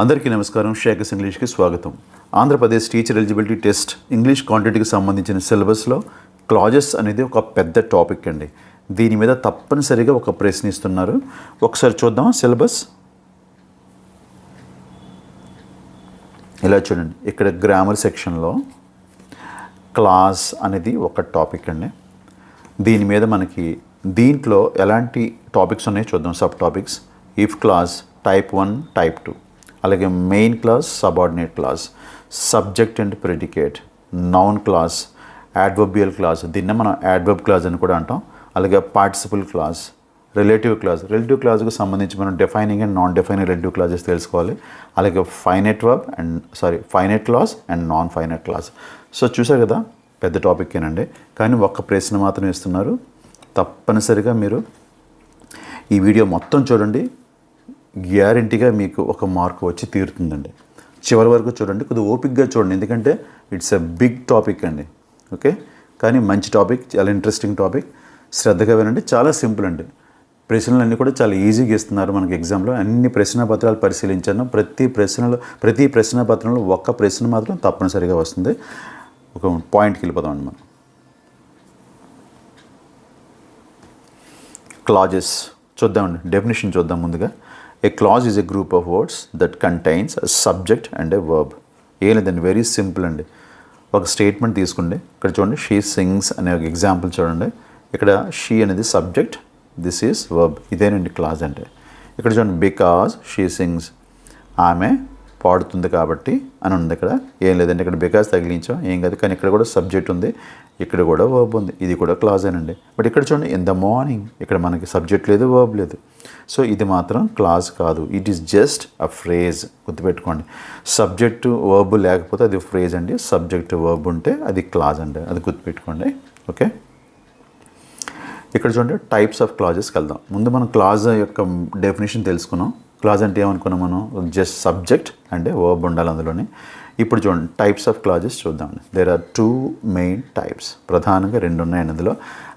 అందరికీ నమస్కారం. షేకస్ ఇంగ్లీష్కి స్వాగతం. Andhra Pradesh teacher eligibility test English క్వాంటిటీకి సంబంధించిన సిలబస్లో క్లాజెస్ అనేది ఒక పెద్ద టాపిక్ అండి. దీని మీద తప్పనిసరిగా ఒక ప్రశ్న ఇస్తున్నారు. ఒకసారి చూద్దాం సిలబస్. ఇలా చూడండి, ఇక్కడ గ్రామర్ సెక్షన్లో క్లాస్ అనేది ఒక టాపిక్ అండి. దీని మీద మనకి దీంట్లో ఎలాంటి టాపిక్స్ ఉన్నాయో చూద్దాం. Sub topics: if clause, type 1, type 2, అలాగే main class, subordinate class, subject and predicate, noun clause, adverbial class, దీన్నే మనం యాడ్వర్బ్ క్లాస్ అని కూడా అంటాం, అలాగే participle class, relative class. Relative క్లాస్కి సంబంధించి మనం defining and non defining relative classes తెలుసుకోవాలి. అలాగే finite class and non finite class. So చూసారు కదా, పెద్ద టాపిక్కేనండి. కానీ ఒక్క ప్రశ్న మాత్రం ఇస్తున్నారు. తప్పనిసరిగా మీరు ఈ వీడియో మొత్తం చూడండి. గ్యారంటీగా మీకు ఒక మార్క్ వచ్చి తీరుతుందండి. చివరి వరకు చూడండి, కొద్దిగా ఓపిక్గా చూడండి, ఎందుకంటే ఇట్స్ ఎ బిగ్ టాపిక్ అండి. ఓకే, కానీ మంచి టాపిక్, చాలా ఇంట్రెస్టింగ్ టాపిక్. శ్రద్ధగా వినండి. చాలా సింపుల్ అండి. ప్రశ్నలన్నీ కూడా చాలా ఈజీగా ఇస్తున్నారు మనకి ఎగ్జామ్లో. అన్ని ప్రశ్న పత్రాలు పరిశీలించాను. ప్రతి ప్రశ్న పత్రంలో ఒక్క ప్రశ్న మాత్రం తప్పనిసరిగా వస్తుంది. ఒక పాయింట్కి వెళ్ళిపోదామండి మనం. క్లాజెస్ చూద్దామండి. డెఫినేషన్ చూద్దాం ముందుగా. A clause is a group of words that contains a subject and a verb. ఏం లేదండి, వెరీ సింపుల్ అండి. ఒక స్టేట్మెంట్ తీసుకోండి. ఇక్కడ చూడండి, షీ సింగ్స్ అనే ఒక ఎగ్జాంపుల్ చూడండి. ఇక్కడ షీ అనేది సబ్జెక్ట్, దిస్ ఈజ్ వర్బ్. ఇదేనండి క్లాజ్ అంటే. ఇక్కడ చూడండి, బికాజ్ షీ సింగ్స్, ఆమె పాడుతుంది కాబట్టి అని ఉంది. ఇక్కడ ఏం లేదండి, ఇక్కడ బికాజ్ తగిలించాం, ఏం కాదు. కానీ ఇక్కడ కూడా సబ్జెక్ట్ ఉంది, ఇక్కడ కూడా వర్బ్ ఉంది. ఇది కూడా క్లాజ్ అనండి. బట్ ఇక్కడ చూడండి, ఇన్ ద మార్నింగ్, ఇక్కడ మనకి సబ్జెక్ట్ లేదు, వర్బ్ లేదు. సో ఇది మాత్రం క్లాజ్ కాదు, it is just a phrase. గుర్తుపెట్టుకోండి, సబ్జెక్టు వర్బ్ లేకపోతే అది ఫ్రేజ్ అండి. సబ్జెక్ట్ వర్బ్ ఉంటే అది క్లాజ్ అండి. అది గుర్తుపెట్టుకోండి. ఓకే, ఇక్కడ చూడండి, టైప్స్ ఆఫ్ క్లాజెస్కి వెళ్దాం. ముందు మనం క్లాజ్ యొక్క డెఫినేషన్ తెలుసుకున్నాం. క్లాజ్ అంటే ఏమనుకున్నాం మనం? జస్ట్ సబ్జెక్ట్ అంటే వర్బ్ ఉండాలి అందులోనే. ఇప్పుడు చూడండి, టైప్స్ ఆఫ్ క్లాజెస్ చూద్దామండి. There are 2 main types. ప్రధానంగా 2 ఉన్నాయండి అందులో.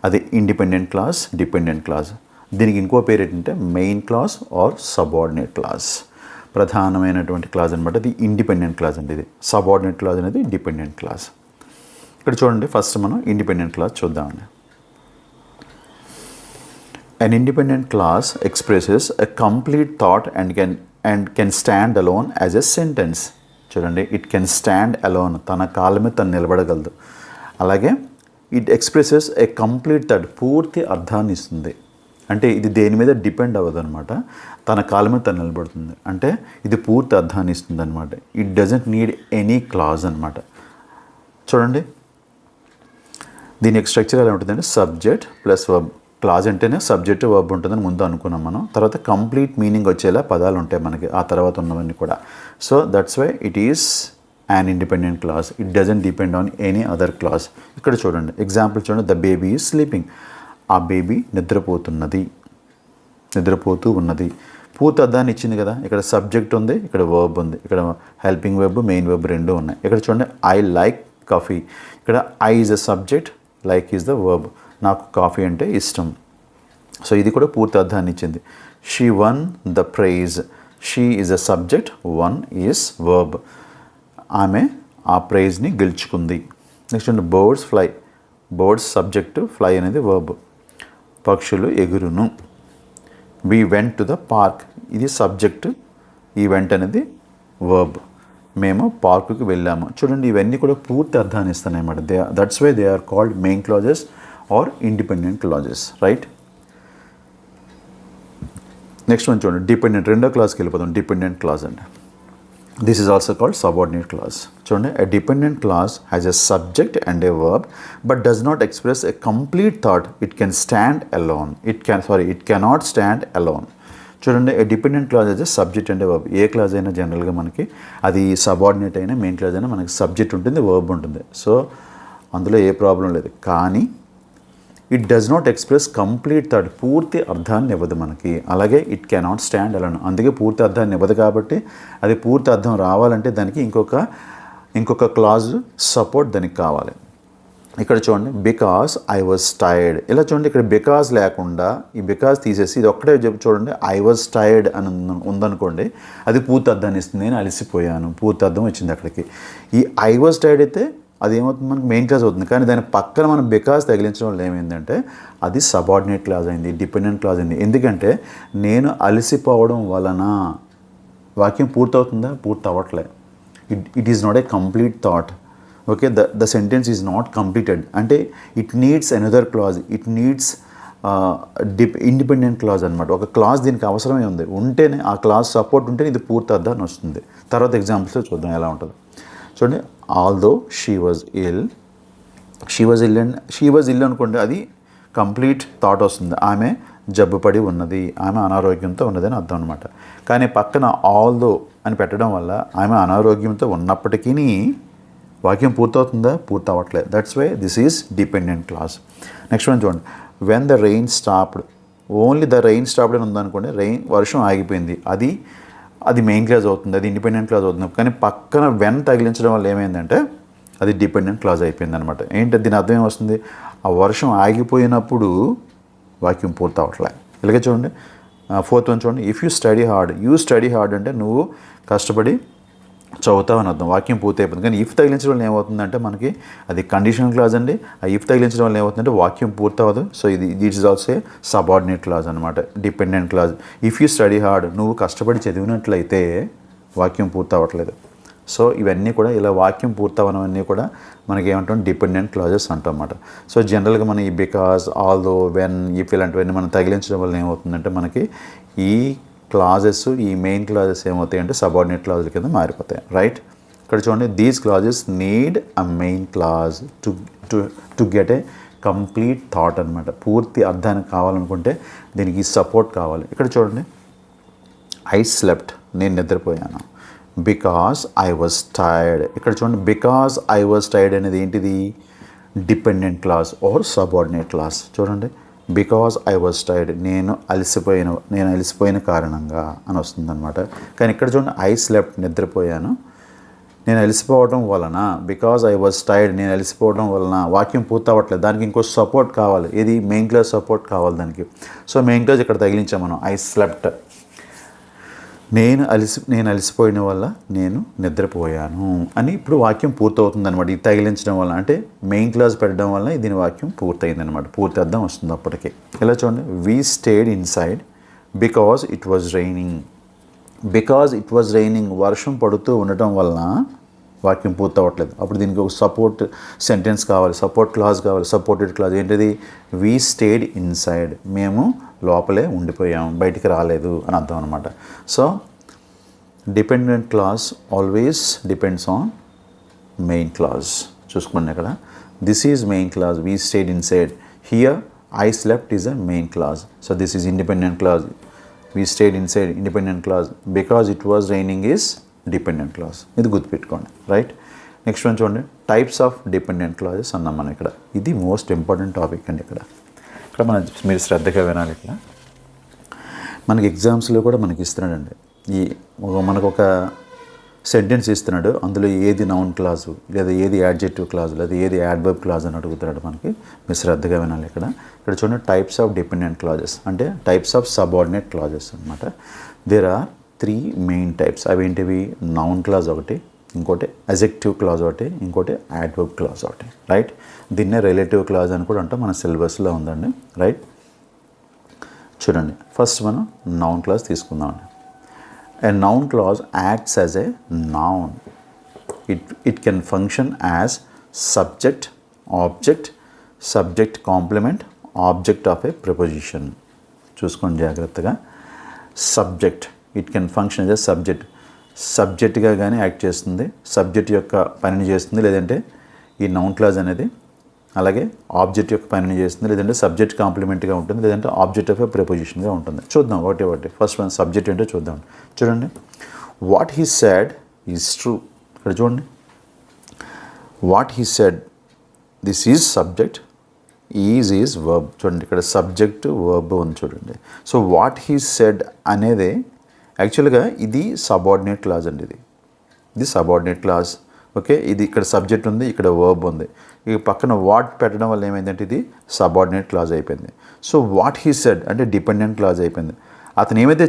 అది ఇండిపెండెంట్ క్లాస్, డిపెండెంట్ క్లాస్. దీనికి ఇంకో పేరు ఏంటంటే main clause or subordinate clause. ప్రధానమైనటువంటి క్లాస్ అనమాట. ఇది ఇండిపెండెంట్ క్లాస్ అండి. ఇది సబార్డినేట్ క్లాస్ అనేది డిపెండెంట్ క్లాస్. ఇక్కడ చూడండి, ఫస్ట్ మనం ఇండిపెండెంట్ క్లాస్ చూద్దామండి. An independent class expresses a complete thought and can stand alone as a sentence. చూడండి, ఇట్ కెన్ స్టాండ్ అలోన్, తన కాళ్ళ మీద తను నిలబడగలదు. అలాగే it expresses a complete thought, పూర్తి అర్థాన్ని ఇస్తుంది. అంటే ఇది దేని మీద డిపెండ్ అవ్వదు అనమాట. తన కాళ్ళ మీద తను నిలబడుతుంది అంటే ఇది పూర్తి అర్థాన్ని ఇస్తుంది అనమాట. It doesn't need any clause అనమాట. చూడండి, దీని స్ట్రక్చర్ ఎలా ఉంటుందంటే సబ్జెక్ట్ ప్లస్ వర్బ్. క్లాజ్ అంటేనే సబ్జెక్ట్ వర్బ్ ఉంటుందని ముందు అనుకున్నాం మనం. తర్వాత కంప్లీట్ మీనింగ్ వచ్చేలా పదాలు ఉంటాయి మనకి ఆ తర్వాత ఉన్నవన్నీ కూడా. So that's why it is an independent clause. It doesn't depend on any other clause. ఇక్కడ చూడండి, ఎగ్జాంపుల్ చూడండి. The baby is sleeping. ఆ బేబీ నిద్రపోతూ ఉన్నది. పూర్తి అర్థాన్ని ఇచ్చింది కదా. ఇక్కడ సబ్జెక్ట్ ఉంది, ఇక్కడ వర్బ్ ఉంది, ఇక్కడ హెల్పింగ్ వెబ్, మెయిన్ వెబ్ రెండు ఉన్నాయి. ఇక్కడ చూడండి, ఐ లైక్ కాఫీ. ఇక్కడ I is a subject, like is the verb. నాకు కాఫీ అంటే ఇష్టం. సో ఇది కూడా పూర్తి అర్థాన్ని ఇచ్చింది. She won the prize. She is a subject, won is verb. ఆమె ఆ ప్రైజ్ని గెలుచుకుంది. నెక్స్ట్ అంటే birds fly. Birds subject, fly అనేది వర్బ్. పక్షులు ఎగురును. We went to the park. ఇది సబ్జెక్టు, ఈ వెంట్ అనేది వర్బ్. మేము పార్కుకి వెళ్ళాము. చూడండి, ఇవన్నీ కూడా పూర్తి అర్థాన్ని ఇస్తున్నాయి అన్నమాట. That's why they are called main clauses or independent clauses, right? Next one చూడండి, డిపెండెంట్. రెండో క్లాస్కి వెళ్ళిపోతాం. డిపెండెంట్ క్లాజ్ అండి. This is also called subordinate clause. చూడండి, a dependent clause has a subject and a verb but does not express a complete thought. It can stand alone. It cannot stand alone. చూడండి, a dependent clause అయితే subject and verb. A clause అయినా జనరల్గా మనకి అది subordinate అయినా main clause అయినా మనకి subject ఉంటుంది, వర్బ్ ఉంటుంది. సో అందులో ఏ ప్రాబ్లం లేదు. కానీ it does not express complete thought, పూర్తి అర్థాన్ని ఇవ్వదు మనకి. అలాగే ఇట్ కెనాట్ స్టాండ్ అలోన్. అందుకే పూర్తి అర్థాన్ని ఇవ్వదు కాబట్టి అది పూర్తి అర్థం రావాలంటే దానికి ఇంకొక క్లాజ్ సపోర్ట్ దానికి కావాలి. ఇక్కడ చూడండి బికాస్ ఐ వాజ్ టైర్డ్. ఇలా చూడండి ఇక్కడ బికాస్ లేకుండా ఈ బికాస్ తీసేసి ఇది ఒక్కటే చెప్పి చూడండి ఐ వాజ్ టైర్డ్ అని ఉందనుకోండి, అది పూర్తి అర్థాన్ని ఇస్తుంది. నేను అలసిపోయాను, పూర్తి అర్థం వచ్చింది అక్కడికి. ఈ ఐ వాజ్ టైర్డ్ అయితే అది ఏమవుతుంది, మనకి మెయిన్ క్లాస్ అవుతుంది. కానీ దాని పక్కన మనం బికాస్ తగిలించడం వల్ల ఏమైందంటే అది సబార్డినేట్ క్లాజ్ అయింది, డిపెండెంట్ క్లాజ్ అయింది. ఎందుకంటే నేను అలసిపోవడం వలన వాక్యం పూర్తవుతుందా? పూర్తి అవ్వట్లే. It is not a complete thought. Okay, the sentence is not completed. అంటే it needs another clause, it needs independent clause అనమాట. ఒక క్లాజ్ దీనికి అవసరమే ఉంది, ఉంటేనే ఆ క్లాజ్ సపోర్ట్ ఉంటేనే ఇది పూర్తి అర్థాన్ని వస్తుంది. తర్వాత ఎగ్జాంపుల్స్లో చూద్దాం ఎలా ఉంటుందో. చూడండి, ఆల్దో షీ వాజ్ ఇల్ అనుకోండి, అది కంప్లీట్ థాట్ వస్తుంది. ఆమె జబ్బుపడి ఉన్నది, ఆమె అనారోగ్యంతో ఉన్నది అని అర్థం అనమాట. కానీ పక్కన ఆల్దో అని పెట్టడం వల్ల ఆమె అనారోగ్యంతో ఉన్నప్పటికీ వాక్యం పూర్తవుతుందా? పూర్తి అవ్వట్లేదు. That's why this is dependent clause. Next one చూడండి, when the rain stopped. Only the rain stopped అని ఉందనుకోండి, వర్షం ఆగిపోయింది, అది మెయిన్ క్లాజ్ అవుతుంది, అది ఇండిపెండెంట్ క్లాజ్ అవుతుంది. కానీ పక్కన వెన్ తగిలించడం వల్ల ఏమైందంటే అది డిపెండెంట్ క్లాజ్ అయిపోయింది అనమాట. ఏంటి దీని అర్థం ఏమొస్తుంది? ఆ వర్షం ఆగిపోయినప్పుడు వాక్యం పూర్తి అవ్వట్లేదు. ఇలాగే చూడండి, ఫోర్త్ వన్ చూడండి, ఇఫ్ యూ స్టడీ హార్డ్ అంటే నువ్వు కష్టపడి చదువుతావని అర్థం, వాక్యం పూర్తి అయిపోతుంది. కానీ ఇఫ్ తగిలించడం వల్ల ఏమవుతుందంటే మనకి అది కండిషనల్ క్లాజ్ అండి. ఆ ఇఫ్ తగిలించడం వల్ల ఏమవుతుందంటే వాక్యం పూర్తి అవ్వదు. So this is also subordinate clause అనమాట, dependent clause. If you study hard, నువ్వు కష్టపడి చదివినట్లయితే వాక్యం పూర్తి అవ్వట్లేదు. సో ఇవన్నీ కూడా ఇలా వాక్యం పూర్తవనవన్నీ కూడా మనకి ఏమంటాం, డిపెండెంట్ క్లాజెస్ అంటాం అన్నమాట. సో జనరల్గా మనం ఈ బికాస్, ఆల్దో, వెన్, ఇఫ్ ఇలాంటివన్నీ మనం తగిలించడం వల్ల ఏమవుతుందంటే మనకి ఈ క్లాజెస్, ఈ మెయిన్ క్లాజెస్ ఏమవుతాయి అంటే సబార్డినేట్ క్లాజుల కింద మారిపోతాయి. రైట్, ఇక్కడ చూడండి, these clauses need a main clause to get a complete thought అనమాట. పూర్తి అర్థానికి కావాలనుకుంటే దీనికి సపోర్ట్ కావాలి. ఇక్కడ చూడండి, ఐ స్లెప్ట్, నేను నిద్రపోయాను. Because I was tired. ఇక్కడ చూడండి, బికాస్ ఐ వాజ్ టైర్డ్ అనేది ఏంటిది? Dependent clause or subordinate clause. చూడండి, బికాస్ ఐ వాజ్ టైర్డ్, నేను అలసిపోయిన కారణంగా అని వస్తుందన్నమాట. కానీ ఇక్కడ చూడండి, ఐ స్లెప్ట్, నిద్రపోయాను, నేను అలసిపోవడం వలన, బికాస్ ఐ వాజ్ టైర్డ్, నేను అలసిపోవడం వలన వాక్యం పూర్తి అవ్వట్లేదు. దానికి ఇంకో సపోర్ట్ కావాలి, ఇది మెయిన్ క్లాజ్ సపోర్ట్ కావాలి దానికి. సో మెయిన్ క్లాజ్ ఇక్కడ తగిలించాం మనం, ఐ స్లెప్ట్. నేను అలసిపోయిన వల్ల నేను నిద్రపోయాను అని ఇప్పుడు వాక్యం పూర్తవుతుంది అనమాట. ఇది తగిలించడం వల్ల, అంటే మెయిన్ క్లాజ్ పెట్టడం వల్ల దీని వాక్యం పూర్తయింది అనమాట, పూర్తి అర్థం వస్తుంది అప్పటికే. ఇలా చూడండి, we stayed inside because it was raining. వర్షం పడుతూ ఉండటం వలన వాక్యం పూర్తవట్లేదు. అప్పుడు దీనికి ఒక సపోర్ట్ సెంటెన్స్ కావాలి, సపోర్ట్ క్లాజ్ కావాలి, సపోర్టెడ్ క్లాజ్. ఏంటిది? వీ స్టేడ్ ఇన్సైడ్, మేము లోపలే ఉండిపోయాము, బయటికి రాలేదు అని అర్థం అనమాట. So dependent clause always depends on main clause. చూసుకోండి ఇక్కడ, this is main clause, we stayed inside. Here I slept is a main clause. So this is independent clause. We stayed inside independent clause. Because it was raining is dependent clause. ఇది గుర్తుపెట్టుకోండి. Right, next one చూడండి, types of dependent clauses అన్నాం మనం ఇక్కడ. ఇది most important topic అండి. ఇక్కడ మీరు శ్రద్ధగా వినాలి. ఇక్కడ మనకి ఎగ్జామ్స్లో కూడా మనకి ఇస్తున్నాడండి, మనకు ఒక సెంటెన్స్ ఇస్తున్నాడు, అందులో ఏది నౌన్ క్లాజు, లేదా ఏది యాడ్జెక్టివ్ క్లాజు, లేదా ఏది యాడ్వర్బ్ క్లాజ్ అని అడుగుతున్నాడు మనకి. మీరు శ్రద్ధగా వినాలి. ఇక్కడ చూడండి, టైప్స్ ఆఫ్ డిపెండెంట్ క్లాజెస్ అంటే టైప్స్ ఆఫ్ సబార్డినేట్ క్లాజెస్ అనమాట. There are 3 main types. అవి ఏంటివి? నౌన్ క్లాజ్ ఒకటి, ఇంకోటి అజెక్టివ్ క్లాజ్ ఒకటి, ఇంకోటి యాడ్వర్బ్ క్లాజ్ ఒకటి. రైట్, దీన్నే రిలేటివ్ క్లాజ్ అని కూడా అంటే మన సిలబస్లో ఉందండి. రైట్, చూడండి, ఫస్ట్ మనం నౌన్ క్లాజ్ తీసుకుందామండి. A noun clause acts as a noun. It can function as subject, object, subject complement, object of a preposition. చూసుకోండి జాగ్రత్తగా. Subject, it can function as a subject. సబ్జెక్ట్గా కానీ యాక్ట్ చేస్తుంది, subject యొక్క పనిని చేస్తుంది, లేదంటే ఈ నౌన్ క్లాజ్ అనేది అలాగే ఆబ్జెక్ట్ యొక్క పనిని చేస్తుంది, లేదంటే సబ్జెక్ట్ కాంప్లిమెంట్గా ఉంటుంది, లేదంటే ఆబ్జెక్ట్ ఆఫ్ ఎ ప్రిపోజిషన్గా ఉంటుంది. చూద్దాం ఒకటి. ఫస్ట్ వన్ సబ్జెక్ట్ ఏంటో చూద్దాం. చూడండి, what he said is true. ఇక్కడ చూడండి, what he said, this is subject, is verb. చూడండి, ఇక్కడ సబ్జెక్ట్ వర్బ్ ఉంది చూడండి. సో వాట్ హీ సెడ్ అనేది యాక్చువల్గా ఇది సబార్డినేట్ క్లాజ్ అండి. ఇది సబార్డినేట్ క్లాజ్. ఓకే, ఇది ఇక్కడ సబ్జెక్ట్ ఉంది, ఇక్కడ వర్బ్ ఉంది. ఈ పక్కన వాట్ పెట్టడం వల్ల ఏమైందంటే ఇది సబార్డినేట్ క్లాజ్ అయిపోయింది. సో వాట్ హీ సెడ్ అంటే డిపెండెంట్ క్లాజ్ అయిపోయింది. అతను ఏదైతే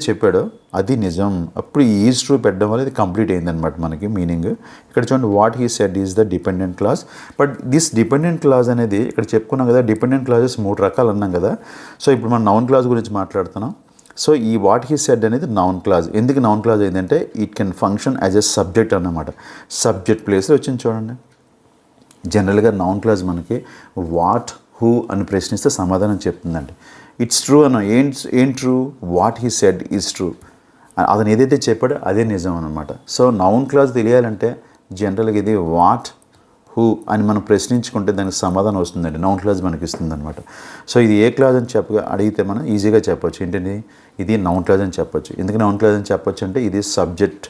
చెప్పాడో అది నిజం. అప్పుడు ఈజ్ ట్రూ పెట్టడం వల్ల ఇది కంప్లీట్ అయిందనమాట మనకి మీనింగ్. ఇక్కడ చూడండి, what he said is the dependent clause. But this dependent clause అనేది ఇక్కడ చెప్పుకున్నాం కదా, డిపెండెంట్ క్లాజెస్ 3 రకాలు అన్నాం కదా. సో ఇప్పుడు మనం నౌన్ క్లాజ్ గురించి మాట్లాడుతున్నాం. సో ఈ వాట్ హీ సెడ్ అనేది నౌన్ క్లాజ్. ఎందుకు నౌన్ క్లాజ్ అయిందంటే it can function as a subject అన్నమాట. సబ్జెక్ట్ ప్లేస్లో వచ్చింది చూడండి. జనరల్గా నౌన్ క్లాజ్ మనకి వాట్ హూ అని ప్రశ్నిస్తే సమాధానం చెప్తుందండి. ఇట్స్ ట్రూ అన్న, ఏం true, what he said is true. అతను ఏదైతే చెప్పాడో అదే నిజం అనమాట. సో నౌన్ క్లాజ్ తెలియాలంటే జనరల్గా ఇది వాట్ హూ అని మనం ప్రశ్నించుకుంటే దానికి సమాధానం వస్తుందండి. నౌన్ క్లాజ్ మనకి ఇస్తుంది అనమాట. సో ఇది ఏ క్లాజ్ అని అడిగితే మనం ఈజీగా చెప్పొచ్చు. ఏంటండి, ఇది నౌన్ క్లాజ్ అని చెప్పొచ్చు. ఎందుకు నౌన్ క్లాజ్ అని చెప్పొచ్చు అంటే ఇది సబ్జెక్ట్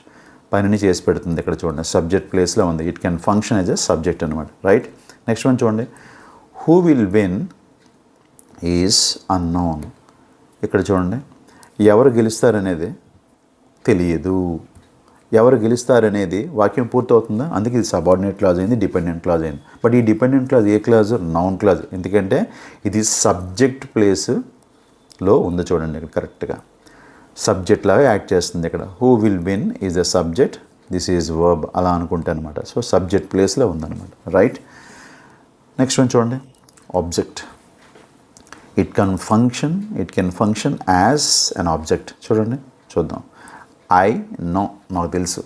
పనిని చేసి పెడుతుంది. ఇక్కడ చూడండి, సబ్జెక్ట్ ప్లేస్లో ఉంది. It can function as a subject అనమాట. రైట్. నెక్స్ట్ వన్ చూడండి, who will win is unknown. ఇక్కడ చూడండి, ఎవరు గెలుస్తారనేది తెలియదు. ఎవరు గెలుస్తారనేది వాక్యం పూర్తవుతుందా, అందుకే ఇది సబార్డినేట్ క్లాజ్ అయింది, డిపెండెంట్ క్లాజ్ అయింది. బట్ ఈ డిపెండెంట్ క్లాజ్ ఏ క్లాజ్, నౌన్ క్లాజ్. ఎందుకంటే ఇది సబ్జెక్ట్ ప్లేస్లో ఉంది చూడండి. ఇక్కడ కరెక్ట్గా సబ్జెక్ట్ లాగా యాక్ట్ చేస్తుంది. ఇక్కడ who will win is the subject, this is verb అలా అనుకుంటే అనమాట. సో సబ్జెక్ట్ ప్లేస్లో ఉందన్నమాట. రైట్. నెక్స్ట్ వన్ చూడండి, object. It can function as an object. చూద్దాం. ఐ నో, నాకు తెలుసు.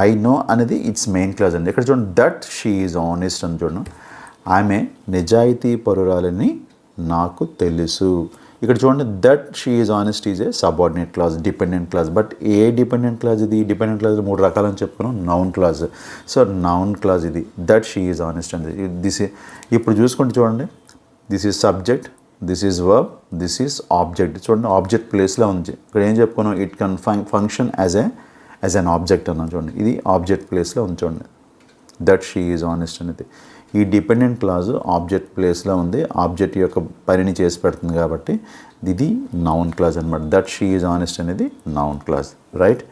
ఐ నో అనేది ఇట్స్ మెయిన్ క్లాజ్ అండి. ఇక్కడ చూడండి, దట్ షీ ఈజ్ ఆనెస్ట్ అని చూడండి. ఆమె నిజాయితీ పరురాలని నాకు తెలుసు. ఇక్కడ చూడండి, that she is honest is a subordinate clause, dependent clause. But A dependent clause ఇది? డిపెండెంట్ క్లాజ్ 3 రకాలని చెప్పుకున్నాం. Noun clause. So noun clause ఇది. దట్ షీ ఈజ్ ఆనెస్ట్ అండి. ఇప్పుడు చూసుకుంటే చూడండి, this is subject, this is verb, this is object. చూడండి, object ప్లేస్లో ఉంది. ఇక్కడ ఏం చెప్పుకున్నాం, it can function as an object అన్నాం. చూడండి, ఇది ఆబ్జెక్ట్ ప్లేస్లో ఉంది. చూడండి, దట్ షీ ఈజ్ ఆనెస్ట్ అనేది. ఈ డిపెండెంట్ క్లాజ్ ఆబ్జెక్ట్ ప్లేస్లో ఉంది. ఆబ్జెక్ట్ యొక్క పనిని చేసి పెడుతుంది కాబట్టి ఇది నౌన్ క్లాజ్ అనమాట. దట్ షీ ఈజ్ ఆనెస్ట్ అనేది నౌన్ క్లాజ్. రైట్.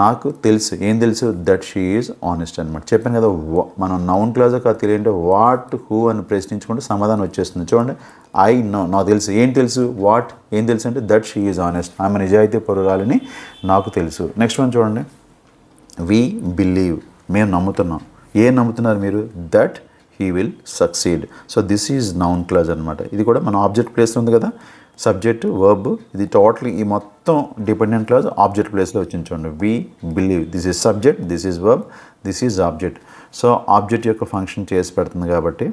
నాకు తెలుసు, ఏం తెలుసు, దట్ షీ ఈజ్ ఆనెస్ట్ అనమాట. చెప్పాను కదా, మనం నౌన్ క్లాజ్ కాదు తెలియంటే వాట్ హూ అని ప్రశ్నించుకుంటే సమాధానం వచ్చేస్తుంది. చూడండి, ఐ నో, నాకు తెలుసు. ఏం తెలుసు, వాట్, ఏం తెలుసు అంటే దట్ షీ ఈజ్ ఆనెస్ట్, ఆమె నిజాయితీ పరురాలని నాకు తెలుసు. నెక్స్ట్ వన్ చూడండి, వీ బిలీవ్, మేము నమ్ముతున్నాం. ఏం నమ్ముతున్నారు మీరు? That he will succeed. So this is noun clause అనమాట. ఇది కూడా మన ఆబ్జెక్ట్ ప్లేస్లో ఉంది కదా, సబ్జెక్ట్ వర్బ్. ఇది టోటల్ ఈ మొత్తం డిపెండెంట్ క్లాజ్ ఆబ్జెక్ట్ ప్లేస్లో వచ్చింది చూడండి. We believe, this is subject, this is verb, this is object. So object యొక్క ఫంక్షన్ చేసి పెడుతుంది కాబట్టి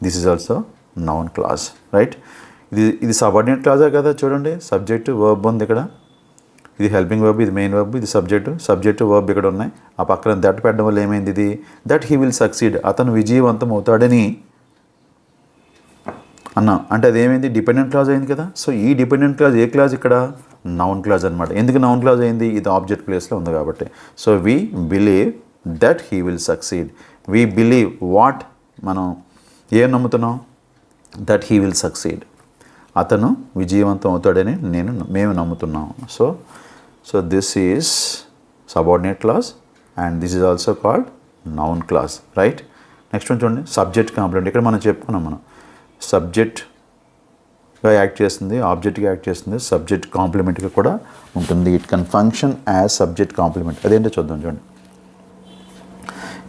this is also noun clause. Right. ఇది సబార్డినేట్ క్లాజే కదా. చూడండి, సబ్జెక్ట్ వర్బ్ ఉంది ఇక్కడ, ఇది హెల్పింగ్ వర్బ్, ఇది మెయిన్ వర్బ్, ఇది సబ్జెక్టు వర్బ్ ఇక్కడ ఉన్నాయి. ఆ పక్కన దట్ పెట్టడం వల్ల ఏమైంది, ఇది దట్ హీ విల్ సక్సీడ్, అతను విజయవంతం అవుతాడని అన్నా. అంటే అదేమైంది, డిపెండెంట్ క్లాజ్ అయింది కదా. సో ఈ డిపెండెంట్ క్లాజ్ ఏ క్లాజ్ ఇక్కడ? నౌన్ క్లాజ్ అనమాట. ఎందుకు నౌన్ క్లాజ్ అయింది? ఇది ఆబ్జెక్ట్ ప్లేస్లో ఉంది కాబట్టి. So we believe that he will succeed. We believe what, మనం ఏం నమ్ముతున్నాం? దట్ హీ విల్ సక్సీడ్, అతను విజయవంతం అవుతాడని మేము నమ్ముతున్నాం. So this is subordinate clause and this is also called noun clause. Right. Next one చూడండి, సబ్జెక్ట్ కాంప్లిమెంట్. ఇక్కడ మనం చెప్పుకున్నాం, మనం సబ్జెక్ట్గా యాక్ట్ చేస్తుంది, ఆబ్జెక్ట్గా యాక్ట్ చేస్తుంది, సబ్జెక్ట్ కాంప్లిమెంట్గా కూడా ఉంటుంది. It can function as subject complement. అదేంటో చూద్దాం చూడండి.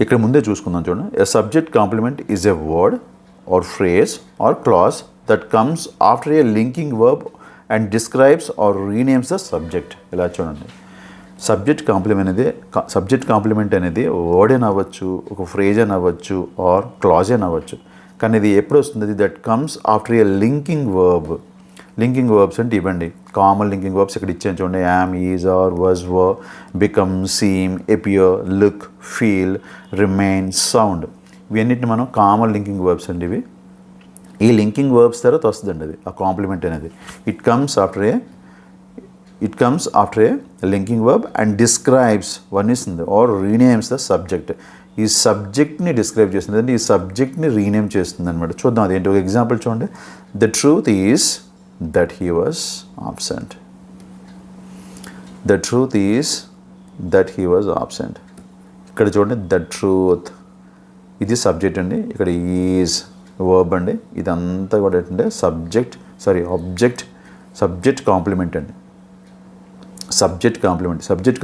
ఇక్కడ ముందే చూసుకుందాం చూడండి. A subject complement is a word or phrase or clause that comes after a linking verb and describes or renames the subject. ఇలా చూడండి, సబ్జెక్ట్ కాంప్లిమెంట్ అనేది వర్డ్ అని అవ్వచ్చు, ఒక ఫ్రేజ్ అని అవ్వచ్చు, ఆర్ క్లాజ్ అని అవ్వచ్చు. కానీ ఇది ఎప్పుడు వస్తుంది? That comes after a linking verb. Linking verbs అంటే ఇవ్వండి, కామన్ లింకింగ్ వర్బ్స్ ఇక్కడ ఇచ్చాను చూడండి. Am, is, are, was, were, become, seem, appear, look, feel, remain, sound. ఇవన్నిటిని మనం కామన్ లింకింగ్ వర్బ్స్ అండి ఇవి. ఈ లింకింగ్ వర్బ్స్ తర్వాత వస్తుందండి అది, ఆ కాంప్లిమెంట్ అనేది. It comes after a linking verb and describes, వర్ణిస్తుంది, ఆర్ రీనేమ్స్ ద సబ్జెక్ట్. ఈ సబ్జెక్ట్ని డిస్క్రైబ్ చేస్తుంది అంటే ఈ సబ్జెక్ట్ని రీనేమ్ చేస్తుంది అనమాట. చూద్దాం అదేంటి. ఒక ఎగ్జాంపుల్ చూడండి. The truth is that he was absent. The truth is that he was absent. ఇక్కడ చూడండి ద ట్రూత్, ఇది సబ్జెక్ట్ అండి, ఇక్కడ ఈజ్ వర్బ్ అండి, ఇదంతా కూడా ఏంటంటే సబ్జెక్ట్ కాంప్లిమెంట్ అండి. సబ్జెక్ట్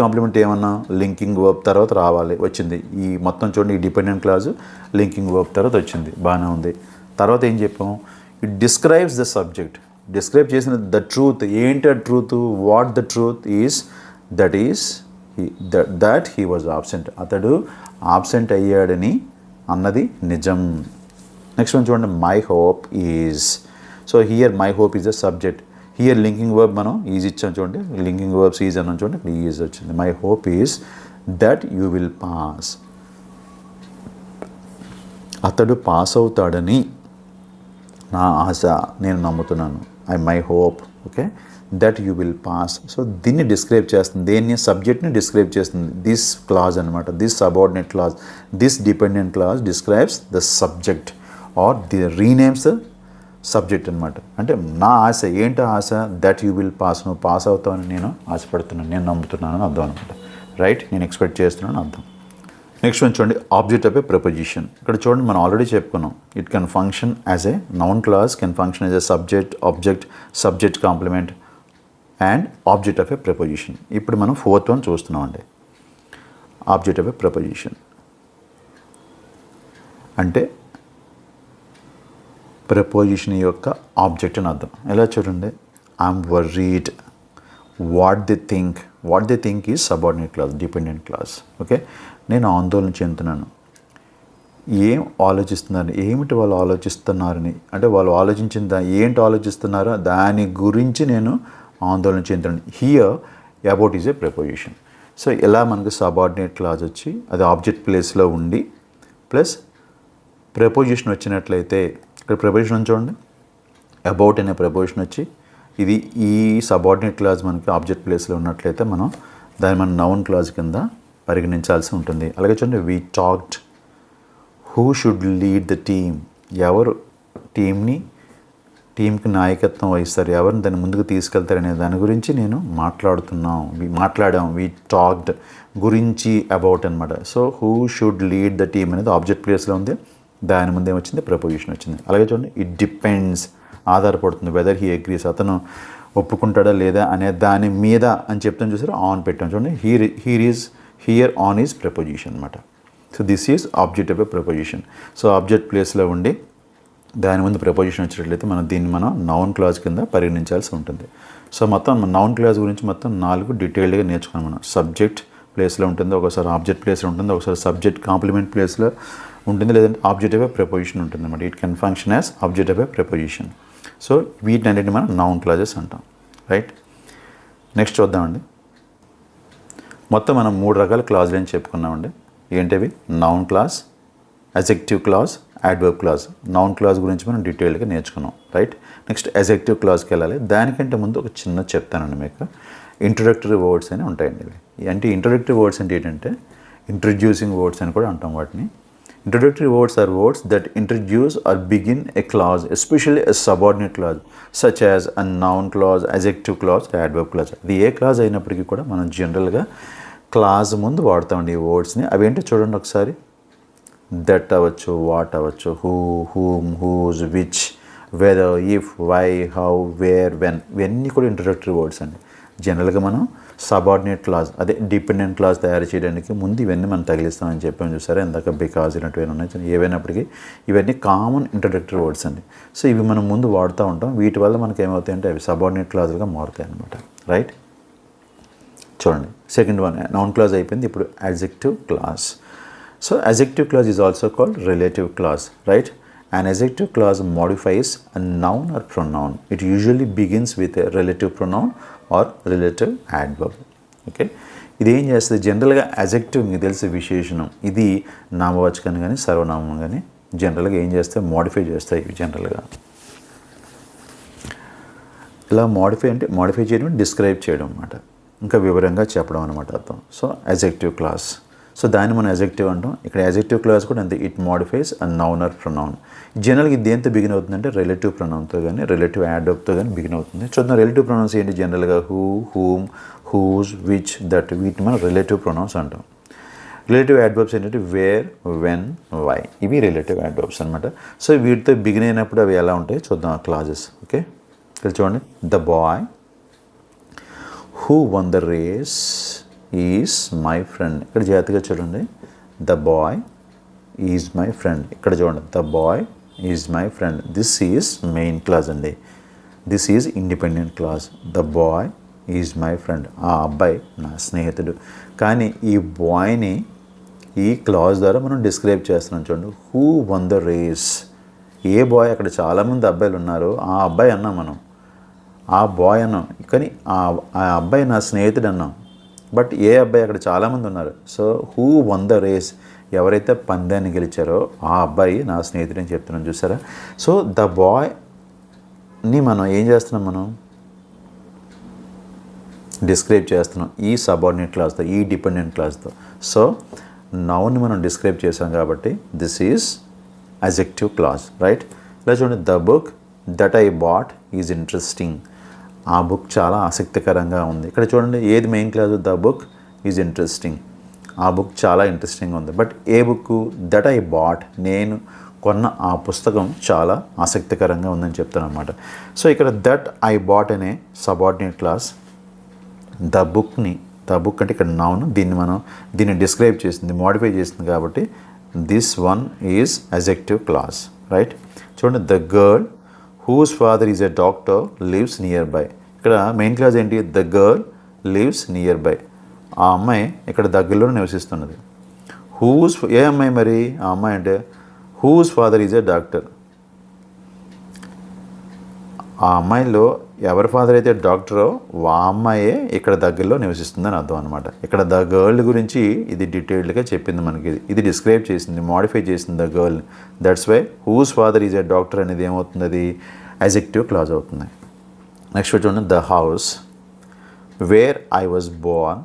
కాంప్లిమెంట్ ఏమన్నా లింకింగ్ వర్బ్ తర్వాత రావాలి, వచ్చింది. ఈ మొత్తం చూడండి ఈ డిపెండెంట్ క్లాజు లింకింగ్ వర్బ్ తర్వాత వచ్చింది, బాగానే ఉంది. తర్వాత ఏం చెప్పాం, it describes the subject, describe చేసిన ద ట్రూత్, ఏంటి ఆ truth, what the truth is, that he was absent, అతడు ఆబ్సెంట్ అయ్యాడని అన్నది నిజం. నెక్స్ట్ వన్ చూడండి, my hope is. So here my hope is the subject, here linking verb మనం is ఇచ్చాం చూడండి, లింకింగ్ వర్బ్స్ ఈజ్ అన్నాం చూడండి, ఇక్కడ ఈజ్ వచ్చింది. My hope is that you will pass, అతడు పాస్ అవుతాడని నా ఆశ, నేను నమ్ముతున్నాను. My hope, okay, that you will pass. So దీన్ని డిస్క్రైబ్ చేస్తుంది, దేన్ని, సబ్జెక్ట్ని డిస్క్రైబ్ చేస్తుంది. దిస్ క్లాజ్ అనమాట, this subordinate clause, this dependent clause describes the subject or the renames the subject అనమాట. అంటే నా ఆశ, ఏంటో ఆశ, దట్ యూ విల్ పాస్, నువ్వు పాస్ అవుతావని నేను ఆశపడుతున్నాను, నేను నమ్ముతున్నాను అని అర్థం అనమాట. రైట్, నేను ఎక్స్పెక్ట్ చేస్తున్నాను అర్థం. నెక్స్ట్ వన్ చూడండి, ఆబ్జెక్ట్ ఆఫ్ ఏ ప్రపోజిషన్. ఇక్కడ చూడండి మనం ఆల్రెడీ చెప్పుకున్నాం, it can function as a noun clause, can function as a subject, object, subject complement and object of a preposition. ఇప్పుడు మనం ఫోర్త్ వన్ చూస్తున్నాం అండి, ఆబ్జెక్ట్ ఆఫ్ ఏ ప్రపోజిషన్. అంటే preposition యొక్క ఆబ్జెక్ట్ అని అర్థం. ఎలా చూడండి, I'm worried, what they think is subordinate clause, dependent clause. Okay, నేను ఆందోళన చెందుతున్నాను, ఏం ఆలోచిస్తున్నారు, ఏమిటి వాళ్ళు ఆలోచిస్తున్నారని, అంటే వాళ్ళు ఆలోచించిన ఏంటి ఆలోచిస్తున్నారో దాని గురించి నేను ఆందోళన చెందుతున్నాను. Here about is a preposition. So ఇలా మనకు సబార్డినేట్ క్లాజ్ వచ్చి అది ఆబ్జెక్ట్ ప్లేస్లో ఉండి ప్లస్ ప్రపోజిషన్ వచ్చినట్లయితే, ఇక్కడ ప్రపోజిషన్ చూడండి, అబౌట్ అనే ప్రపోజిషన్ వచ్చి ఇది ఈ సబార్డినేట్ క్లాజ్ మనకి ఆబ్జెక్ట్ ప్లేస్లో ఉన్నట్లయితే మనం దాన్ని మన నౌన్ క్లాజ్ కింద పరిగణించాల్సి ఉంటుంది. అలాగే చూడండి, we talked, who should lead the team, ఎవరు టీంకి నాయకత్వం వహిస్తారు, ఎవరిని దాన్ని ముందుకు తీసుకెళ్తారనే దాని గురించి నేను మాట్లాడాం. వీ టాక్డ్ గురించి అబౌట్ అనమాట. So who should lead the team అనేది ఆబ్జెక్ట్ ప్లేస్లో ఉంది, దాని ముందు ఏమొచ్చింది, ప్రపోజిషన్ వచ్చింది. అలాగే చూడండి, ఇట్ డిపెండ్స్, ఆధారపడుతుంది, వెదర్ హీ అగ్రీస్, అతను ఒప్పుకుంటాడా లేదా అనే దాని మీద అని చెప్తాను చూసారు, ఆన్ పెట్టాం చూడండి, హియర్ ఆన్ ఈజ్ ప్రపోజిషన్ అనమాట. So this is object of a preposition. So object ప్లేస్లో ఉండి దాని ముందు ప్రపోజిషన్ వచ్చినట్లయితే దీన్ని మనం నౌన్ క్లాజ్ కింద పరిగణించాల్సి ఉంటుంది. సో మొత్తం నౌన్ క్లాజ్ గురించి మొత్తం 4 డీటెయిల్డ్గా నేర్చుకున్నాం మనం. సబ్జెక్ట్ ప్లేస్లో ఉంటుంది, ఒకసారి ఆబ్జెక్ట్ ప్లేస్లో ఉంటుంది, ఒకసారి సబ్జెక్ట్ కాంప్లిమెంట్ ప్లేస్లో ఉంటుంది, లేదంటే ఆబ్జెక్ట్ ఆఫ్ ఏ ప్రపోజిషన్ ఉంటుంది అనమాట. It can function as object of a preposition. So వీటన్నిటిని మనం నౌన్ క్లాజెస్ అంటాం. రైట్, నెక్స్ట్ చూద్దామండి. మొత్తం మనం 3 రకాల క్లాజులు అని చెప్పుకున్నామండి. ఏంటివి, noun clause, adjective clause, adverb clause. Noun clause గురించి మనం డీటెయిల్డ్గా నేర్చుకున్నాం. రైట్, నెక్స్ట్ అజెక్టివ్ క్లాజ్కి వెళ్ళాలి. దానికంటే ముందు ఒక చిన్న చెప్తానండి మీకు, ఇంట్రొడక్టరీ వర్డ్స్ అని ఉంటాయండి ఇవి. అంటే ఇంట్రొడక్టరీ వర్డ్స్ అంటే ఏంటంటే ఇంట్రడ్యూసింగ్ వర్డ్స్ అని కూడా అంటాం వాటిని. Introductory words are words that introduce or begin a clause, especially a subordinate clause, such as a noun clause, adjective clause, adverb clause. ఇది ఏ క్లాజ్ అయినప్పటికీ కూడా మనం జనరల్గా క్లాజ్ ముందు వాడతామండి ఈ వర్డ్స్ని. అవి ఏంటో చూడండి ఒకసారి, దట్ అవ్వచ్చు, వాట్ అవ్వచ్చు, who, whom, whose, which, whether, if, why, how, where, when, ఇవన్నీ కూడా ఇంట్రొడక్టరీ వర్డ్స్ అండి. జనరల్గా మనం సబార్డినేట్ క్లాజ్, అదే డిపెండెంట్ క్లాజ్ తయారు చేయడానికి ముందు ఇవన్నీ మనం తగిలిస్తామని చెప్పాము చూసారా ఇందాక, బికాజ్ ఇలాంటివి ఉన్నాయి. ఏవైనప్పటికీ ఇవన్నీ కామన్ ఇంట్రొడక్టరీ వర్డ్స్ అండి. సో ఇవి మనం ముందు వాడుతూ ఉంటాం, వీటి వల్ల మనకి ఏమవుతాయంటే అవి సబార్డినేట్ క్లాజులుగా మారుతాయి అనమాట. రైట్, చూడండి సెకండ్ వన్ నౌన్ క్లాజ్ అయిపోయింది, ఇప్పుడు adjective clause. So adjective clause is also called relative clause. Right, an adjective clause modifies a noun or pronoun. It usually begins with a relative pronoun or relative adverb. Okay, ఇది ఏం చేస్తుంది, జనరల్గా adjective మీకు తెలిసే విశేషణం, ఇది నామవాచకాన్ని కానీ సర్వనామం కానీ జనరల్గా ఏం చేస్తాయి, మోడిఫై చేస్తాయి. ఇవి జనరల్గా ఇలా మోడిఫై చేయడం, డిస్క్రైబ్ చేయడం అనమాట, ఇంకా వివరంగా చెప్పడం అనమాట అర్థం. So adjective class. సో దాన్ని మనం అజెక్టివ్ అంటాం. ఇక్కడ అజెక్టివ్ క్లాజ్ కూడా అంతే, it modifies a noun are pronoun. జనరల్గా ఇది దేంతో బిగిన్ అవుతుందంటే రిలేటివ్ ప్రొనౌన్తో కానీ రిలేటివ్ యాడ్వర్బ్తో కానీ బిగిన్ అవుతుంది. చూద్దాం రిలేటివ్ ప్రొనౌన్స్ ఏంటి. జనరల్గా who, whom, whose, which, that, వీటిని మనం రిలేటివ్ ప్రొనౌన్స్ అంటాం. రిలేటివ్ యాడ్వర్బ్స్ ఏంటంటే వేర్, వెన్, వై, ఇవి రిలేటివ్ యాడ్వర్బ్స్ అనమాట. సో వీటితో బిగిన్ అయినప్పుడు అవి ఎలా ఉంటాయి చూద్దాం ఆ క్లాజెస్. ఓకే, ఇక్కడ చూడండి. The boy who won the race is my friend. ఇక్కడ జాగ్రత్తగా చూడండి. The boy is my friend. ఇక్కడ చూడండి. The boy is my friend. This is main clause అండి. This is independent clause. The boy is my friend. ఆ అబ్బాయి నా స్నేహితుడు. కానీ ఈ బాయ్ని ఈ క్లాజ్ ద్వారా మనం డిస్క్రైబ్ చేస్తున్నాం. చూడండి. Who won the race. A boy, అక్కడ చాలామంది అబ్బాయిలు ఉన్నారు, ఆ అబ్బాయి అన్నాం మనం, ఆ బాయ్ అన్నాం. కానీ ఆ అబ్బాయి నా స్నేహితుడు అన్నాం. బట్ ఏ అబ్బాయి, అక్కడ చాలామంది ఉన్నారు. So who won the race, ఎవరైతే పందాన్ని గెలిచారో ఆ అబ్బాయి నా స్నేహితుడు అని చెప్తున్నాం. చూసారా. సో ద బాయ్ని మనం ఏం చేస్తున్నాం, మనం డిస్క్రైబ్ చేస్తున్నాం ఈ సబార్డినేట్ క్లాస్తో, ఈ డిపెండెంట్ క్లాస్తో. సో నౌన్ని మనం డిస్క్రైబ్ చేసాం కాబట్టి this is adjective clause, right. ఇలా చూడండి. The book that I bought is interesting. ఆ బుక్ చాలా ఆసక్తికరంగా ఉంది. ఇక్కడ చూడండి. ఏది main clause. The book is interesting. ఆ బుక్ చాలా ఇంట్రెస్టింగ్ ఉంది. But A book. That I bought, నేను కొన్న ఆ పుస్తకం చాలా ఆసక్తికరంగా ఉందని చెప్తాను అనమాట. సో ఇక్కడ దట్ ఐ బాట్ అనే సబార్డినేట్ క్లాస్ ద బుక్ని, ద బుక్ అంటే ఇక్కడ నౌన్, దీన్ని డిస్క్రైబ్ చేసింది, మోడిఫై చేసింది కాబట్టి this one is adjective clause, right. చూడండి. The girl whose father is a doctor lives near by. ఇక్కడ మెయిన్ క్లాస్ ఏంటి. The girl lives near by. ఆ అమ్మాయి ఇక్కడ దగ్గరలో నివసిస్తున్నది. ఏ అమ్మాయి మరి. ఆ అమ్మాయి అంటే whose father is a doctor. ఆ అమ్మాయిలో ఎవరి ఫాదర్ అయితే డాక్టరో ఆ అమ్మాయే ఇక్కడ దగ్గరలో నివసిస్తుందని అర్థం అనమాట. ఇక్కడ ద గర్ల్ గురించి ఇది డీటెయిల్డ్గా చెప్పింది మనకి. ఇది డిస్క్రైబ్ చేసింది, మోడిఫై చేసింది the girl. That's why whose father is a doctor అనేది ఏమవుతుంది, అది అజెక్టివ్ క్లాజ్ అవుతుంది. నెక్స్ట్ చూడండి. The house where I was born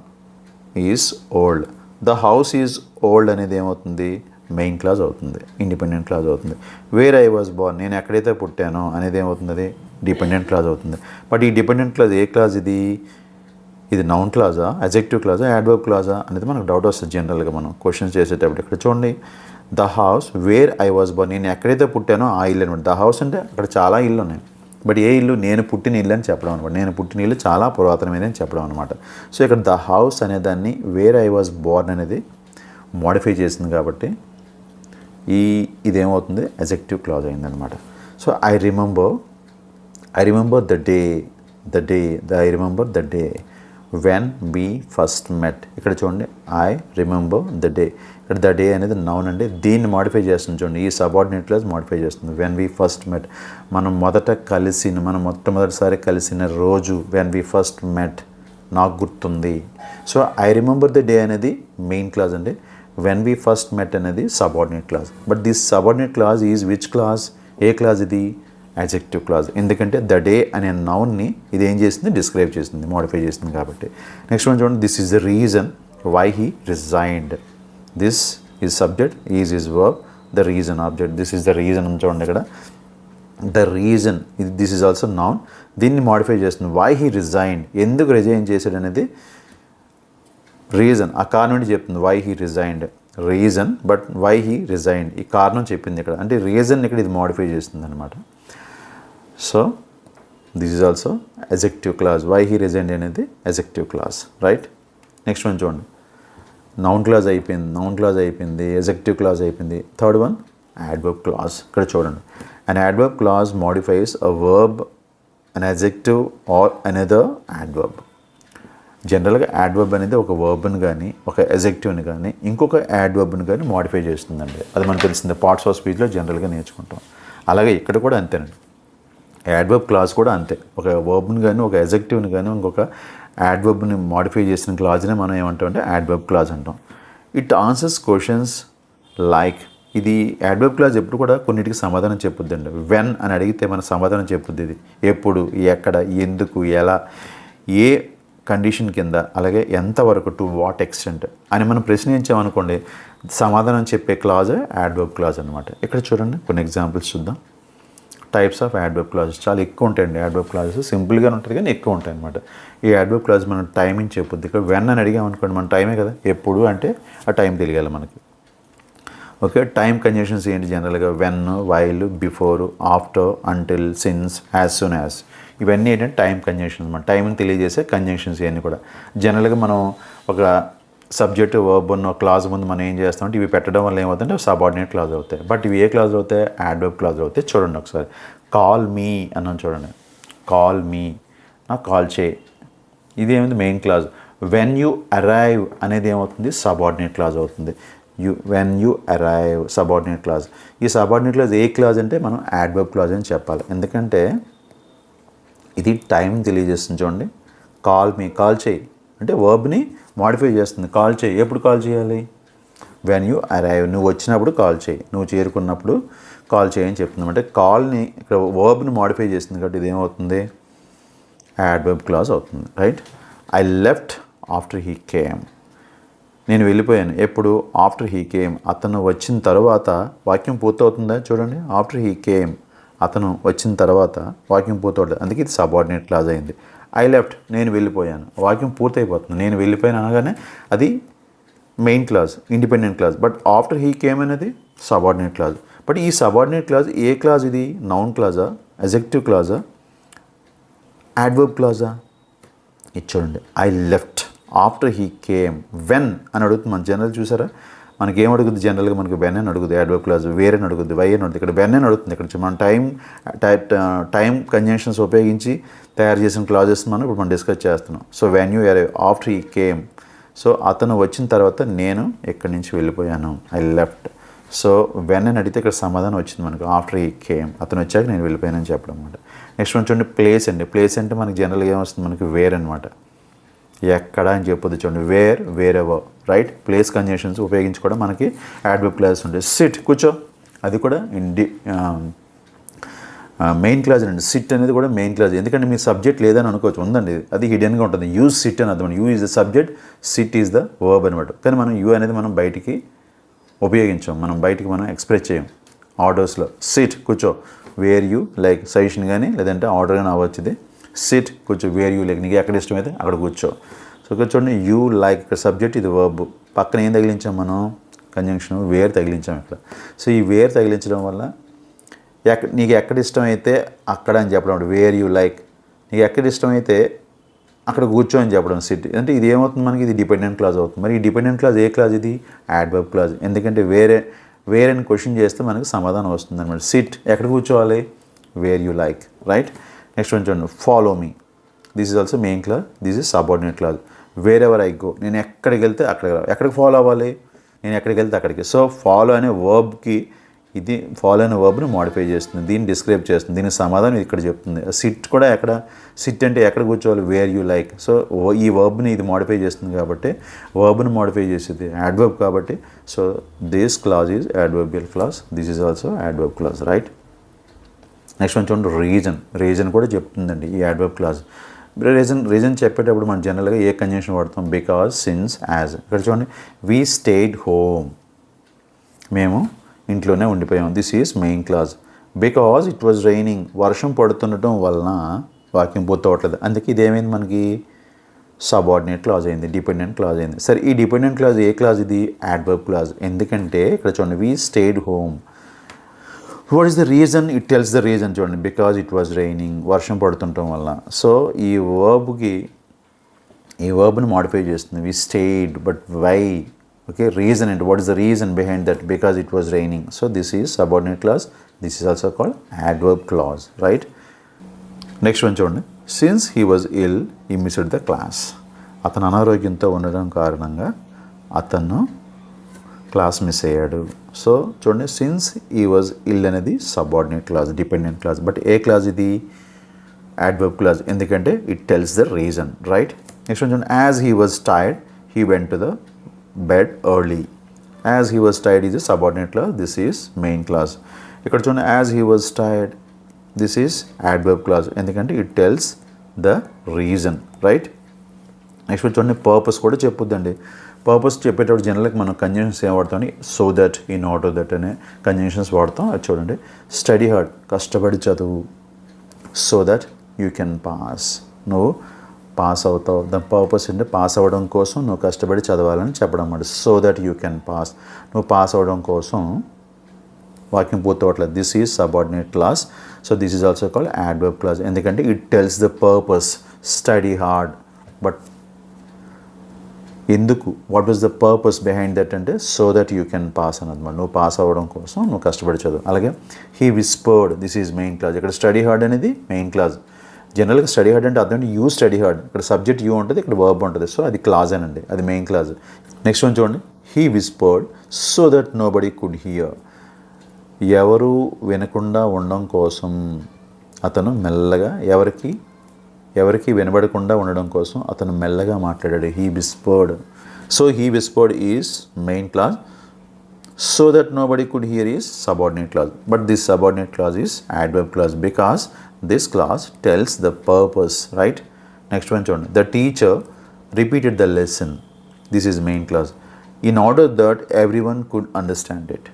is old. The house is old అనేది ఏమవుతుంది, మెయిన్ క్లాజ్ అవుతుంది, ఇండిపెండెంట్ క్లాజ్ అవుతుంది. వేర్ ఐ వాజ్ బోర్న్, నేను ఎక్కడైతే పుట్టానో అనేది ఏమవుతుంది, అది డిపెండెంట్ క్లాజ్ అవుతుంది. బట్ ఈ డిపెండెంట్ క్లాజ్ ఏ క్లాజ్ ఇది నౌన్ క్లాజా, అజెక్టివ్ క్లాజా, యాడ్వర్బ్ క్లాజా అనేది మనకు డౌట్ వస్తుంది జనరల్గా మనం క్వశ్చన్స్ చేసేటప్పుడు. ఇక్కడ చూడండి. The house where I was born, నేను ఎక్కడైతే పుట్టానో ఆ ఇల్లు అనమాట. ద హౌస్ అంటే అక్కడ చాలా ఇల్లు ఉన్నాయి. బట్ ఏ ఇల్లు, నేను పుట్టిన ఇల్లు అని చెప్పడం అనమాట. నేను పుట్టిన ఇల్లు చాలా పురాతనమైనది అని చెప్పడం అనమాట. సో ఇక్కడ ద హౌస్ అనే దాన్ని వేర్ ఐ వాజ్ బోర్న్ అనేది మోడిఫై చేసింది కాబట్టి ఇదేమవుతుంది, అజెక్టివ్ క్లాజ్ అయిందనమాట. So I remember the day when we first met. ఇక్కడ చూడండి. I remember the day. ఇక్కడ ద డే అనేది నౌన్ అండి. దీన్ని మాడిఫై చేస్తుంది చూడండి. ఈ సబార్డినేట్ క్లాజ్ మాడిఫై చేస్తుంది. వెన్ వీ ఫస్ట్ మెట్, మనం మొట్టమొదటిసారి కలిసిన రోజు. వెన్ వీ ఫస్ట్ మెట్, నాకు గుర్తుంది. So I remember the day అనేది మెయిన్ క్లాజ్ అండి. వెన్ వీ ఫస్ట్ మెట్ అనేది subordinate clause. But this subordinate clause is which clause, ఏ క్లాజ్ ఇది, అజెక్టివ్ క్లాజ్. ఎందుకంటే ద డే అనే నౌన్ని ఇది ఏం చేసింది, డిస్క్రైబ్ చేసింది, మోడిఫై చేసింది కాబట్టి. నెక్స్ట్ వన్ చూడండి. This is the reason why he resigned. This is subject, is verb, the reason object. This is the reason అని చూడండి. ఇక్కడ the reason, this is also noun, దీన్ని మోడిఫై చేస్తుంది. వై హీ రిజైన్డ్, ఎందుకు resign చేశాడు అనేది reason, ఆ కారణం చెప్తుంది. Why he resigned reason, but why he resigned ఈ కారణం చెప్పింది ఇక్కడ. అంటే రీజన్ ఇక్కడ ఇది మోడిఫై చేస్తుంది అనమాట. So this is also adjective clause. Why he resigned అనేది adjective clause, right. Next one చూడండి. నౌన్ క్లాజ్ అయిపోయింది, అజెక్టివ్ క్లాజ్ అయిపోయింది. Third one adverb clause. ఇక్కడ చూడండి. An adverb clause modifies a verb, an adjective or another adverb. జనరల్గా adverb అనేది ఒక వర్బ్ని కానీ ఒక ఎజెక్టివ్ని కానీ ఇంకొక యాడ్వర్బ్ని కానీ మోడిఫై చేస్తుందండి. అది మనకు తెలిసిందే, పార్ట్స్ ఆఫ్ స్పీచ్లో జనరల్గా నేర్చుకుంటాం. అలాగే ఇక్కడ కూడా అంతేనండి. యాడ్వర్బ్ క్లాజ్ కూడా అంతే. ఒక వర్బ్ని కానీ ఒక ఎజెక్టివ్ని కానీ ఇంకొక యాడ్వర్బ్ని మోడిఫై చేసిన క్లాజ్ని మనం ఏమంటామంటే యాడ్వర్బ్ క్లాజ్ అంటాం. ఇట్ ఆన్సర్స్ క్వశ్చన్స్ లైక్, ఇది యాడ్వర్బ్ క్లాజ్ ఎప్పుడు కూడా కొన్నిటికి సమాధానం చెప్పుద్దండి. వెన్ అని అడిగితే మన సమాధానం చెప్పుద్ది. ఇది ఎప్పుడు, ఎక్కడ, ఎందుకు, ఎలా, ఏ కండిషన్ కింద, అలాగే ఎంతవరకు, టు వాట్ ఎక్స్టెంట్ అని మనం ప్రశ్నించామనుకోండి, సమాధానం చెప్పే క్లాజ్ యాడ్వర్బ్ క్లాజ్ అనమాట. ఇక్కడ చూడండి కొన్ని ఎగ్జాంపుల్స్ చూద్దాం. టైప్స్ ఆఫ్ యాడ్వర్బ్ క్లాజెస్ చాలా ఎక్కువ ఉంటాయండి. యాడ్వర్బ్ క్లాజెస్ సింపుల్గా ఉంటుంది కానీ ఎక్కువ ఉంటాయి అనమాట. ఈ యాడ్వర్బ్ క్లాజ్ మనం టైమింగ్ చెప్పొద్దు. ఇక్కడ వెన్ అని అడిగామనుకోండి, మన టైమే కదా, ఎప్పుడు అంటే ఆ టైం తెలియాలి మనకి. ఓకే, టైం కంజంక్షన్స్ ఏంటి జనరల్గా? When, while, before, after, until, since, as soon as. ఇవన్నీ ఏంటంటే టైం కంజంక్షన్స్ అన్నమాట. టైంని తెలియజేసే కంజంక్షన్స్ ఇవన్నీ కూడా. జనరల్గా మనం ఒక సబ్జెక్ట్ వర్బ్ ఉన్న క్లాజ్ ముందు మనం ఏం చేస్తామంటే ఇవి పెట్టడం వల్ల ఏమవుతుందంటే సబార్డినేట్ క్లాజ్ అవుతాయి. బట్ ఇవి ఏ క్లాజ్ అవుతాయి? యాడ్వర్బ్ క్లాజ్ అవుతాయి. చూడండి ఒకసారి. కాల్ మీ అన్నాను చూడండి. కాల్ మీ, నాకు కాల్ చేయి, ఇది ఏమైంది? Main clause. When you arrive అనేది ఏమవుతుంది? సబార్డినేట్ క్లాజ్ అవుతుంది. When you arrive subordinate clause. ఈ సబార్డినేట్ క్లాజ్ ఏ క్లాజ్ అంటే మనం యాడ్వర్బ్ క్లాజ్ అని చెప్పాలి. ఎందుకంటే ఇది టైం తెలియజేస్తుంది. చూడండి, కాల్ మీ, కాల్ చేయి అంటే వర్బ్ని మాడిఫై చేస్తుంది. కాల్ చేయి, ఎప్పుడు కాల్ చేయాలి? వెన్ యూ అరైవ్, నువ్వు వచ్చినప్పుడు కాల్ చేయి, నువ్వు చేరుకున్నప్పుడు కాల్ చేయని చెప్తుంది. అంటే కాల్ని ఇక్కడ వర్బ్ని మాడిఫై చేస్తుంది కాబట్టి ఇది ఏమవుతుంది? యాడ్వర్బ్ క్లాజ్ అవుతుంది. Right. I left after he came, నేను వెళ్ళిపోయాను ఎప్పుడు? ఆఫ్టర్ హీ కేమ్, అతను వచ్చిన తర్వాత. వాక్యం పూర్తవుతుందా? చూడండి, ఆఫ్టర్ హీ కేమ్, అతను వచ్చిన తర్వాత వాక్యం పూర్తవుతుంది. అందుకే ఇది సబార్డినేట్ క్లాజ్ అయింది. ఐ లెఫ్ట్, నేను వెళ్ళిపోయాను, వాక్యం పూర్తయిపోతుంది. నేను వెళ్ళిపోయాను అనగానే అది main clause, independent clause. But after he came అనేది సబార్డినేట్ క్లాజ్. బట్ ఈ సబార్డినేట్ క్లాజ్ ఏ క్లాజ్ ఇది? నౌన్ క్లాజా, అడ్జెక్టివ్ క్లాజా, యాడ్వర్బ్ క్లాజా? ఇది చూడండి. I left after he came. When అని అడుగుతుంది మన జనరల్. చూసారా, మనకి ఏం అడుగుతుంది జనరల్గా? మనకి వెన్ అని అడుగుతుంది యాడ్వర్బ్ క్లాజ్, వేరే అని అడుగుతుంది, వై అని అడుగుతుంది. ఇక్కడ వెన్ అని అడుగుతుంది. ఇక్కడ మనం టైం కంజంక్షన్స్ ఉపయోగించి తయారు చేసిన క్లాజెస్ మనం ఇప్పుడు మనం డిస్కస్ చేస్తున్నాం. So when you arrive after he came, so అతను వచ్చిన తర్వాత నేను ఎక్కడి నుంచి వెళ్ళిపోయాను, ఐ లెఫ్ట్. సో వెన్ అని అడిగితే ఇక్కడ సమాధానం వచ్చింది మనకు, ఆఫ్టర్ హీ కేమ్, అతను వచ్చాక నేను వెళ్ళిపోయానని చెప్పడం అనమాట. నెక్స్ట్ వన్ చూడండి, ప్లేస్ అండి. ప్లేస్ అంటే మనకి జనరల్గా ఏమొస్తుంది? మనకి వేర్ అనమాట. ఎక్కడ అని చెప్పొద్దు. చూడండి, where, wherever. Right. Place conjunctions ఉపయోగించి కూడా మనకి యాడ్వర్బ్ క్లాజెస్ ఉంటాయి. సిట్, కూర్చో, అది కూడా మెయిన్ క్లాజ్ అండి. సిట్ అనేది కూడా మెయిన్ క్లాజ్. ఎందుకంటే మీ సబ్జెక్ట్ లేదని అనుకోవచ్చు, ఉందండి, అది హిడెన్గా ఉంటుంది. యూజ్ సిట్ అని అర్థం. You is the subject, SIT is the verb అనమాట. కానీ మనం యూ అనేది మనం బయటికి ఉపయోగించాం, మనం బయటికి మనం ఎక్స్ప్రెస్ చేయం ఆర్డర్స్లో. సిట్, కూర్చో, వేర్ యూ లైక్, సజెషన్ కానీ లేదంటే ఆర్డర్ కానీ అవ్వచ్చు. సిట్, కూర్చో, వేర్ యూ లైక్, నీకు ఎక్కడ ఇష్టమైతే అక్కడ కూర్చో. సో ఇక్కడ చూడండి, యూ లైక్ ఇక్కడ సబ్జెక్ట్, ఇది వర్బ్. పక్కన ఏం తగిలించాం మనం? కంజంక్షన్ వేర్ తగిలించాం ఇక్కడ. సో ఈ వేర్ తగిలించడం వల్ల నీకు ఎక్కడ ఇష్టమైతే అక్కడ అని చెప్పడం. వేర్ యూ లైక్, నీకు ఎక్కడ ఇష్టమైతే అక్కడ కూర్చో అని చెప్పడం. సిట్ అంటే ఇది ఏమవుతుంది మనకి? ఇది డిపెండెంట్ క్లాజ్ అవుతుంది. మరి ఈ డిపెండెంట్ క్లాజ్ ఏ క్లాజ్? ఇది యాడ్వర్బ్ క్లాజ్. ఎందుకంటే వేరే అని క్వశ్చన్ చేస్తే మనకు సమాధానం వస్తుంది అనమాట. సిట్, ఎక్కడ కూర్చోవాలి? Where you like. Right. Next one చూడండి, follow me. This is also main clause, this is subordinate clause. Wherever I go, నేను ఎక్కడికి వెళ్తే ఎక్కడికి ఫాలో అవ్వాలి? నేను ఎక్కడికి వెళ్తే అక్కడికి. సో ఫాలో అనే వర్బ్కి ఇది ఫాలో అనే వర్బ్ని మోడిఫై చేస్తుంది, దీన్ని డిస్క్రైబ్ చేస్తుంది. దీనికి సమాధానం ఇక్కడ చెప్తుంది. సిట్ కూడా ఎక్కడ? సిట్ అంటే ఎక్కడ కూర్చోవాలి? Where you like. సో ఈ వర్బ్ని ఇది మోడిఫై చేస్తుంది కాబట్టి, వర్బ్ని మోడిఫై చేసేది యాడ్వర్బ్ కాబట్టి, so this clause is adverbial clause, this is also adverb clause. Right. Next one చూడండి, రీజన్ కూడా చెప్తుందండి ఈ యాడ్వర్బ్ క్లాజ్. రీజన్ చెప్పేటప్పుడు మనం జనరల్గా ఏ కంజంక్షన్ వాడతాం? Because, since, as. ఇక్కడ చూడండి, వీ స్టేడ్ హోమ్, మేము ఇంట్లోనే ఉండిపోయాం. This is main clause. Because it was raining, వర్షం పడుతుండటం వలన వాక్యం పూర్తవట్లేదు. అందుకే ఇదేమైంది మనకి? సబార్డినేట్ క్లాజ్ అయింది, డిపెండెంట్ క్లాజ్ అయింది. సరే, ఈ డిపెండెంట్ క్లాజ్ ఏ క్లాజ్? ఇది యాడ్వర్బ్ క్లాజ్. ఎందుకంటే ఇక్కడ చూడండి, we stayed home. What is the reason? It tells the reason. చూడండి, బికాజ్ ఇట్ వాజ్ రైనింగ్, వర్షం పడుతుండటం వల్ల. సో ఈ వర్బ్ని మాడిఫై చేస్తుంది. We stayed, but why? Okay, reason అంటే what is the reason behind that? Because it was raining. So this is subordinate clause, this is also called adverb clause. Right. Next one since, సిన్స్ he was ill he missed the class. అతను అనారోగ్యంతో ఉండడం కారణంగా అతను class miss అయ్యాడు. So చూడండి, since he was ill అనేది subordinate clause, dependent clause. But ఏ క్లాజ్ ఇది? Adverb clause. ఎందుకంటే it tells the reason. Right. Next చూడండి, as he was tired he went to the bed early. As he was tired is a subordinate clause, this is main clause. ఇక్కడ చూడండి, as he was tired, this is adverb clause. ఎందుకంటే it tells the reason. Right. Next చూడండి purpose కూడా చెప్పుద్దండి. Purpose చెప్పేటప్పుడు జనరల్గా మనం conjunctions ఏం వాడతాం, so that, in order that అనే కంజంక్షన్స్ వాడతాం. అది చూడండి, స్టడీ హార్డ్, కష్టపడి చదువు, so that you can pass, నువ్వు పాస్ అవుతావు. దాని పర్పస్ అంటే పాస్ అవ్వడం కోసం నువ్వు కష్టపడి చదవాలని చెప్పడం అన్నమాట. So that you can pass, నువ్వు పాస్ అవ్వడం కోసం వాక్యం పూర్తవట్లేదు. This is subordinate clause. So this is also called adverb clause, ఎందుకంటే it tells the purpose, study hard. But ఎందుకు, what was the purpose behind that అంటే so that you can pass అన్నమాట, నువ్వు పాస్ అవ్వడం కోసం నువ్వు కష్టపడి చదువు. అలాగే he whispered, this is main clause. ఇక్కడ స్టడీ హార్డ్ అనేది మెయిన్ క్లాస్. జనరల్గా స్టడీ హార్డ్ అంటే అర్థం యూ స్టడీ హార్డ్, ఇక్కడ సబ్జెక్ట్ యూ ఉంటుంది, ఇక్కడ వర్బ్ ఉంటుంది. సో అది క్లాజ్ అనండి, అది మెయిన్ క్లాజ్. నెక్స్ట్ వన్ చూడండి, he whispered so that nobody could hear, ఎవరు వినకుండా ఉండడం కోసం అతను మెల్లగా, ఎవరికి వినబడకుండా ఉండడం కోసం అతను మెల్లగా మాట్లాడాడు. He whispered. So he whispered is main clause, so that nobody could hear is subordinate clause. But this subordinate clause is adverb clause because this clause tells the purpose, right. Next one చూడండి, the teacher repeated the lesson, this is main clause, in order that everyone could understand it.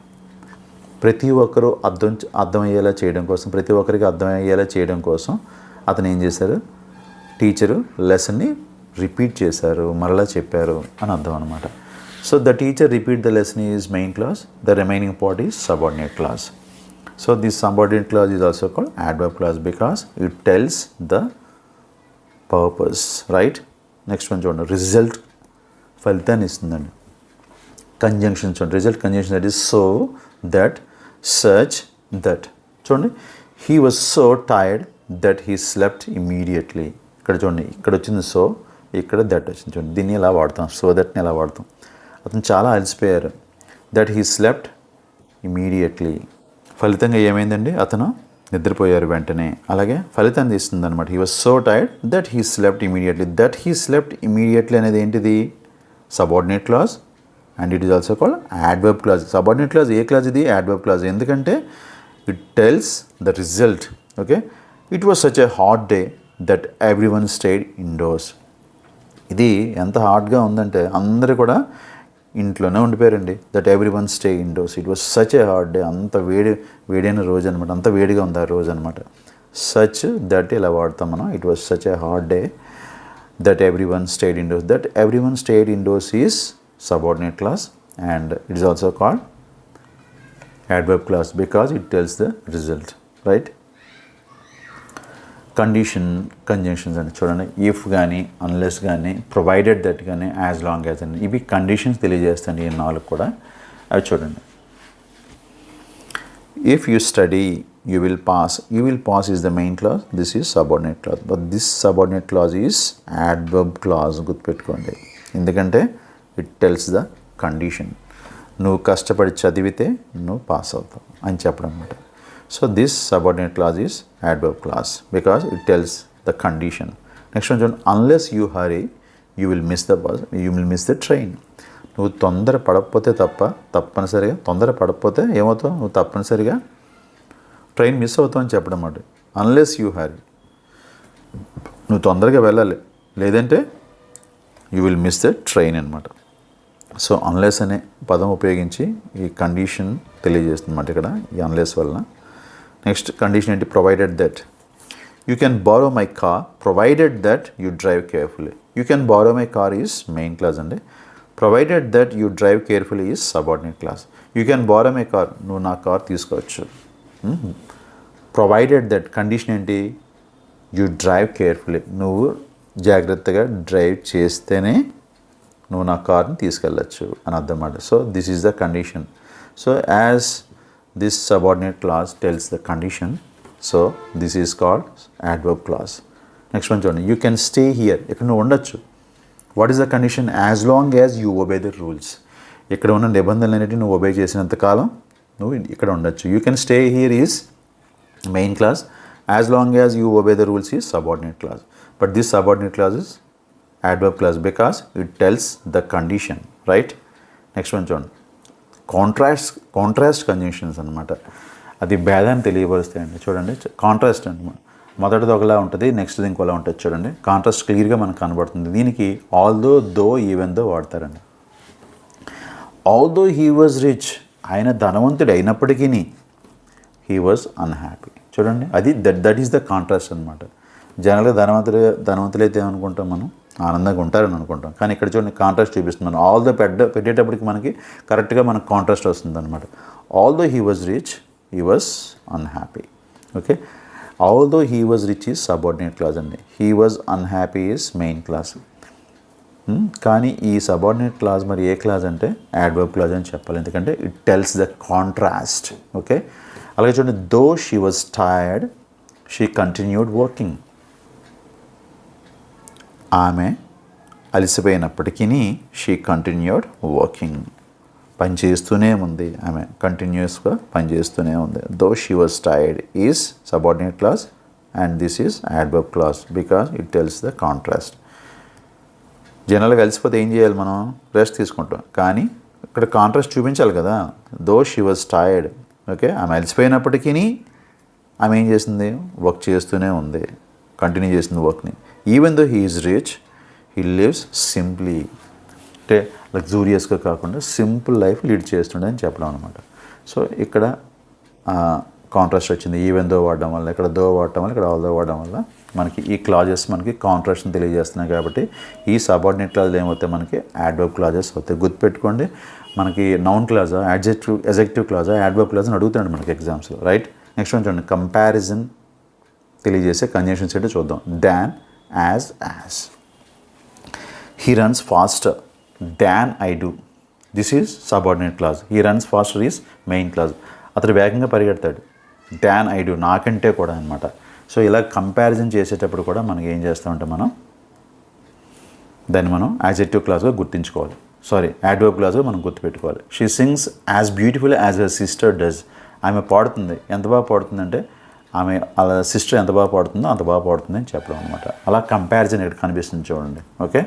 ప్రతి ఒక్కరూ అర్థమయ్యేలా చేయడం కోసం, ప్రతి ఒక్కరికి అర్థమయ్యేలా చేయడం కోసం అతను ఏం చేశారు, టీచరు లెసన్ని రిపీట్ చేశారు, మరలా చెప్పారు అని అర్థం అనమాట. So the teacher repeat the lesson is main clause, the remaining part is subordinate clause. So this subordinate clause is also called adverb clause because it tells the purpose, right. Next one చూడండి, result ఫలితాన్ని ఇస్తుందండి. Conjunction చూడండి, result conjunction that is so that, such, that. చూడండి, he was so tired that he slept immediately. ఇక్కడ చూడండి, ఇక్కడ వచ్చింది so, ఇక్కడ దట్ వచ్చింది. చూడండి, దీన్ని ఎలా వాడతాం, సో దట్ని ఎలా వాడతాం. అతను చాలా అలసిపోయారు, దట్ హీ స్లెప్ట్ ఇమీడియట్లీ. ఫలితంగా ఏమైందండి, అతను నిద్రపోయారు వెంటనే. అలాగే ఫలితాన్ని తీస్తుంది అనమాట. He was so tired that he slept immediately. That he slept immediately అనేది ఏంటిది, subordinate clause and it is also called adverb clause. Subordinate clause ఏ క్లాస్ ఇది, యాడ్వర్బ్ క్లాస్. ఎందుకంటే it tells the result. Okay, it was such a hot day that everyone stayed indoors. ఇది ఎంత హాట్గా ఉందంటే అందరూ కూడా ఇంట్లోనే ఉండిపోయారండి. That everyone stay indoors. It was such a hot day, అంత వేడైన రోజు అనమాట, అంత వేడిగా ఉంది ఆ రోజు అనమాట. సచ్ దట్ ఇలా వాడతాం మనం. It was such a hot day that everyone stayed indoors. That everyone stayed indoors is subordinate class and it is also called adverb class because it tells the result, right. Condition conjunctions అని చూడండి, if కానీ, unless కానీ, provided that కానీ, as long as అని, ఇవి conditions తెలియజేస్తాయి. ఈ నాలుగు కూడా అవి చూడండి. If you study you will pass, you will pass is the main class, this is subordinate clause. But this subordinate clause is adverb class, గుర్తుపెట్టుకోండి. ఎందుకంటే ఇట్ టెల్స్ ద కండిషన్. నువ్వు కష్టపడి చదివితే నువ్వు పాస్ అవుతావు అని చెప్పడం అనమాట. So this subordinate clause is adverb clause because it tells the condition. Next one చూడండి, unless you hurry you will miss the bus, you will miss the train. నువ్వు తొందర పడకపోతే తప్పనిసరిగా తొందర పడకపోతే ఏమవుతావు, నువ్వు తప్పనిసరిగా ట్రైన్ మిస్ అవుతావు అని చెప్పడం అన్నమాట. అన్లెస్ యూ హరీ, నువ్వు తొందరగా వెళ్ళాలి, లేదంటే you will miss the train అనమాట. సో అన్లెస్ అనే పదం ఉపయోగించి ఈ కండిషన్ తెలియజేస్తుంది అన్నమాట ఇక్కడ, ఈ అన్లెస్ వలన. నెక్స్ట్ కండిషన్ ఏంటి, provided that you can borrow my car provided that you drive carefully. You can borrow my car is main clause అండి. Provided that you drive carefully is subordinate clause. You can borrow my car, నువ్వు నా car తీసుకోవచ్చు. Provided that condition ఏంటి, you drive carefully, నువ్వు జాగ్రత్తగా drive చేస్తేనే నువ్వు నా కార్ని తీసుకెళ్ళచ్చు అని అర్థం అన్నమాట. So this is the condition. So as this subordinate class tells the condition, so this is called adverb class. Next one చూడండి, యూ కెన్ స్టే హియర్, ఇక్కడ నువ్వు ఉండొచ్చు. What is the condition, as long as you obey the rules. ఇక్కడ ఉన్న నిబంధనలు అనేవి నువ్వు obey చేసినంత కాలం నువ్వు ఇక్కడ ఉండొచ్చు. You can stay here is main class, as long as you obey the rules is subordinate class. But this subordinate clause is adverb clause because it tells the condition, right. Next one చూడండి, contrast conjunctions అనమాట. అది భేదాన్ని తెలియపరుస్తాయండి. చూడండి, contrast అనమాట మొదటిది ఒకలా ఉంటుంది, నెక్స్ట్ది ఇంకోలా ఉంటుంది. చూడండి కాంట్రాస్ట్ క్లియర్గా మనకు కనబడుతుంది. దీనికి ఆల్దో, దో, ఈవెన్ దో వాడతారండి. ఆల్దో హీ వాజ్ రిచ్, ఆయన ధనవంతుడు అయినప్పటికీ హీ వాజ్ అన్హ్యాపీ. చూడండి అది దట్ ఈస్ ద కాంట్రాస్ట్ అనమాట. జనరల్గా ధనవంతులైతే ఏమనుకుంటాం మనం, ఆనందంగా ఉంటారని అనుకుంటాం. కానీ ఇక్కడ చూడండి కాంట్రాస్ట్ చూపిస్తుంది. మనం ఆల్ దో పెట్టేటప్పటికి మనకి కరెక్ట్గా మనకు కాంట్రాస్ట్ వస్తుంది అనమాట. Although he was rich, he was unhappy. Okay, although he was rich is subordinate clause అండి. He was unhappy is main clause. కానీ ఈ సబార్డినేట్ క్లాజ్ మరి ఏ క్లాజ్ అంటే యాడ్వర్బ్ క్లాజ్ అని చెప్పాలి, ఎందుకంటే it tells the contrast. Okay, అలాగే చూడండి though she was tired she continued working. ఆమె అలసిపోయినప్పటికీ షీ కంటిన్యూడ్ వర్కింగ్, పనిచేస్తూనే ఉంది ఆమె, కంటిన్యూస్గా పనిచేస్తూనే ఉంది. దో she was tired is subordinate clause and this is adverb clause because it tells the contrast. జనరల్గా కలిసిపోతే ఏం చేయాలి, మనం రెస్ట్ తీసుకుంటాం. కానీ ఇక్కడ కాంట్రాస్ట్ చూపించాలి కదా. దో షీ వాజ్ టైర్డ్, ఓకే, ఆమె అలసిపోయినప్పటికీ ఆమె ఏం చేస్తుంది, వర్క్ చేస్తూనే ఉంది, కంటిన్యూ చేస్తుంది వర్క్ని. Even though he is rich he lives simply, అంటే లగ్జూరియస్గా కాకుండా సింపుల్ లైఫ్ లీడ్ చేస్తుండే అని చెప్పడం అనమాట. సో ఇక్కడ కాంట్రాస్ట్ వచ్చింది ఈవెన్ దో వాడడం వల్ల, ఇక్కడ దో వాడటం వల్ల, ఇక్కడ ఆల్ దో వాడడం వల్ల మనకి ఈ క్లాజెస్ మనకి కాంట్రాస్ట్ని తెలియజేస్తున్నాయి. కాబట్టి ఈ సబార్డినేట్ క్లాజులు ఏమవుతాయి, మనకి యాడ్వర్బ్ క్లాజెస్ అవుతాయి. గుర్తుపెట్టుకోండి, మనకి నౌన్ క్లాజా, ఎజెక్టివ్ క్లాజా, యాడ్వర్బ్ క్లాజ్ అని అడుగుతున్నాడు మనకి ఎగ్జామ్స్లో, రైట్. నెక్స్ట్ వన్ చూడండి, కంపారిజన్ తెలియజేసే కంజంక్షన్స్ ఏంటో చూద్దాం. Than, as, he runs faster than I do, this is subordinate clause. He runs faster is main clause, అతడు వేగంగా పరిగెడతాడు. దాన్ ఐ డూ, నాకంటే కూడా అనమాట. సో ఇలా కంపారిజన్ చేసేటప్పుడు కూడా మనకి ఏం చేస్తామంటే దాన్ని మనం యాడ్జెక్టివ్ క్లాజ్గా గుర్తించుకోవాలి, యాడ్వర్బ్ క్లాజ్గా మనం గుర్తుపెట్టుకోవాలి. She sings as beautiful as her sister does, ఆమె పాడుతుంది, ఎంత బాగా పాడుతుందంటే ఆమె అలా సిస్టర్ ఎంత బాగా పాడుతుందో అంత బాగా పాడుతుంది అని చెప్పడం అనమాట. అలా కంపారిజన్ ఇక్కడ కనిపిస్తుంది చూడండి. ఓకే,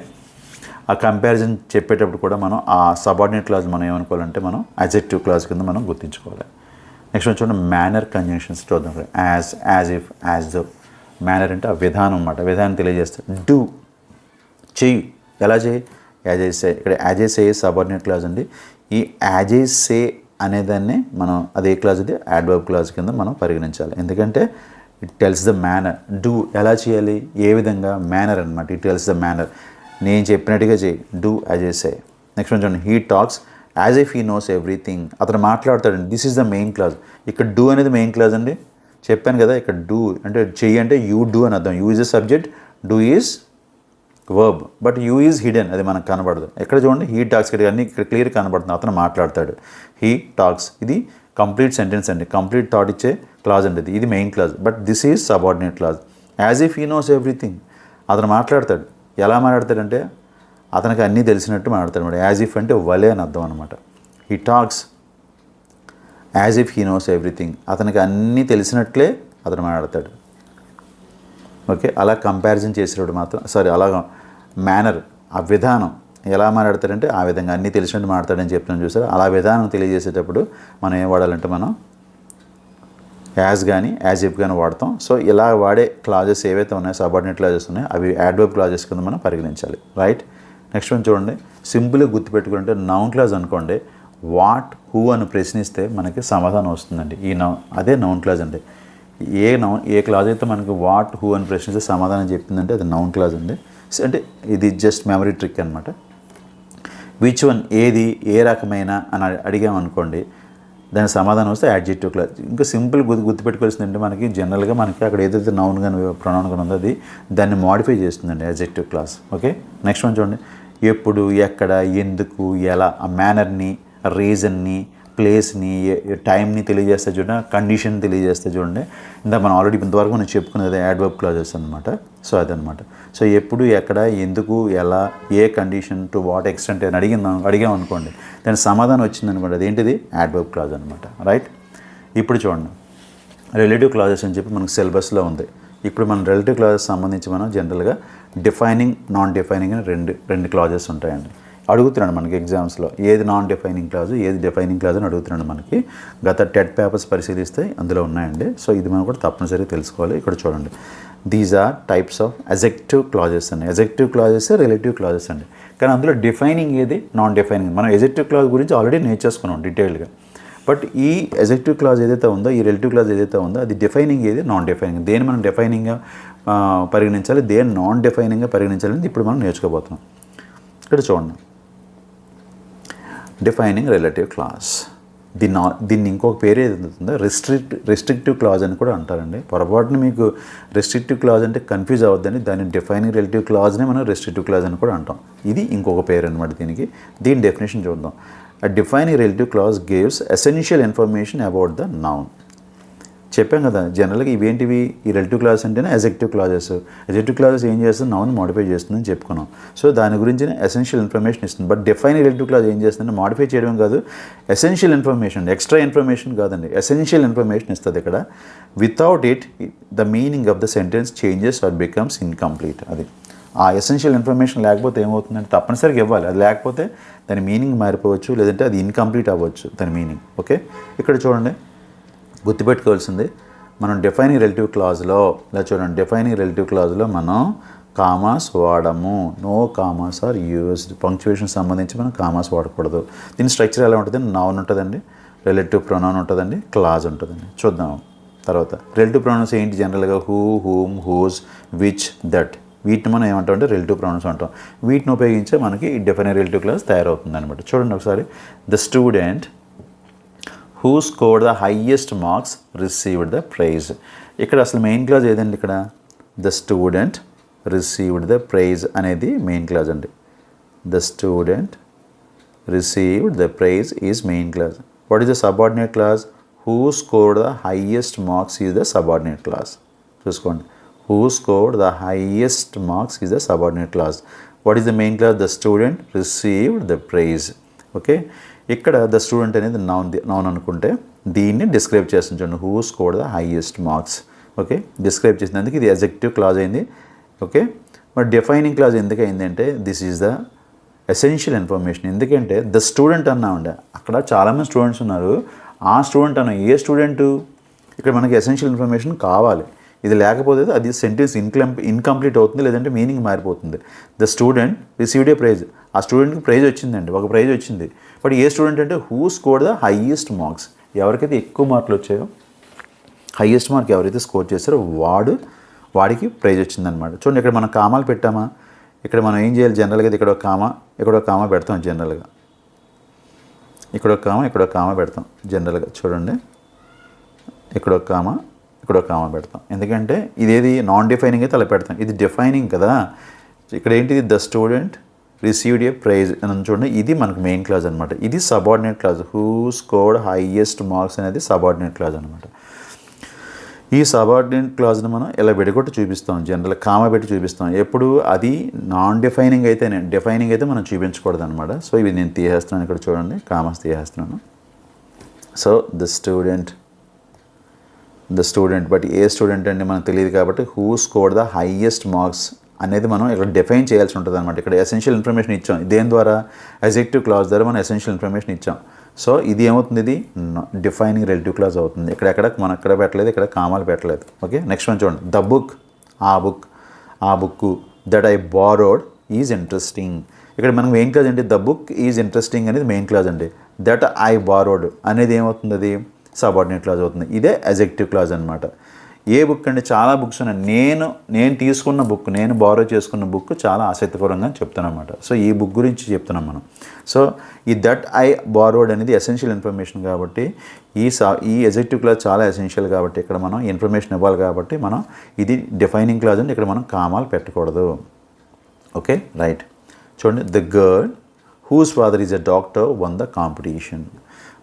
ఆ కంపారిజన్ చెప్పేటప్పుడు కూడా మనం ఆ సబార్డినేట్ క్లాజ్ మనం ఏమనుకోవాలంటే మనం యాడ్జెక్టివ్ క్లాజ్ కింద మనం గుర్తించుకోవాలి. నెక్స్ట్ చూడండి, మేనర్ కంజంక్షన్స్ చూద్దాం. As if, as though. Manner అంటే ఆ విధానం అన్నమాట, విధానం తెలియజేస్తుంది. డూ, చెయ్యి, ఎలా చేయి, యాజ్ ఐ సే. ఇక్కడ as I say subordinate clause అండి. ఈ యాజ్ ఐ సే అనేదాన్ని మనం అదే క్లాజ్ అది యాడ్వర్బ్ క్లాజ్ కింద మనం పరిగణించాలి, ఎందుకంటే it tells the manner. Do ఎలా చేయాలి, ఏ విధంగా, మేనర్ అనమాట. ఇట్ టెల్స్ ద మేనర్, నేను చెప్పినట్టుగా చేయి, do as I say. Next చూడండి, he talks as if he knows everything, అతను మాట్లాడతాడండి. This is the main clause. ఇక్కడ డూ అనేది మెయిన్ క్లాజ్ అండి, చెప్పాను కదా. ఇక్కడ డూ అంటే చెయ్యి అంటే యూ డూ అని అర్థం. You is a subject, do is verb, but you is hidden, అది మనకు కనబడదు. ఎక్కడ చూడండి, హీ టాక్స్, ఇక్కడ అన్ని ఇక్కడ క్లియర్ కనబడుతుంది, అతను మాట్లాడతాడు. హీ టాక్స్, ఇది కంప్లీట్ సెంటెన్స్ అండి, కంప్లీట్ థాట్ ఇచ్చే క్లాజ్ అండి, ఇది main clause. But this is subordinate clause. As if he knows everything, అతను మాట్లాడతాడు. ఎలా మాట్లాడతాడంటే అతనికి అన్నీ తెలిసినట్టు మాట్లాడతాడు అనమాట. యాజ్ ఇఫ్ అంటే వలే అని అర్థం అనమాట. He talks as if he knows everything, అతనికి అన్నీ తెలిసినట్లే అతను మాట్లాడతాడు. ఓకే, అలా కంపారిజన్ చేసేటప్పుడు మాత్రం అలా మేనర్, ఆ విధానం ఎలా మాట్లాడతాడంటే ఆ విధంగా అన్నీ తెలిసినట్టు మాట్లాడతాడని చెప్తున్నాను చూసారు. అలా విధానం తెలియజేసేటప్పుడు మనం ఏం వాడాలంటే మనం యాజ్ కానీ యాజ్ ఇఫ్ కానీ వాడతాం. సో ఇలా వాడే క్లాజెస్ ఏవైతే ఉన్నాయో, సబార్డినేట్ క్లాజెస్ ఉన్నాయో, అవి యాడ్వర్బ్ క్లాజెస్ కింద మనం పరిగణించాలి, రైట్. నెక్స్ట్ వన్ చూడండి, సింపుల్గా గుర్తుపెట్టుకుంటే నౌన్ క్లాజ్ అనుకోండి, వాట్, హూ అని ప్రశ్నిస్తే మనకి సమాధానం వస్తుందండి. అదే నౌన్ క్లాజ్ అండి. ఏ క్లాజ్ అయితే మనకి వాట్, హూ అని ప్రశ్నిస్తే సమాధానం చెప్పిందంటే అది నౌన్ క్లాజ్ అండి. అంటే ఇది జస్ట్ మెమరీ ట్రిక్ అనమాట. విచ్ వన్, ఏది, ఏ రకమైన అని అడిగామనుకోండి, దానికి సమాధానం వస్తే యాడ్జెక్టివ్ క్లాజ్. ఇంకా సింపుల్ గుర్తుపెట్టుకోవాల్సిందంటే మనకి జనరల్గా మనకి అక్కడ ఏదైతే నౌన్ కానీ ప్రొనౌన్ కానీ ఉందో అది దాన్ని మోడిఫై చేస్తుందండి adjective clause. Okay, next one చూడండి, ఎప్పుడు, ఎక్కడ, ఎందుకు, ఎలా, ఆ మేనర్ని, రీజన్ని, ప్లేస్ని, టైంని తెలియజేస్తే చూడండి, కండిషన్ తెలియజేస్తే చూడండి. ఇందాక మనం ఆల్రెడీ ఇంతవరకు మనం చెప్పుకున్నది యాడ్వర్బ్ క్లాజెస్ అనమాట. సో అదనమాట. సో ఎప్పుడు, ఎక్కడ, ఎందుకు, ఎలా, ఏ కండిషన్, టు వాట్ ఎక్స్టెంట్ అని అడిగామనుకోండి, దాని సమాధానం వచ్చిందనుకోండి, అదేంటిది యాడ్వర్బ్ క్లాజ్ అనమాట, రైట్. ఇప్పుడు చూడండి, రిలేటివ్ క్లాజెస్ అని చెప్పి మనకు సిలబస్లో ఉంది. ఇప్పుడు మన రిలేటివ్ క్లాజెస్ సంబంధించి మనం జనరల్గా డిఫైనింగ్, నాన్ డిఫైనింగ్ అని రెండు క్లాజెస్ ఉంటాయండి. అడుగుతున్నాడు మనకి ఎగ్జామ్స్లో ఏది నాన్ డిఫైనింగ్ క్లాజు ఏది డిఫైనింగ్ క్లాజ్ అని అడుగుతున్నాడు మనకి. గత టెట్ పేపర్స్ పరిశీలిస్తే అందులో ఉన్నాయండి. సో ఇది మనం కూడా తప్పనిసరిగా తెలుసుకోవాలి. ఇక్కడ చూడండి, these are types of adjective clauses అండి. అజెక్టివ్ క్లాజెస్ రిలేటివ్ క్లాజెస్ అండి. కానీ అందులో డిఫైనింగ్ ఏది, నాన్ డిఫైనింగ్. మనం ఎజెక్టివ్ క్లాజ్ గురించి ఆల్రెడీ నేర్చేసుకున్నాం డీటెయిల్గా. బట్ ఈ ఎజెక్టివ్ క్లాజ్ ఏదైతే ఉందో, ఈ రిలేటివ్ క్లాజ్ ఏదైతే ఉందో, అది డిఫైనింగ్ ఏది, నాన్ డిఫైనింగ్. దేని మనం డిఫైనింగ్గా పరిగణించాలి, దేని నాన్ డిఫైనింగ్గా పరిగణించాలని ఇప్పుడు మనం నేర్చుకోబోతున్నాం. ఇక్కడ చూడండి, డిఫైనింగ్ రిలేటివ్ క్లాజ్. దీన్ని ఇంకొక పేరు ఏదైతుందో రెస్ట్రిక్టివ్ క్లాజ్ అని కూడా అంటారండి. పొరపాటున మీకు రెస్ట్రిక్టివ్ క్లాజ్ అంటే కన్ఫ్యూజ్ అవ్వద్దని, దాన్ని డిఫైనింగ్ రిలేటివ్ క్లాజ్నే మనం రెస్ట్రిక్టివ్ క్లాజ్ అని కూడా అంటాం. ఇది ఇంకొక పేరు అనమాట దీనికి. దీని డెఫినేషన్ చూద్దాం. A defining relative clause gives essential information about the noun. చెప్పాం కదా, జనరల్గా ఇవేంటివి, ఈ రిలేటివ్ క్లాజెస్ అంటేనే ఎజెక్టివ్ క్లాజెస్. ఎజెక్టివ్ క్లాజెస్ ఏం చేస్తుంది, నౌన్ మోడిఫై చేస్తుందని చెప్పుకున్నాం. సో దాని గురించి ఎసెన్షియల్ ఇన్ఫర్మేషన్ ఇస్తుంది. బట్ డిఫైనింగ్ రిలేటివ్ క్లాజ్ ఏం చేస్తుందంటే మోడిఫై చేయడం కాదు, ఎసెన్షియల్ ఇన్ఫర్మేషన్, ఎక్స్ట్రా ఇన్ఫర్మేషన్ కాదండి, ఎసెన్షియల్ ఇన్ఫర్మేషన్ ఇస్తుంది ఇక్కడ. Without it the meaning of the sentence changes or becomes incomplete. అది ఆ ఎసెన్షియల్ ఇన్ఫర్మేషన్ లేకపోతే ఏమవుతుందంటే తప్పనిసరిగా ఇవ్వాలి. అది లేకపోతే దాని మీనింగ్ మారిపోవచ్చు, లేదంటే అది ఇన్కంప్లీట్ అవ్వచ్చు దాని మీనింగ్. ఓకే, ఇక్కడ చూడండి, గుర్తుపెట్టుకోవాల్సింది మనం డిఫైనింగ్ రిలేటివ్ క్లాజ్లో, ఇలా చూడండి, డిఫైనింగ్ రిలేటివ్ క్లాజ్లో మనం కామాస్ వాడము. No commas are used. Punctuation సంబంధించి మనం కామాస్ వాడకూడదు. దీని స్ట్రక్చర్ ఎలా ఉంటుంది, నౌన్ ఉంటుందండి, రిలేటివ్ ప్రొనౌన్ ఉంటుందండి, క్లాజ్ ఉంటుందండి. చూద్దాం తర్వాత. రిలేటివ్ ప్రొనౌన్స్ ఏంటి జనరల్గా, who, whom, whose, which, that. వీటిని మనం ఏమంటాం అంటే రిలేటివ్ ప్రొనౌన్స్ అంటాం. వీటిని ఉపయోగించే మనకి డిఫైనింగ్ రిలేటివ్ క్లాజ్ తయారవుతుంది అనమాట. చూడండి ఒకసారి, the student who scored the highest marks received the prize. ఇక్కడ అసలు మెయిన్ క్లాజ్ ఏదండి, ఇక్కడ the student received the prize అనేది మెయిన్ క్లాజ్ అండి. The student received the prize is main clause. What is the subordinate clause, who scored the highest marks is the subordinate clause. చూసుకోండి, who scored the highest marks is the subordinate clause. What is the main clause, the student received the praise. Okay, ఇక్కడ the student అనేది noun అనుకుంటే దీన్ని describe చేస్తుంది చూడండి, who scored the highest marks. Okay, describe చేసినందుకు ఇది ఎజెక్టివ్ clause అయింది. Okay, మరి డిఫైనింగ్ క్లాజ్ ఎందుకు అయింది అంటే this is the essential information. ఎందుకంటే ద స్టూడెంట్ అన్నా ఉండే, అక్కడ చాలామంది స్టూడెంట్స్ ఉన్నారు, ఆ స్టూడెంట్ అన్న ఏ స్టూడెంటు, ఇక్కడ మనకి ఎసెన్షియల్ ఇన్ఫర్మేషన్ కావాలి. ఇది లేకపోతే అది సెంటెన్స్ ఇన్కంప్లీట్ అవుతుంది, లేదంటే మీనింగ్ మారిపోతుంది. The student received a prize. ఆ స్టూడెంట్కి ప్రైజ్ వచ్చిందండి, ఒక ప్రైజ్ వచ్చింది. బట్ ఏ స్టూడెంట్ అంటే who scored the highest marks. ఎవరికైతే ఎక్కువ మార్కులు వచ్చాయో, హైయెస్ట్ మార్క్ ఎవరైతే స్కోర్ చేస్తారో వాడికి ప్రైజ్ వచ్చిందనమాట. చూడండి, ఇక్కడ మనం కామాలు పెట్టామా, ఇక్కడ మనం ఏం చేయాలి జనరల్గా, ఇక్కడ ఒక కామా పెడతాం జనరల్గా, ఇక్కడ ఒక కామా పెడతాం జనరల్గా. చూడండి, ఇక్కడ ఒక కామా పెడతాం. ఎందుకంటే ఇదేది నాన్ డిఫైనింగ్ అయితే అలా పెడతాం, ఇది డిఫైనింగ్ కదా. ఇక్కడ ఏంటిది, the student received a prize అని చూడండి, ఇది మనకు మెయిన్ క్లాజ్ అనమాట. ఇది subordinate clause. Who scored highest marks అనేది సబార్డినేట్ క్లాజ్ అనమాట. ఈ సబార్డినేట్ క్లాజ్ని మనం ఇలా విడగొట్టి చూపిస్తాం, జనరల్ కామా పెట్టి చూపిస్తాం. ఎప్పుడు అది నాన్ డిఫైనింగ్ అయితేనే, డిఫైనింగ్ అయితే మనం చూపించకూడదు అనమాట. సో ఇవి నేను తీసేస్తున్నాను, ఇక్కడ చూడండి, కామాస్ తీసేస్తున్నాను. So the student, but a student అంటే మనకు తెలియదు కాబట్టి who scored the highest marks అనేది మనం ఇక్కడ డిఫైన్ చేయాల్సి ఉంటుంది అనమాట. ఇక్కడ ఎసెన్షియల్ ఇన్ఫర్మేషన్ ఇచ్చాం, దేని ద్వారా, ఎజెక్టివ్ క్లాజ్ ద్వారా మనం ఎసెన్షియల్ ఇన్ఫర్మేషన్ ఇచ్చాం. సో ఇది ఏమవుతుంది, ఇది డిఫైనింగ్ రిలేటివ్ క్లాజ్ అవుతుంది. మనం ఎక్కడ పెట్టలేదు, ఇక్కడ కామాలు పెట్టలేదు. ఓకే, నెక్స్ట్ వన్ చూడండి, ద బుక్, ఆ book that I borrowed is interesting. ఇక్కడ మనకు మెయిన్ క్లాజ్ ఏంటి, ద బుక్ ఈజ్ ఇంట్రెస్టింగ్ అనేది మెయిన్ క్లాజ్ అండి. దట్ ఐ బారోడ్ అనేది ఏమవుతుంది, అది సబార్డినేట్ క్లాజ్ అవుతుంది. ఇదే ఎజెక్టివ్ క్లాజ్ అనమాట. ఏ బుక్ అంటే చాలా బుక్స్ ఉన్నాయి, నేను తీసుకున్న బుక్, నేను బారో చేసుకున్న బుక్ చాలా ఆసక్తికరంగా చెప్తాను అనమాట. సో ఈ బుక్ గురించి చెప్తున్నాం మనం. సో ఈ దట్ ఐ బారోడ్ అనేది ఎసెన్షియల్ ఇన్ఫర్మేషన్ కాబట్టి ఈ ఎజెక్టివ్ క్లాజ్ చాలా ఎసెన్షియల్ కాబట్టి ఇక్కడ మనం ఇన్ఫర్మేషన్ ఇవ్వాలి కాబట్టి మనం ఇది డిఫైనింగ్ క్లాజ్ అంటే ఇక్కడ మనం కామాలు పెట్టకూడదు. Okay, right. చూడండి, the girl whose father is a doctor won the competition.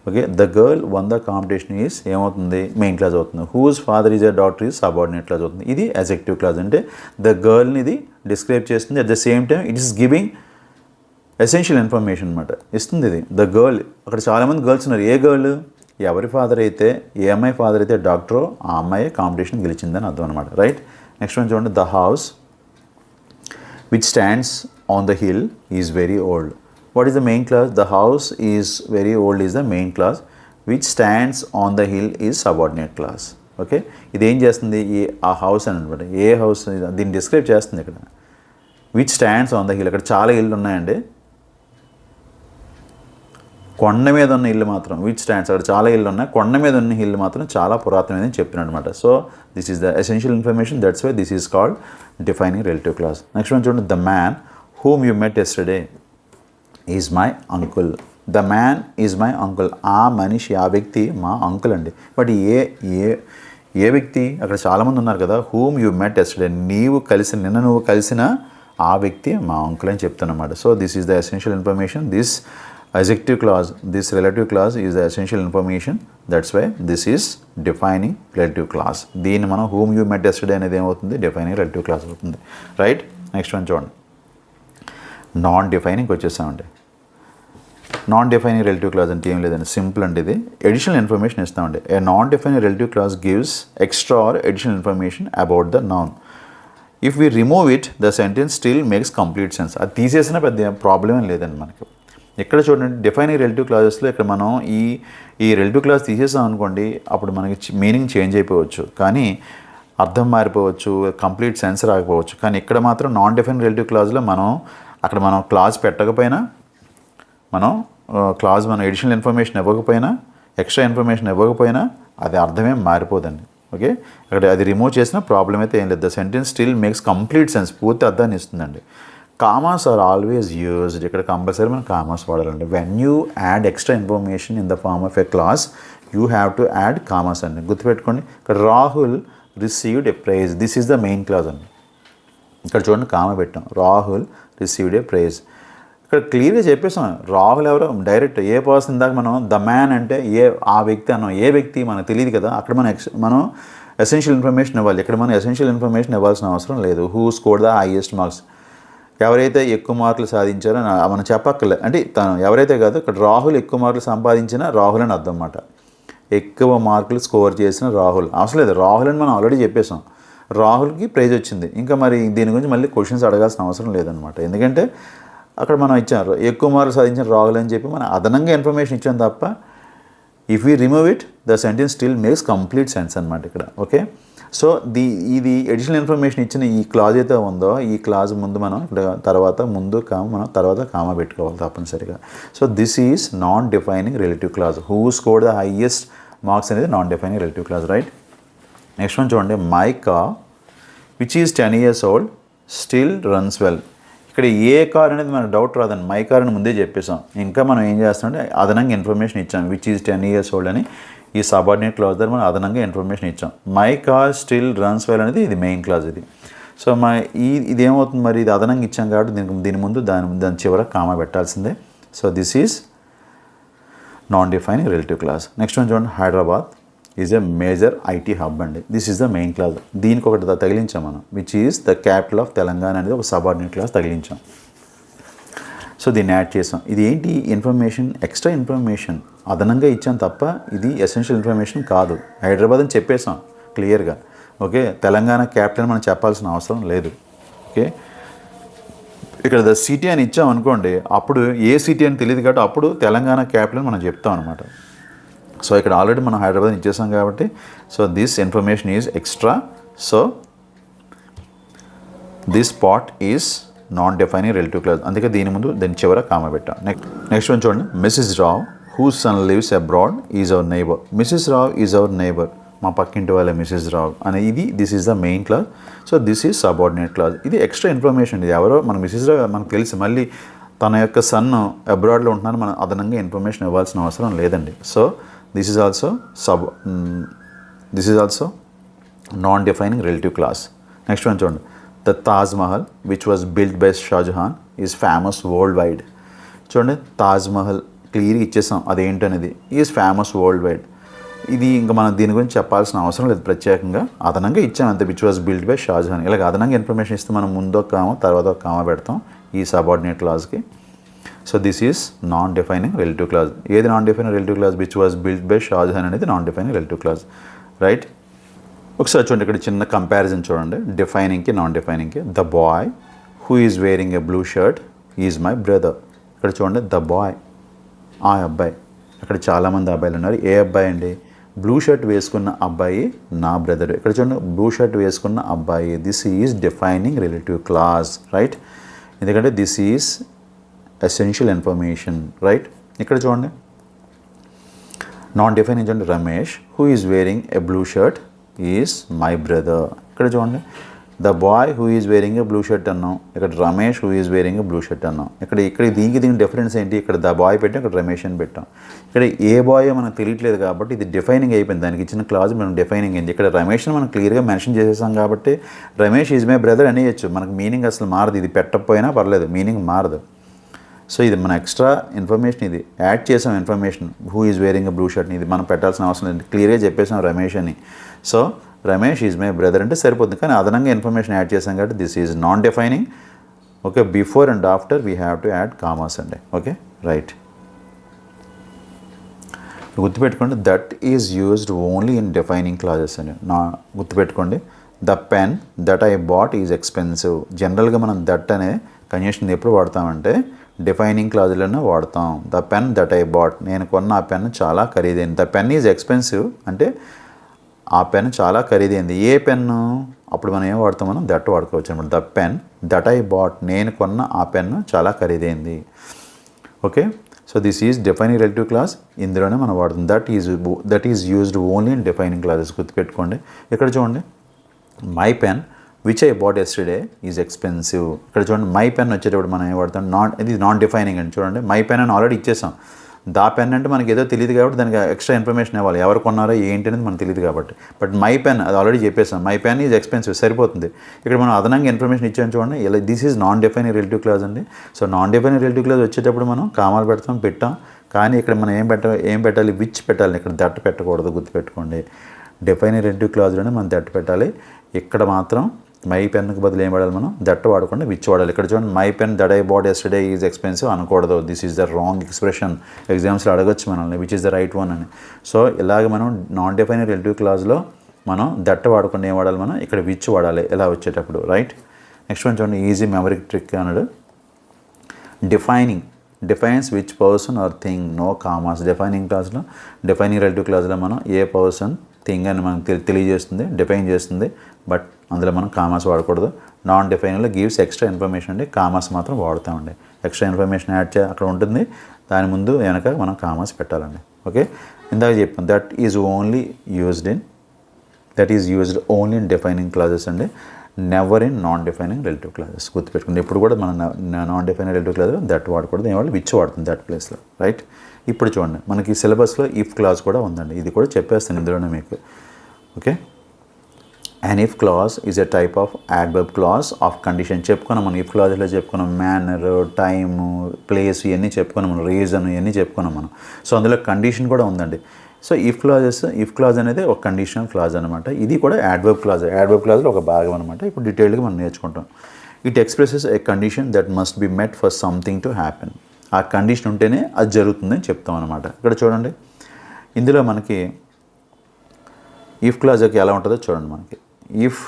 Okay, the girl won the competition is ఏమవుతుంది, మెయిన్ క్లాజ్ అవుతుంది. Whose father is a doctor is subordinate clause అవుతుంది. ఇది ఎజెక్టివ్ క్లాజ్ అంటే ద గర్ల్ని ఇది describe చేస్తుంది. At the same time it is giving essential information అనమాట ఇస్తుంది ఇది. ద గర్ల్, అక్కడ చాలామంది గర్ల్స్ ఉన్నారు. ఏ గర్ల్, ఎవరి ఫాదర్ అయితే, ఏ అమ్మాయి ఫాదర్ అయితే డాక్టరో ఆ అమ్మాయి కాంపిటీషన్ గెలిచిందని అర్థం అనమాట. రైట్, నెక్స్ట్ వన్ చూడండి, the house which stands on the hill is very old. What is the main clause? The house is very old is the main clause, which stands on the hill is subordinate clause. Okay, ఇది ఏం చేస్తుంది? ఆ house అని అనమాట. ఏ house దీన్ని describe చేస్తుంది ఇక్కడ. Which stands on the hill, ఇక్కడ చాలా ఇల్లు ఉన్నాయండి. కొండ మీద ఉన్న ఇల్లు మాత్రం విచ్ స్టాండ్స్, అక్కడ చాలా ఇల్లు ఉన్నాయి, కొండ మీద ఉన్న ఇల్లు మాత్రం చాలా పురాతనమైనది చెప్తున్నాడు అనమాట. So this is the essential information, that's why this is called defining relative clause. Next one చూడండి, the man whom you met yesterday is my uncle. The man is my uncle. ఆ మనిషి, ఆ వ్యక్తి మా అంకుల్ అండి. But ఏ వ్యక్తి? అక్కడ చాలామంది ఉన్నారు కదా. హూమ్ యూ మెట్ ఎస్టర్డే, నిన్న నువ్వు కలిసిన ఆ వ్యక్తి మా అంకుల్ అని చెప్తానమాట. So this is the essential information. This adjective clause, this relative clause is the essential information, that's why this is defining relative clause. దీన్ని మనం whom you met yesterday అనేది ఏమవుతుంది? defining relative clause అవుతుంది, right. Next one చూడండి, non defining వచ్చేసామండి. Non defining relative clause అంటే ఏం లేదండి, సింపుల్ అండి. ఇది ఎడిషనల్ ఇన్ఫర్మేషన్ ఇస్తామండి. A non defining relative clause gives extra or additional information about the noun. If we remove it the sentence still makes complete sense. అది తీసేసిన పెద్ద ప్రాబ్లం ఏం లేదండి మనకి. ఇక్కడ చూడండి, డిఫైనింగ్ రిలేటివ్ క్లాజెస్లో ఇక్కడ మనం ఈ రిలేటివ్ క్లాజ్ తీసేసాం అనుకోండి, అప్పుడు మనకి మీనింగ్ చేంజ్ అయిపోవచ్చు, కానీ అర్థం మారిపోవచ్చు, కంప్లీట్ సెన్స్ రాకపోవచ్చు. కానీ ఇక్కడ మాత్రం నాన్ డిఫైనింగ్ రిలేటివ్ క్లాజ్లో అక్కడ మనం క్లాజ్ పెట్టకపోయినా, మనం ఎడిషనల్ ఇన్ఫర్మేషన్ ఇవ్వకపోయినా, ఎక్స్ట్రా ఇన్ఫర్మేషన్ ఇవ్వకపోయినా అది అర్థమే మారిపోదండి. ఓకే, అక్కడ అది రిమూవ్ చేసిన ప్రాబ్లం అయితే ఏం లేదు. The sentence still makes complete sense, పూర్తి అర్థాన్ని ఇస్తుందండి. Commas are always used. ఇక్కడ కంపల్సరీ మనం కామాస్ వాడాలండి. When you add extra information in the form of a clause, you have to add commas అండి. గుర్తుపెట్టుకోండి, ఇక్కడ Rahul received a prize, this is the main clause అండి. ఇక్కడ చూడండి, కామా పెట్టాం, రాహుల్ రిసీవ్డ్ ఏ ప్రైజ్. ఇక్కడ క్లియర్గా చెప్పేసాం రాహుల్ ఎవరో డైరెక్ట్. ఏ పర్సన్ దాకా మనం ద మ్యాన్ అంటే ఆ వ్యక్తి అన్నాం. ఏ వ్యక్తి మనకు తెలియదు కదా, అక్కడ మనం ఎసెన్షియల్ ఇన్ఫర్మేషన్ ఇవ్వాలి. ఇక్కడ మనం ఎసెన్షియల్ ఇన్ఫర్మేషన్ ఇవ్వాల్సిన అవసరం లేదు. Who scored the highest marks, ఎవరైతే ఎక్కువ మార్కులు సాధించారో మనం చెప్పక్కర్లేదు. అంటే ఎవరైతే కాదు, ఇక్కడ రాహుల్ ఎక్కువ మార్కులు సంపాదించిన రాహుల్ అని అర్థం అన్నమాట. ఎక్కువ మార్కులు స్కోర్ చేసిన రాహుల్ అవసరం లేదు, రాహుల్ అని మనం ఆల్రెడీ చెప్పేసాం. రాహుల్కి ప్రైజ్ వచ్చింది, ఇంకా మరి దీని గురించి మళ్ళీ క్వశ్చన్స్ అడగాల్సిన అవసరం లేదనమాట. ఎందుకంటే అక్కడ మనం ఇచ్చారు ఎక్కువ మార్కులు సాధించిన రాహుల్ అని చెప్పి మనం అదనంగా ఇన్ఫర్మేషన్ ఇచ్చాం తప్ప. If you remove it the sentence still makes complete sense అనమాట ఇక్కడ. ఓకే, సో ఇది ఎడిషనల్ ఇన్ఫర్మేషన్ ఇచ్చిన ఈ క్లాజ్ అయితే ఉందో, ఈ క్లాజ్ ముందు మనం తర్వాత కామా పెట్టుకోవాలి తప్పనిసరిగా. So this is non defining relative clause. Who scored the highest marks అనేది non defining relative clause, right. Next one చూడండి, my car which is 10 years old still runs well. ఇక్కడ ఏ కార్ అనేది మనకు డౌట్ రాదండి, my car అని ముందే చెప్పేసాం. ఇంకా మనం ఏం చేస్తామంటే అదనంగా ఇన్ఫర్మేషన్ ఇచ్చాం, విచ్ ఈజ్ 10 years old అని. ఈ సబార్డినేట్ క్లాజ్ దగ్గర మనం అదనంగా ఇన్ఫర్మేషన్ ఇచ్చాం. My car still runs well అనేది ఇది మెయిన్ క్లాజ్ ఇది. సో ఇది ఏమవుతుంది మరి, ఇది అదనంగా ఇచ్చాం కాబట్టి దీని ముందు దాని చివర కామా పెట్టాల్సిందే. So this is non defining relative clause. Next one చూడండి, Hyderabad is a major IT hub అండి. This is the main clause. దీనికి ఒకటి తగిలించాం మనం, which is the capital of Telangana అనేది ఒక సబార్డినేట్ క్లాజ్ తగిలించాం. సో దీన్ని యాడ్ చేసాం. ఇది ఏంటి ఇన్ఫర్మేషన్, ఎక్స్ట్రా ఇన్ఫర్మేషన్ అదనంగా ఇచ్చాం తప్ప ఇది ఎసెన్షియల్ ఇన్ఫర్మేషన్ కాదు. హైదరాబాద్ అని చెప్పేసాం క్లియర్గా. ఓకే, తెలంగాణ క్యాపిటల్ మనం చెప్పాల్సిన అవసరం లేదు. ఓకే, ఇక్కడ ద సిటీ అని ఇచ్చాం అనుకోండి, అప్పుడు ఏ సిటీ అని తెలియదు కాబట్టి అప్పుడు తెలంగాణ క్యాపిటల్ మనం చెప్తాం అనమాట. సో ఇక్కడ ఆల్రెడీ మనం హైదరాబాద్ ఇచ్చేసాం కాబట్టి so this information is extra. So this part is non defining relative clause, అందుకే దీని చివర కామా పెట్టాం. నెక్స్ట్ వన్ చూడండి, Mrs Rao whose son lives abroad is our neighbour. Mrs Rao is our neighbour, మా పక్కింటి వాళ్ళ మిస్సెస్ రావ్ అని. This is the main clause. So this is subordinate clause. ఇది ఎక్స్ట్రా ఇన్ఫర్మేషన్. ఇది ఎవరో మన మిస్సెస్ రావ్ మనకు తెలిసి, మళ్ళీ తన యొక్క సన్ అబ్రాడ్లో ఉంటున్నాను మనం అదనంగా ఇన్ఫర్మేషన్ ఇవ్వాల్సిన అవసరం లేదండి. So this is also non defining relative clause. Next one చూడండి, the Taj Mahal which was built by Shah Jahan is famous world wide. చూడండి, తాజ్ మహల్ క్లియర్గా ఇచ్చేసాం అదేంటనేది, ఈజ్ ఫేమస్ వరల్డ్ వైడ్. ఇది ఇంకా మనం దీని గురించి చెప్పాల్సిన అవసరం లేదు, ప్రత్యేకంగా అదనంగా ఇచ్చాం అంతే. Which was built by Shah Jahan, ఇలాగ అదనంగా ఇన్ఫర్మేషన్ ఇస్తే మనం ముందు ఒక కామా తర్వాత ఒక కామా పెడతాం ఈ సబార్డినేట్ క్లాజ్కి. So this is non defining relative clause. ఏది non defining relative clause? Which was built by Shah Jahan అనేది non defining relative clause, right. ఒకసారి చూడండి, ఇక్కడ చిన్న కంపారిజన్ చూడండి డిఫైనింగ్కి నాన్ డిఫైనింగ్కి. The boy who is wearing a blue shirt is my brother. ఇక్కడ చూడండి ద బాయ్, ఆ అబ్బాయి. అక్కడ చాలామంది అబ్బాయిలు ఉన్నారు. ఏ అబ్బాయి అండి? బ్లూ షర్ట్ వేసుకున్న అబ్బాయి నా బ్రదర్. ఇక్కడ చూడండి బ్లూ షర్ట్ వేసుకున్న అబ్బాయి. This is defining relative clause, right? ఎందుకంటే this is essential information, right? ఇక్కడ చూడండి నాన్ డిఫైనింగ్ చూడండి Ramesh who is wearing a blue shirt is my brother. ఇక్కడ చూడండి the boy who is wearing a blue shirt అన్నాం, ఇక్కడ Ramesh who is wearing a blue shirt అన్నాం. ఇక్కడ దీనికి డిఫరెన్స్ ఏంటి? ఇక్కడ ద బాయ్ పెట్టాం, ఇక్కడ రమేష్ అని పెట్టాం. ఇక్కడ ఏ బాయ్ మనకు తెలియట్లేదు కాబట్టి ఇది డిఫైనింగ్ అయిపోయింది. దానికి ఇచ్చిన క్లాజ్ మనం డిఫైనింగ్ అయింది. ఇక్కడ రమేష్ని మనం క్లియర్గా మెన్షన్ చేసేసాం కాబట్టి రమేష్ ఈజ్ మై బ్రదర్ అనేయచ్చు. మనకు మీనింగ్ అసలు మారదు. ఇది పెట్టకపోయినా పర్లేదు, మీనింగ్ మారదు. సో ఇది మన ఎక్స్ట్రా ఇన్ఫర్మేషన్, ఇది యాడ్ చేసాం information. Who is wearing a blue షర్ట్ని ఇది మనం పెట్టాల్సిన అవసరం లేదు, క్లియర్గా చెప్పేసాం రమేష్ అని. So Ramesh is my brother అంటే సరిపోతుంది. కానీ అదనంగా ఇన్ఫర్మేషన్ యాడ్ చేసాం కాబట్టి this is non defining. Okay, before and after we have to add commas అండి. Okay, right. గుర్తుపెట్టుకోండి that is used only in defining clauses అండి. గుర్తుపెట్టుకోండి the pen that I bought is expensive. జనరల్గా మనం that అనే conjunction ఎప్పుడు వాడతామంటే defining క్లాజులను వాడతాం. The pen that I bought, నేను కొన్న ఆ పెన్ చాలా ఖరీదైంది. ద పెన్ ఈజ్ ఎక్స్పెన్సివ్ అంటే ఆ పెన్ చాలా ఖరీదైంది. ఏ పెన్ను? అప్పుడు మనం ఏం వాడతాం? మనం దట్ వాడుకోవచ్చు అనమాట. The pen that I bought, నేను కొన్న ఆ పెన్ను చాలా ఖరీదైంది. Okay, so this is defining relative clause. ఇందులోనే మనం వాడుతాం. That is used only in defining clauses. గుర్తుపెట్టుకోండి. ఇక్కడ చూడండి my pen which I bought yesterday is expensive. ఇక్కడ చూడండి మై పెన్ వచ్చేటప్పుడు మనం ఏం వాడతాం? ఇది నాన్ డిఫైనింగ్ అండి. చూడండి మై పెన్ అని ఆల్రెడీ ఇచ్చేసాం. దా పెన్ అంటే మనకి ఏదో తెలియదు కాబట్టి దానికి ఎక్స్ట్రా ఇన్ఫర్మేషన్ ఇవ్వాలి. ఎవరు కొన్నారో ఏంటి అనేది మనకు తెలియదు కాబట్టి. బట్ మై పెన్ అది ఆల్రెడీ చెప్పేసాం. మై పెన్ ఈజ్ ఎక్స్పెన్సివ్ సరిపోతుంది. ఇక్కడ మనం అదనంగా ఇన్ఫర్మేషన్ ఇచ్చాను చూడండి. ఇలా this is non defining relative clause అండి. So non defining relative clause వచ్చేటప్పుడు మనం కామాలు పెట్టాం. కానీ ఇక్కడ మనం ఏం పెట్టాలి? విచ్ పెట్టాలి. ఇక్కడ దట్ పెట్టకూడదు. గుర్తుపెట్టుకోండి. డిఫైనింగ్ రిలేటివ్ క్లాజ్లోనే మనం దట్ పెట్టాలి. ఇక్కడ మాత్రం మై పెన్కి బదులు ఏం వాడాలి? మనం దట్ వాడకుండా విచ్ వాడాలి. ఇక్కడ చూడండి my pen that I bought yesterday is expensive అనకూడదు. This is the wrong expression. ఎగ్జామ్స్లో అడగచ్చు మనల్ని which is the right one అని. సో ఇలాగ మనం నాన్ డిఫైనింగ్ రిలేటివ్ క్లాజ్లో మనం దట్ వాడకుండా ఏం వాడాలి? మనం ఇక్కడ విచ్ వాడాలి ఇలా వచ్చేటప్పుడు, రైట్? నెక్స్ట్ వన్ చూడండి ఈజీ మెమరీ ట్రిక్ అన్నాడు. Defines which person or thing, no commas. Defining క్లాస్లో డిఫైనింగ్ రిలేటివ్ క్లాస్లో మనం ఏ పర్సన్ థింగ్ అని మనకు తెలియజేస్తుంది, డిఫైన్ చేస్తుంది. బట్ అందులో మనం కామాస్ వాడకూడదు. నాన్ డిఫైనింగ్లో గివ్స్ ఎక్స్ట్రా ఇన్ఫర్మేషన్ అండి. కామాస్ మాత్రం వాడుతామండి. ఎక్స్ట్రా ఇన్ఫర్మేషన్ యాడ్ అక్కడ ఉంటుంది. దాని ముందు వెనక మనం కామాస్ పెట్టాలండి. ఓకే, ఇందాక చెప్పాను that is used only in defining clauses అండి. Never in non defining relative clauses. గుర్తుపెట్టుకోండి. ఇప్పుడు కూడా మనం non defining relative clause that వాడకూడదు. ఏం వాడు విచ్ వాడుతుంది దట్ ప్లేస్లో, రైట్? ఇప్పుడు చూడండి మనకి సిలబస్లో ఇఫ్ క్లాజ్ కూడా ఉందండి. ఇది కూడా చెప్పేస్తాను ఇందులోనే మీకు. Okay, an if clause is a type of adverb clause of condition. చెప్పుకున్నాం మనం ఇఫ్ క్లాజ్లో చెప్పుకున్నాం. మేనర్, టైమ్, ప్లేస్ ఇవన్నీ చెప్పుకున్నాం మనం. రీజన్ ఇవన్నీ చెప్పుకున్నాం మనం. సో అందులో కండిషన్ కూడా ఉందండి. సో ఇఫ్ క్లాజ్ అనేది ఒక కండిషనల్ క్లాజ్ అనమాట. ఇది కూడా యాడ్వర్బ్ క్లాజ్లో ఒక భాగం అనమాట. ఇప్పుడు డీటెయిల్గా మనం నేర్చుకుంటాం. It expresses a condition that must be met for something to happen. ఆ కండిషన్ ఉంటేనే అది జరుగుతుందని చెప్తాం అనమాట. ఇక్కడ చూడండి ఇందులో మనకి ఇఫ్ క్లాజ్కి ఎలా ఉంటుందో చూడండి. మనకి ఇఫ్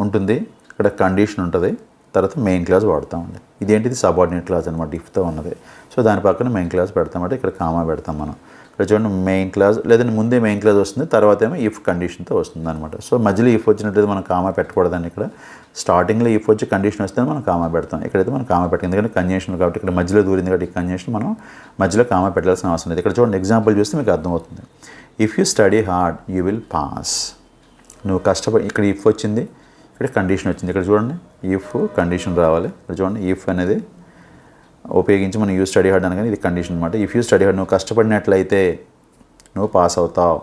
ఉంటుంది, ఇక్కడ కండిషన్ ఉంటుంది, తర్వాత మెయిన్ క్లాజ్ వాడతామండి. ఇదేంటిది సబార్డినేట్ క్లాజ్ అనమాట. ఇఫ్తో ఉన్నది. సో దాని పక్కన మెయిన్ క్లాజ్ పెడతామంటే ఇక్కడ కామా పెడతాం మనం. ఇక్కడ చూడండి మెయిన్ క్లాజ్ లేదంటే ముందే మెయిన్ క్లాజ్ వస్తుంది, తర్వాత ఏమో ఇఫ్ కండిషన్తో వస్తుంది అనమాట. సో మధ్యలో ఇఫ్ వచ్చినట్లయితే మనం కామా పెట్టకూడదండి. ఇక్కడ స్టార్టింగ్లో ఇఫ్ వచ్చి కండిషన్ వస్తే మనం కామా పెడతాం. ఇక్కడైతే మనం కామా పెట్టాం ఎందుకంటే కంజంక్షన్ కాబట్టి. ఇక్కడ మధ్యలో దూరింది కాబట్టి ఈ కంజంక్షన్ మనం మధ్యలో కామా పెట్టాల్సిన అవసరం లేదు. ఇక్కడ చూడండి ఎగ్జాంపుల్ చూస్తే మీకు అర్థమవుతుంది. If you study hard you will pass. నువ్వు కష్టపడి, ఇక్కడ ఇఫ్ వచ్చింది, ఇక్కడ కండిషన్ వచ్చింది. ఇక్కడ చూడండి ఇఫ్ కండిషన్ రావాలి. ఇక్కడ చూడండి ఇఫ్ అనేది ఉపయోగించి మనం యూ స్టడీ హార్డ్ అనగానే ఇది కండిషన్ అనమాట. ఇఫ్ యూ స్టడీ హార్డ్, నువ్వు కష్టపడినట్లయితే నువ్వు పాస్ అవుతావు.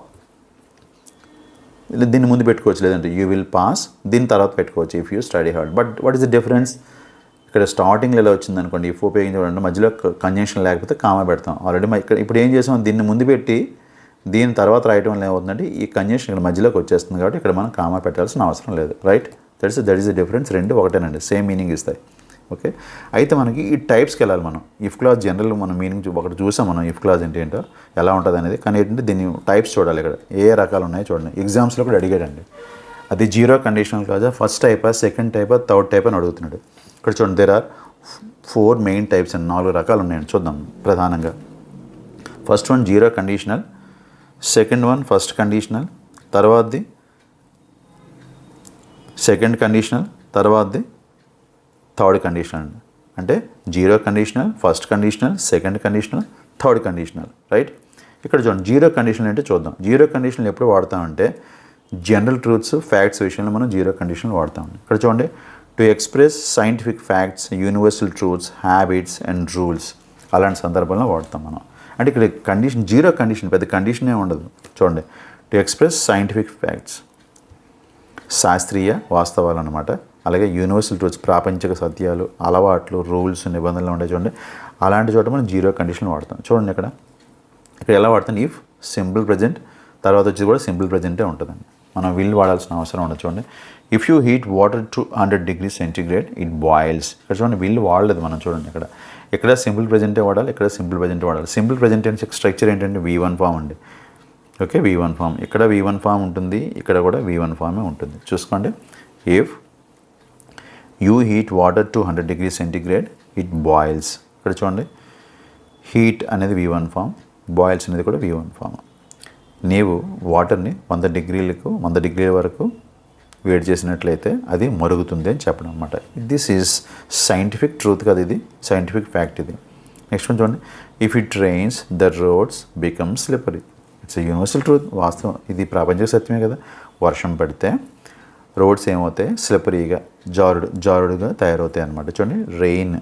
దీన్ని ముందు పెట్టుకోవచ్చు, లేదంటే యూ విల్ పాస్ దీని తర్వాత పెట్టుకోవచ్చు if you study hard. But what is the difference? ఇక్కడ స్టార్టింగ్లో ఎలా వచ్చింది అనుకోండి ఇఫ్ ఉపయోగించాలంటే మధ్యలో కంజంక్షన్ లేకపోతే కామా పెడతాం. ఆల్రెడీ ఇక్కడ ఇప్పుడు ఏం చేసాం, దీన్ని ముందు పెట్టి దీని తర్వాత రాయటం వల్ల ఏమవుతుందంటే ఈ కంజంక్షన్ ఇక్కడ మధ్యలోకి వచ్చేస్తుంది కాబట్టి ఇక్కడ మనం కామా పెట్టాల్సిన అవసరం లేదు, right? That is the difference. రెండు ఒకటేనండి, సేమ్ మీనింగ్ ఇస్తాయి. ఓకే, అయితే మనకి ఈ టైప్స్కి వెళ్ళాలి మనం. ఇఫ్ క్లాజ్ జనరల్ మనం మీనింగ్ ఒకటి చూసాం మనం, ఇఫ్ క్లాజ్ అంటే ఏంటో ఎలా ఉంటుంది అనేది. కానీ ఏంటంటే దీన్ని టైప్స్ చూడాలి. ఇక్కడ ఏ రకాలు ఉన్నాయో చూడండి. ఎగ్జామ్స్లో కూడా అడిగాడండి. అది జీరో కండిషనల్ క్లాజా, ఫస్ట్ టైపా, సెకండ్ టైపా, థర్డ్ టైప్ అని అడుగుతున్నాడు. ఇక్కడ చూడండి దేర్ ఆర్ 4 మెయిన్ టైప్స్ అండి, 4 రకాలు ఉన్నాయండి. చూద్దాం ప్రధానంగా. First one zero conditional, second one first conditional, తర్వాతది సెకండ్ కండిషనల్, తర్వాతది థర్డ్ కండిషనల్ అండి. అంటే zero conditional, first conditional, second conditional, third conditional, right. ఇక్కడ చూడండి జీరో కండిషనల్ అంటే చూద్దాం. జీరో కండిషనల్ ఎప్పుడు వాడతామంటే జనరల్ ట్రూత్స్, ఫ్యాక్ట్స్ విషయంలో మనం జీరో కండిషనల్ వాడతాం. ఇక్కడ చూడండి, to express scientific facts, universal truths, habits and rules, అలాంటి సందర్భంలో వాడతాం మనం. అంటే ఇక్కడ కండిషన్ జీరో కండిషన్, పెద్ద కండిషనే ఉండదు. చూడండి, టు ఎక్స్ప్రెస్ సైంటిఫిక్ ఫ్యాక్ట్స్, శాస్త్రీయ వాస్తవాలు అనమాట. అలాగే యూనివర్సల్ ట్రూత్స్, ప్రాపంచిక సత్యాలు, అలవాట్లు, రూల్స్, నిబంధనలు ఉంటాయి చూడండి. అలాంటి చోట మనం జీరో కండిషన్ వాడతాం. చూడండి ఇక్కడ ఎలా వాడతాం, ఇఫ్ సింపుల్ ప్రజెంట్, తర్వాత వచ్చి కూడా సింపుల్ ప్రజెంటే ఉంటుందండి. మనం విల్ వాడాల్సిన అవసరం ఉండదు. చూడండి, if you heat water to 100 degrees centigrade it boils. ఇక్కడ చూడండి విల్ వాడలేదు మనం. చూడండి ఇక్కడ సింపుల్ ప్రజెంటే వాడాలి, ఇక్కడ సింపుల్ ప్రజెంట్ వాడాలి. సింపుల్ ప్రజెంట్ అంటే స్ట్రక్చర్ ఏంటంటే V1 ఫామ్ అండి. Okay, V1 form. ఇక్కడ V1 ఫామ్ ఉంటుంది, ఇక్కడ కూడా V1 ఫామే ఉంటుంది. చూసుకోండి, if you heat water to 100 degrees centigrade it boils. ఇక్కడ చూడండి, హీట్ అనేది V1 ఫామ్, బాయిల్స్ అనేది కూడా V1 ఫామ్. నీవు వాటర్ని 100 డిగ్రీల వరకు వేడి చేసినట్లయితే అది మరుగుతుంది అని చెప్పడం అనమాట. దిస్ ఈజ్ సైంటిఫిక్ ట్రూత్ కదా, ఇది సైంటిఫిక్ ఫ్యాక్ట్ ఇది. నెక్స్ట్ వన్ చూడండి, if it rains the roads become slippery. It's universal truth, వాస్తవం, ఇది ప్రాపంచిక సత్యమే కదా. వర్షం పడితే రోడ్స్ ఏమవుతాయి, స్లిప్పరీగా, జారుడుగా తయారవుతాయి అనమాట. చూడండి, rain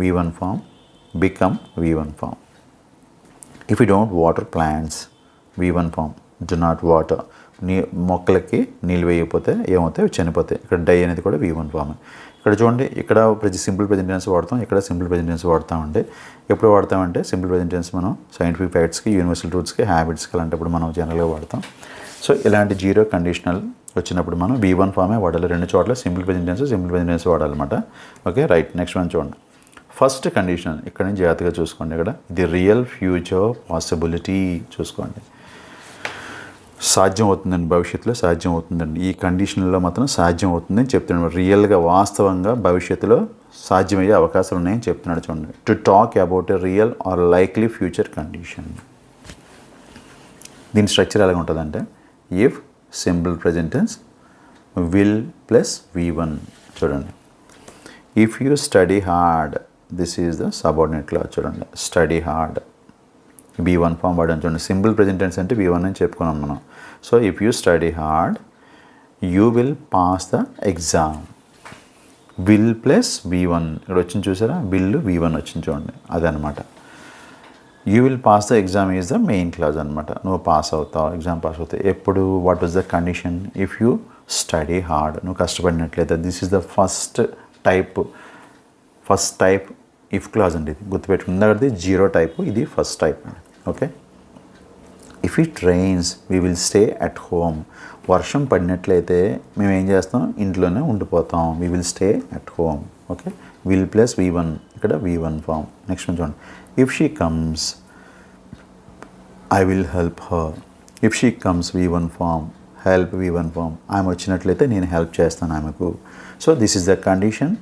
V1 form, become V1 form. If you don't water plants V1 form, do not water. మొక్కలకి నీళ్ళు వేయకపోతే ఏమవుతాయి, చనిపోతాయి. ఇక్కడ డై అనేది కూడా V1 ఫామ్. ఇక్కడ చూడండి, ఇక్కడ సింపుల్ ప్రెజెంట్ టెన్స్ వాడతాం, ఇక్కడ సింపుల్ ప్రెజెంట్ టెన్స్ వాడతామంటే ఎప్పుడు వాడతామంటే సింపుల్ ప్రెజెంట్ టెన్స్ మనం సైంటిఫిక్ ఫ్యాక్ట్స్కి, యూనివర్సల్ ట్రూత్స్కి, హ్యాబిట్స్కి అలాంటప్పుడు మనం జనరల్గా వాడతాం. సో ఇలాంటి జీరో కండిషనల్ వచ్చినప్పుడు మనం V1 ఫామే వాడాలి. 2 చోట్ల సింపుల్ ప్రెజెంట్ టెన్స్ వాడాలన్నమాట. Okay, right. నెక్స్ట్ వన్ చూడండి, ఫస్ట్ కండిషన్. ఇక్కడ నుంచి జాగ్రత్తగా చూసుకోండి. ఇక్కడ ఇది రియల్ ఫ్యూచర్ పాసిబిలిటీ. చూసుకోండి, సాధ్యం అవుతుందండి, భవిష్యత్తులో సాధ్యం అవుతుందండి. ఈ కండిషన్లో మాత్రం సాధ్యం అవుతుందని చెప్తున్నాడు. రియల్గా, వాస్తవంగా భవిష్యత్తులో సాధ్యమయ్యే అవకాశాలు ఉన్నాయని చెప్తున్నాడు. చూడండి, to talk about a real or likely future condition. దీని స్ట్రక్చర్ ఎలాగ ఉంటుందంటే if simple present tense, will plus V1. చూడండి, if you study hard, this is the subordinate clause. చూడండి, స్టడీ హార్డ్ V1 ఫామ్ వాడాను. చూడండి, సింపుల్ ప్రెజెంట్ టెన్స్ అంటే V1 అని చెప్పుకున్నాం మనం. So if you study hard you will pass the exam. Will plus V1 ఇక్కడ వచ్చింది చూసారా, విల్ V1 వచ్చింది చూడండి, అదనమాట. You will pass the exam is the main clause అనమాట. నువ్వు పాస్ అవుతావు, ఎగ్జామ్ పాస్ అవుతావు. ఎప్పుడు, what was the condition, if you study hard, నువ్వు కష్టపడినట్లయితే. This is the first type if clause అండి. ఇది గుర్తుపెట్టుకుంది. జీరో టైప్, ఇది ఫస్ట్ టైప్ అండి. Okay, if it rains we will stay at home. వర్షం పడినట్లయితే మేము ఏం చేస్తాం, ఇంట్లోనే ఉండిపోతాం. We will stay at home. Okay, will plus V1, ఇక్కడ V1 ఫామ్. నెక్స్ట్ చూడండి, if she comes I will help her. If she comes V1 form, help V1 form. ఆమె వచ్చినట్లయితే నేను హెల్ప్ చేస్తాను ఆమెకు. So this is the condition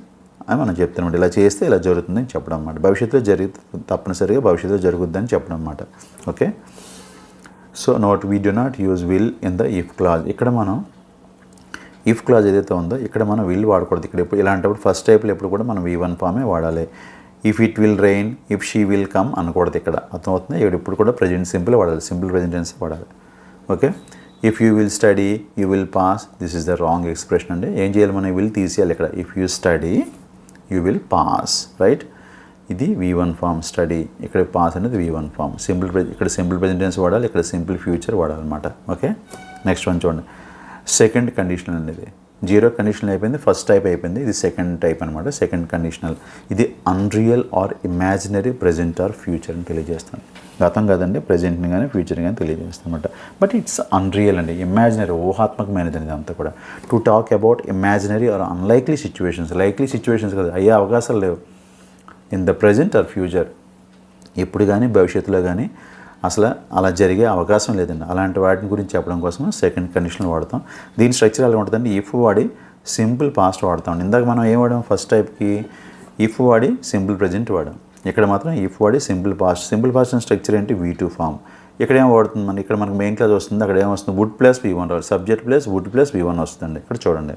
అని మనం చెప్తాం. ఇలా చేస్తే ఇలా జరుగుతుందని చెప్పడం అన్నమాట. భవిష్యత్తులో తప్పనిసరిగా భవిష్యత్తులో జరుగుతుందని చెప్పడం అన్నమాట. Okay, so note, we do not use will in the if clause. ఇక్కడ మనం ఇఫ్ క్లాజ్ ఏదైతే ఉందో ఇక్కడ మనం విల్ వాడకూడదు. ఇక్కడ ఎప్పుడు ఇలాంటప్పుడు ఫస్ట్ టైప్లో ఎప్పుడు కూడా మనం V1 ఫామే వాడాలి. If it will rain, if she will come అనకూడదు. ఇక్కడ అర్థమవుతుంది. ఇక్కడ ఇప్పుడు కూడా ప్రజెంట్ సింపుల్ వాడాలి, సింపుల్ ప్రజెంట్ టెన్స్ వాడాలి. Okay, if you will study you will pass, this is the wrong expression అండి. ఏం చేయాలి, మనం విల్ తీసేయాలి. ఇక్కడ if you study you will pass, right. ఇది V1 ఫామ్ స్టడీ, ఇక్కడ పాస్ అనేది V1 ఫామ్. ఇక్కడ సింపుల్ ప్రెజెంట్ టెన్స్ వాడాలి, ఇక్కడ సింపుల్ ఫ్యూచర్ వాడాలన్నమాట. ఓకే, నెక్స్ట్ వన్ చూడండి, సెకండ్ కండిషనల్ అనేది. జీరో కండిషనల్ అయిపోయింది, ఫస్ట్ టైప్ అయిపోయింది, ఇది సెకండ్ టైప్ అనమాట. సెకండ్ కండిషనల్ ఇది unreal or imaginary present or future అని తెలియజేస్తాను. గతం కాదండి, ప్రజెంట్ని కానీ ఫ్యూచర్ కానీ తెలియజేస్తాం అనమాట. బట్ ఇట్స్ అన్రియల్ అండి, ఇమాజినరీ, ఊహాత్మకమైనది అనేది అంతా కూడా. To talk about imaginary or unlikely situations. Likely situations కదా, అయ్యే అవకాశాలు లేవు in the present or future. ఎప్పుడు కానీ భవిష్యత్తులో కానీ అసలు అలా జరిగే అవకాశం లేదండి. అలాంటి వాటిని గురించి చెప్పడం కోసం సెకండ్ కండిషన్ వాడతాం. దీని స్ట్రక్చర్ ఎలా ఉంటుందండి, ఇఫ్ వాడి సింపుల్ పాస్ట్ వాడతాం. ఇందాక మనం ఏం వాడాం, ఫస్ట్ టైప్కి ఇఫ్ వాడి సింపుల్ ప్రజెంట్ వాడాం. ఇక్కడ మాత్రం ఇఫ్ వాడి సింపుల్ పాస్ట్ స్ట్రక్చర్ ఏంటి V2 ఫామ్. ఇక్కడ ఏం వాడుతుంది మనకి, ఇక్కడ మనకి మెయిన్ క్లాస్ వస్తుంది, అక్కడ ఏమొస్తుంది వుడ్ ప్లస్ V1 రావాలి, subject plus would plus V1 వస్తుంది. ఇక్కడ చూడండి,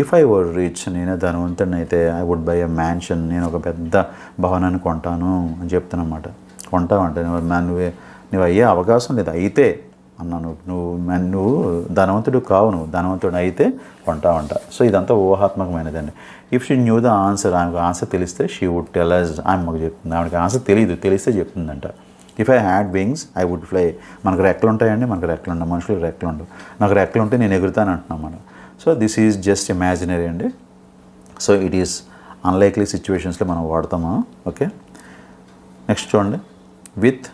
ఇఫ్ ఐ వర్ రిచ్, నేను ధనవంతుడిని అయితే I would buy a mansion, నేను ఒక పెద్ద భవనాన్ని కొంటాను అని చెప్తున్నమాట. కొంటావంటే నువ్వు అయ్యే అవకాశం లేదు, అయితే అన్నాను, నువ్వు ధనవంతుడు కావు, నువ్వు ధనవంతుడు అయితే కొంటావంట. సో ఇదంతా ఊహాత్మకమైనదండి. If she knew the answer, ఆమెకు ఆన్సర్ తెలిస్తే షీ వుడ్ టెల్ అస్, ఆమెకు చెప్తుంది. ఆమెకి ఆన్సర్ తెలియదు, తెలిస్తే చెప్తుందంట. If I had wings I would fly, మనకు రెక్కలు ఉంటాయండి, మనకు రెక్కలు ఉండవు, మనుషులకు రెక్కలు ఉండవు. నాకు రెక్కలు ఉంటే నేను ఎగురుతాను అంటున్నాం మనం. So this is just imaginary అండి. సో ఇట్ ఈస్ అన్లైక్లీ సిచ్యువేషన్స్లో మనం వాడతాము. ఓకే, నెక్స్ట్ చూడండి. With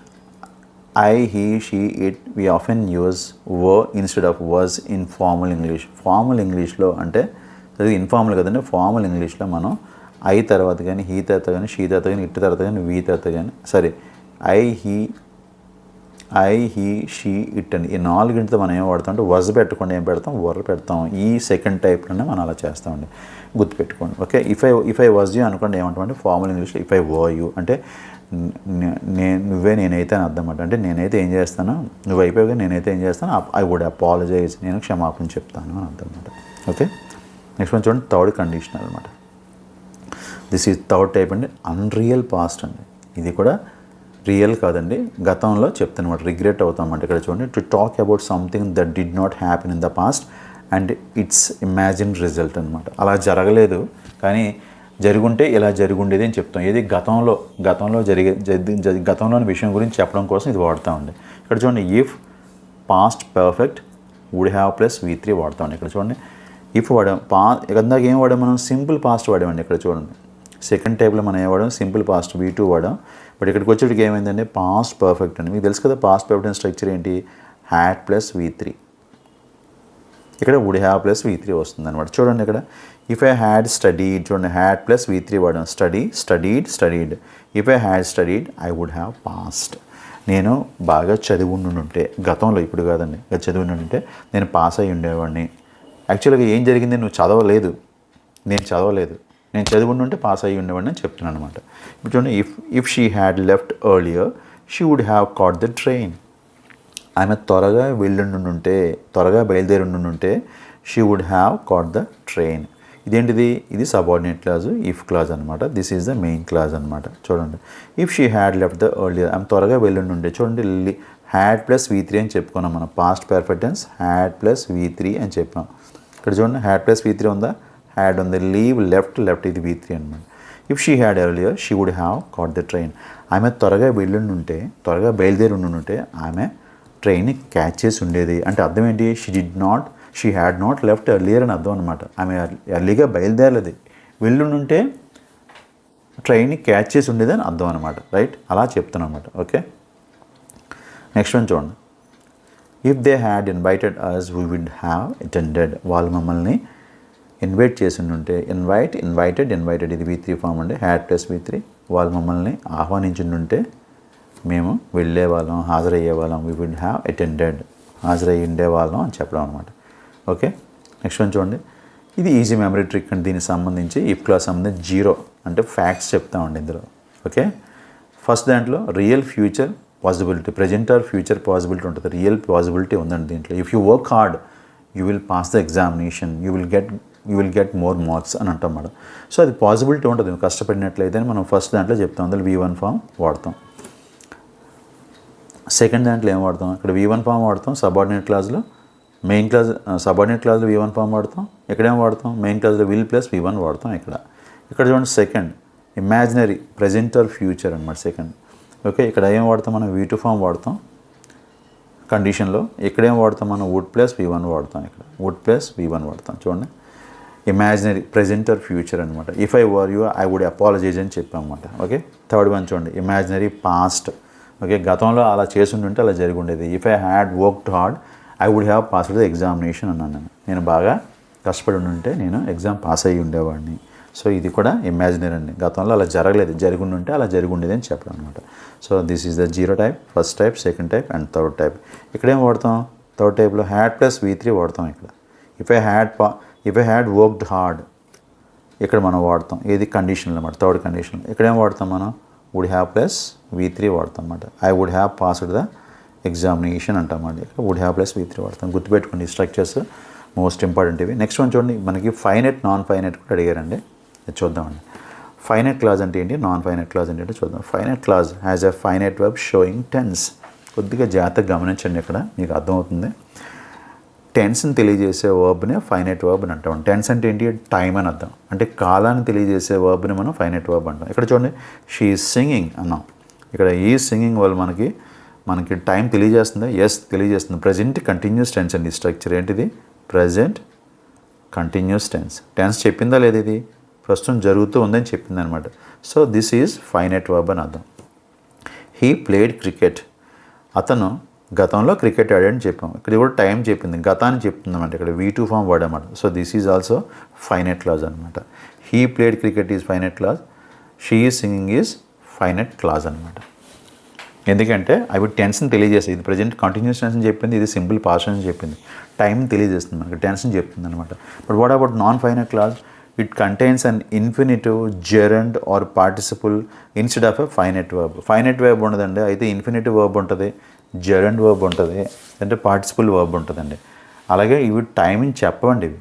I, he, she, it we often use were instead of was in formal English. Formal ఇంగ్లీష్లో అంటే అది ఇన్ఫార్మల్ కదండి. ఫార్మల్ ఇంగ్లీష్లో మనం ఐ తర్వాత కానీ, హీ తర్వాత కానీ, షీ తర్వాత కానీ, ఇట్ తర్వాత కానీ, వీ తర్వాత కానీ, సరే ఐ, హీ, షీ, ఇట్ అని ఈ నాలుగింటితో మనం ఏం వాడతాం అంటే వజ్ పెట్టకుండా ఏం పెడతాం, వర్ పెడతాం. ఈ సెకండ్ టైప్లోనే మనం అలా చేస్తామండి, గుర్తుపెట్టుకోండి. Okay, if I was you అనుకోండి ఏమంటామంటే ఫార్మల్ ఇంగ్లీష్లో ఇఫ్ ఐ వర్ యూ అంటే నేనైతే అని అర్థం అంటే నేనైతే ఏం చేస్తాను, నువ్వు అయిపోయాక నేనైతే ఏం చేస్తాను, ఐ వుడ్ అపాలజైజ్, నేను క్షమాపణ చెప్తాను అని అర్థం అనమాట. ఓకే, నెక్స్ట్ వన్ చూడండి, థర్డ్ కండిషనల్ అనమాట. దిస్ ఈజ్ థర్డ్ టైప్ అండి, అన్రియల్ పాస్ట్ అండి. ఇది కూడా రియల్ కాదండి, గతంలో చెప్తానమాట, రిగ్రెట్ అవుతామంటే. ఇక్కడ చూడండి, to talk about something that did not happen in the past and it's imagine result అనమాట. అలా జరగలేదు కానీ జరుగుంటే ఇలా జరుగుండేది అని చెప్తాం. ఏది గతంలో గతంలోని విషయం గురించి చెప్పడం కోసం ఇది వాడతామండి. ఇక్కడ చూడండి, if past perfect would have plus V3 వాడతామండి. ఇక్కడ చూడండి, ఇఫ్ వాడాం, ఇందాక ఏం వాడాం మనం, సింపుల్ పాస్ట్ వాడామండి. ఇక్కడ చూడండి, సెకండ్ టైప్లో మనం ఏం వాడాం, సింపుల్ పాస్ట్ V2 వాడాం. బట్ ఇక్కడికి వచ్చేటికి ఏమైందంటే పాస్ట్ పర్ఫెక్ట్ అండి. మీకు తెలుసు కదా పాస్ట్ పర్ఫెక్ట్ స్ట్రక్చర్ ఏంటి, హ్యాడ్ ప్లస్ V3. ఇక్కడ వుడ్ హ్యావ్ ప్లస్ V3 వస్తుంది అనమాట. చూడండి ఇక్కడ, ఇఫ్ ఐ హ్యాడ్ స్టడీడ్, చూడండి హ్యాడ్ ప్లస్ V3 వాడాం, studied. If I had studied I would have passed, నేను బాగా చదివి ఉండుంటే, గతంలో ఇప్పుడు కాదండి, చదివి ఉండుంటే నేను పాస్ అయ్యి ఉండేవాడిని. యాక్చువల్గా ఏం జరిగింది, నువ్వు చదవలేదు, నేను చదివి ఉండుంటే పాస్ అయ్యి ఉండేవాడిని అని చెప్తున్నాను అనమాట. ఇప్పుడు చూడండి, if she had left earlier she would have caught the train. ఆమె త్వరగా బయలుదేరి ఉండుంటే she would have caught the train. ఇదేంటిది, ఇది సబార్డినేట్ క్లాజ్, ఇఫ్ క్లాజ్ అనమాట. This is the main clause అనమాట. చూడండి, if she had left the earlier, ఆమె త్వరగా వెళ్ళుండే. చూడండి, హ్యాడ్ ప్లస్ V3 అని చెప్పుకున్నాం మనం. Past perfect tense had plus V3 అని చెప్పాం. ఇక్కడ చూడండి, హ్యాడ్ ప్లస్ V3 ఉందా, హ్యాడ్ ఉంది, లీవ్ లెఫ్ట్ ఇది V3 అనమాట. If she had earlier she would have caught the train. ఆమె త్వరగా బయలుదేరి ఉండుంటే ఆమె ట్రైన్ని క్యాచ్ చేసి ఉండేది. అంటే అర్థం ఏంటి, she had not left earlier అని అర్థం అనమాట. ఆమె ఎర్లీగా బయలుదేరలేదు, వెళ్ళుంటే ట్రైన్ని క్యాచ్ చేసి ఉండేది అని అర్థం అనమాట. రైట్, అలా చెప్తాను అనమాట. ఓకే, నెక్స్ట్ వన్ చూడండి, if they had invited us we would have attended. వాళ్ళు మమ్మల్ని ఇన్వైట్ చేసి ఉంటే, ఇన్వైటెడ్ ఇది V3 ఫామ్ అండి, హ్యాడ్ ప్లస్ V3. వాళ్ళు మమ్మల్ని ఆహ్వానించుంటే మేము వెళ్ళేవాళ్ళం, హాజరయ్యేవాళ్ళం, వీ వుడ్ హ్యావ్ అటెండెడ్, హాజరయ్యి ఉండేవాళ్ళం అని చెప్పడం అనమాట. ఓకే, నెక్స్ట్ వన్ చూడండి, ఇది ఈజీ మెమరీ ట్రిక్ అండి. దీనికి సంబంధించి ఇఫ్ క్లాస్ సంబంధించి 0 అంటే ఫ్యాక్ట్స్ చెప్తామండి ఇందులో. ఓకే, ఫస్ట్ దాంట్లో real future possibility, present or future possibility ఉంటుంది. రియల్ పాసిబిలిటీ ఉందండి దీంట్లో. If you work hard you will pass the examination, you will get more marks అని అంటాం మేడం. సో అది పాసిబిలిటీ ఉంటుంది, నువ్వు కష్టపడినట్లయితే మనం ఫస్ట్ దాంట్లో చెప్తాం, అందులో V1 ఫామ్ వాడతాం. సెకండ్ దాంట్లో ఏం వాడతాం, ఇక్కడ V1 ఫామ్ వాడతాం సబార్డినేట్ క్లాజ్లో, మెయిన్ క్లాజ్ సబార్డినేట్ క్లాజ్లో V1 ఫామ్ వాడతాం. ఇక్కడేం వాడతాం, మెయిన్ క్లాజ్లో విల్ ప్లస్ V1 వాడతాం. ఇక్కడ చూడండి, second imaginary present or future అనమాట సెకండ్. ఓకే, ఇక్కడ ఏం వాడతాం మనం, V2 ఫామ్ వాడతాం కండిషన్లో. ఇక్కడేం వాడతాం మనం, వుడ్ ప్లస్ V1 వాడతాం. ఇక్కడ వుడ్ ప్లస్ V1 వాడతాం. చూడండి, ఇమాజినరీ ప్రజెంట్ ఆర్ ఫ్యూచర్ అనమాట. If I were you I would apologise అని చెప్పాం అనమాట. ఓకే, థర్డ్ వన్ చూడండి, ఇమాజినరీ పాస్ట్. ఓకే, గతంలో అలా చేసుంటే అలా జరిగి ఉండేది. If I had worked hard I would have passed the examination అన్నాను. నేను బాగా కష్టపడి ఉంటే నేను ఎగ్జామ్ పాస్ అయ్యి ఉండేవాడిని. సో ఇది కూడా ఇమాజినరీ అండి, గతంలో అలా జరగలేదు, జరిగి ఉంటే అలా జరిగి ఉండేది అని చెప్పడం అనమాట. So this is the 0 type, first type, second type and third type. ఇక్కడేం వాడతాం, థర్డ్ టైప్లో హ్యాడ్ ప్లస్ V3 వాడతాం. ఇక్కడ if I had worked hard ఇక్కడ మనం వాడతాం ఏది కండిషన్ అన్నమాట, థర్డ్ కండిషన్. ఇక్కడేం వాడతాం మనం, వుడ్ హ్యావ్ ప్లస్ V3 వాడతాం అన్నమాట. I would have passed the examination అంటామండి. ఇక్కడ వుడ్ హ్యావ్ ప్లస్ V3 వాడతాం. గుర్తుపెట్టుకోండి స్ట్రక్చర్స్ మోస్ట్ ఇంపార్టెంట్ ఇవి. నెక్స్ట్ వన్ చూడండి, మనకి ఫైనైట్ నాన్ ఫైనైట్ కూడా అడిగారండి. అది చూద్దామండి. ఫైనైట్ క్లాజ్ అంటే ఏంటి, నాన్ ఫైనైట్ క్లాజ్ అంటే చూద్దాం. Finite clause has a finite verb showing tense. కొద్దిగా జాగ్రత్తగా గమనించండి, ఇక్కడ మీకు అర్థమవుతుంది. టెన్స్ని తెలియజేసే వర్బ్ని ఫైనైట్ వర్బ్ అని అంటాం. టెన్స్ అంటే ఏంటి, టైం అని అర్థం. అంటే కాలాన్ని తెలియజేసే వర్బ్ని మనం ఫైనైట్ వర్బ్ అంటాం. ఇక్కడ చూడండి, షీ ఈజ్ సింగింగ్ అన్నాం. ఇక్కడ ఈ సింగింగ్ వల్ల మనకి టైం తెలియజేస్తుంది. ఎస్ తెలియజేస్తుంది. ప్రజెంట్ కంటిన్యూస్ టెన్స్ అండి. స్ట్రక్చర్ ఏంటిది, ప్రజెంట్ కంటిన్యూస్ టెన్స్. టెన్స్ చెప్పిందా లేదు, ఇది ప్రస్తుతం జరుగుతూ ఉందని చెప్పింది అనమాట. So this is finite verb అని అర్థం. He played cricket. అతను గతంలో క్రికెట్ ఆడాడని చెప్పాం. ఇక్కడ కూడా టైం చెప్పింది, గతాన్ని చెప్తుంది అనమాట. ఇక్కడ V2 ఫామ్ వర్డ్ అనమాట. So this is also finite clause అనమాట. He played cricket is finite clause, she is singing is finite clause అనమాట. ఎందుకంటే అవి టెన్స్ని తెలియజేస్తాయి. ఇది ప్రజెంట్ కంటిన్యూస్ టెన్స్ అని చెప్పింది, ఇది సింపుల్ పాస్ట్ అని చెప్పింది. టైం తెలియజేస్తుంది మనకి, టెన్స్ని చెప్తుంది అనమాట. But what about non finite clause, it contains an infinitive, gerund or participle instead of a finite verb. Finite verb ఉండదండి, అయితే ఇన్ఫినిటివ్ వర్బ్ ఉంటుంది, జెరండ్ వర్బ్ ఉంటుంది, అంటే పార్టిసిపుల్ వర్బ్ ఉంటుందండి. అలాగే ఇవి టైంని చెప్పవండి, ఇవి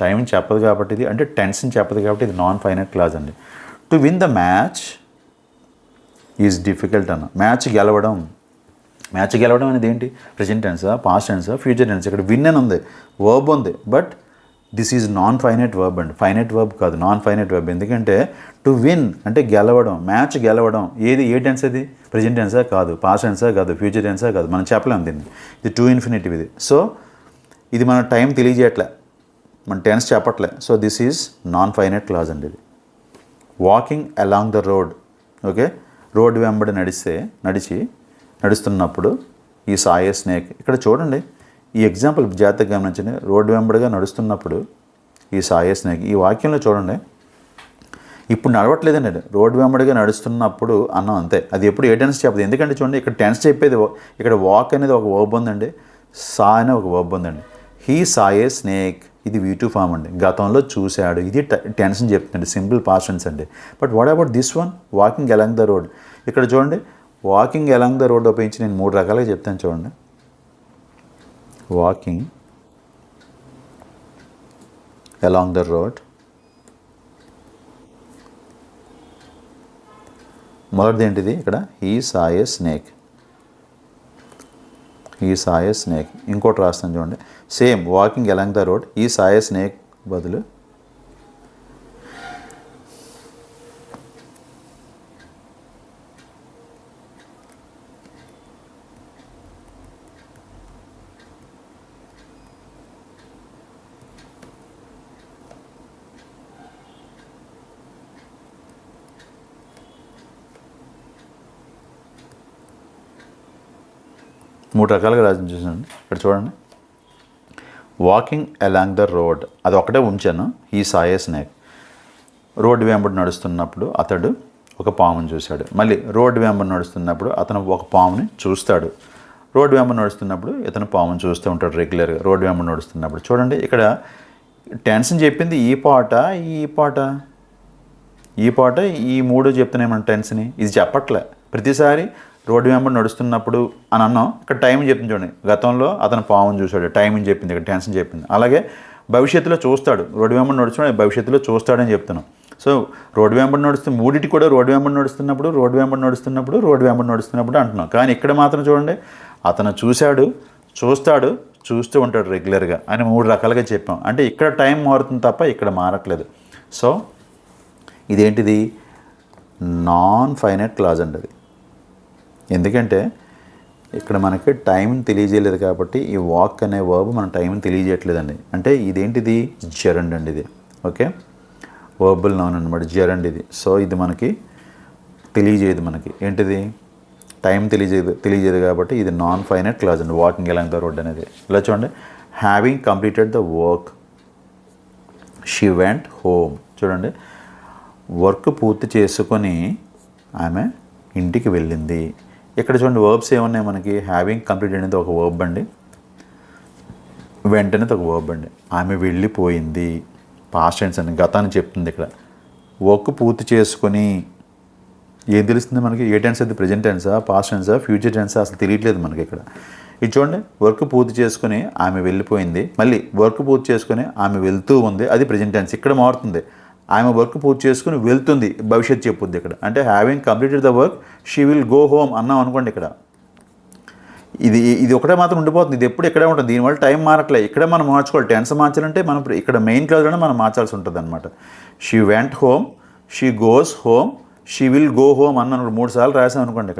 టైంని చెప్పదు కాబట్టి ఇది, అంటే టెన్స్ని చెప్పదు కాబట్టి ఇది నాన్ ఫైనైట్ క్లాజ్ అండి. To win the match is difficult అన్న. మ్యాచ్ గెలవడం అనేది ఏంటి, ప్రజెంట్ టెన్సా, పాస్ట్ టెన్సా, ఫ్యూచర్ టెన్స్. ఇక్కడ విన్ అని ఉంది, వర్బ్ ఉంది, but this is non finite verb అండి. ఫైనైట్ వర్బ్ కాదు, నాన్ ఫైనైట్ వర్బ్. ఎందుకంటే టు విన్ అంటే గెలవడం, మ్యాచ్ గెలవడం. ఏ టెన్స్ అది, ప్రజెంట్ టెన్సా కాదు, పాస్ట్ టెన్సా కాదు, ఫ్యూచర్ టెన్సా కాదు, మనం చెప్పలేం దీన్ని. ఇది టు ఇన్ఫినిటివ్ ఇది. సో ఇది మన టైం తెలియజేయట్లే, మన టెన్స్ చెప్పట్లే. So this is non finite clause అండి ఇది. Walking along the road. Okay, road వెంబడి నడుస్తున్నప్పుడు ఈ సాయే స్నేక్. ఇక్కడ చూడండి, ఈ ఎగ్జాంపుల్ జాగ్రత్తగా గమనించండి. రోడ్డు వెంబడిగా నడుస్తున్నప్పుడు ఈ సాయే స్నేక్. ఈ వాక్యంలో చూడండి, ఇప్పుడు నడవట్లేదండి, రోడ్డు వెంబడిగా నడుస్తున్నప్పుడు అన్నాం అంతే. అది ఎప్పుడు ఏ టెన్స్ చెప్పదు. ఎందుకంటే చూడండి, ఇక్కడ టెన్స్ చెప్పేది, ఇక్కడ వాక్ అనేది ఒక వర్బ్ ఉందండి, సా అనే ఒక వర్బ్ ఉందండి. హీ సాయే స్నేక్, ఇది V2 ఫామ్ అండి. గతంలో చూశాడు, ఇది టెన్స్ అని చెప్తుందండి, సింపుల్ పాస్ట్ టెన్స్ అండి. But what about this one, walking along the road. ఇక్కడ చూడండి, వాకింగ్ అలాంగ్ ద రోడ్ ఉపయోగించి నేను 3 రకాలుగా చెప్తాను చూడండి. వాకింగ్ అలాంగ్ ద రోడ్, మొదటిది ఏంటిది, ఇక్కడ హీ సాయే స్నేక్. ఈ సాయే స్నేక్. ఇంకోటి రాస్తాను చూడండి, same walking along the road, ఈ సాయే స్నేక్ బదులు మూడు రకాలుగా రాసి చూసాను. ఇక్కడ చూడండి, వాకింగ్ అలాంగ్ ద రోడ్ అది ఒకటే ఉంచాను. ఈ సాయే స్నేక్. రోడ్డు వెంబడి నడుస్తున్నప్పుడు అతడు ఒక పాముని చూశాడు. మళ్ళీ రోడ్డు వెంబడి నడుస్తున్నప్పుడు అతను ఒక పాముని చూస్తాడు. రోడ్డు వెంబడి నడుస్తున్నప్పుడు ఇతను పాముని చూస్తూ ఉంటాడు రెగ్యులర్గా. రోడ్డు వెంబడి నడుస్తున్నప్పుడు చూడండి, ఇక్కడ టెన్స్ని చెప్పింది ఈ పాట ఈ మూడు చెప్తున్నాయి మన టెన్స్ని. ఇది చెప్పట్లే. ప్రతిసారి రోడ్డు వెంబడి నడుస్తున్నప్పుడు అని అన్నాం, ఇక్కడ టైం చెప్పింది చూడండి. గతంలో అతను పాముని చూశాడు, టైంని చెప్పింది, ఇక్కడ టెన్స్ని చెప్పింది. అలాగే భవిష్యత్తులో చూస్తాడు, రోడ్డు వెంబడి నడుస్తున్నాడు, భవిష్యత్తులో చూస్తాడని చెప్తున్నాం. సో రోడ్డు వెంబడి మూడింటి కూడా రోడ్డు వెంబడి నడుస్తున్నప్పుడు అంటున్నాం. కానీ ఇక్కడ మాత్రం చూడండి, అతను చూస్తూ ఉంటాడు రెగ్యులర్గా అని 3 రకాలుగా చెప్పాం. అంటే ఇక్కడ టైం మారుతుంది తప్ప ఇక్కడ మారట్లేదు. సో ఇదేంటిది, నాన్ ఫైనైట్ క్లాజ్ అండి అది. ఎందుకంటే ఇక్కడ మనకి టైంని తెలియజేయలేదు కాబట్టి ఈ వాక్ అనే వర్బ్ మన టైంని తెలియజేయట్లేదండి. అంటే ఇదేంటిది, జెరండ్ అండి ఇది. ఓకే, వర్బుల్ నౌన్ అనమాట, జెరండ్ ఇది. సో ఇది మనకి తెలియజేయదు, మనకి ఏంటిది, టైం తెలియజేయదు కాబట్టి ఇది నాన్ ఫైనైట్ క్లాజ్ అండి. వాకింగ్ అలాంగ్ ద రోడ్ అనేది. ఇలా చూడండి, having completed the work she went home. చూడండి, వర్క్ పూర్తి చేసుకొని ఆమె ఇంటికి వెళ్ళింది. ఇక్కడ చూడండి, వర్బ్స్ ఏమున్నాయి మనకి, హ్యావింగ్ కంప్లీట్ అనేది ఒక వర్బ్ అండి, వెంట అనేది ఒక వర్బ్ అండి. ఆమె వెళ్ళిపోయింది, పాస్ట్ టెన్స్ అని గతాన్ని చెప్తుంది ఇక్కడ. వర్క్ పూర్తి చేసుకొని ఏం తెలుస్తుంది మనకి? ఏ టెన్స్ అది? ప్రజెంట్ టెన్సా, పాస్ట్ టెన్సా, ఫ్యూచర్ టెన్సా? అసలు తెలియట్లేదు మనకి ఇక్కడ. ఇది చూడండి, వర్క్ పూర్తి చేసుకుని ఆమె వెళ్ళిపోయింది, మళ్ళీ వర్క్ పూర్తి చేసుకుని ఆమె వెళ్తూ ఉంది, అది ప్రజెంట్ టెన్స్. ఇక్కడ మారుతుంది, ఆమె వర్క్ పూర్తి చేసుకుని వెళ్తుంది, భవిష్యత్తు చెప్పుద్ది ఇక్కడ. అంటే having completed the work she will go home అన్నాం అనుకోండి. ఇక్కడ ఇది ఒకటే మాత్రం ఉండిపోతుంది, ఇది ఎప్పుడు ఇక్కడే ఉంటుంది. దీనివల్ల టైం మారట్లే. ఇక్కడే మనం మార్చుకోవాలి. టెన్స్ మార్చాలంటే మనం ఇక్కడ మెయిన్ క్లాజ్లోనే మనం మార్చాల్సి ఉంటుంది అనమాట. She went home, she goes home, she will go home అన్న 3 సార్లు రాసాం అనుకోండి.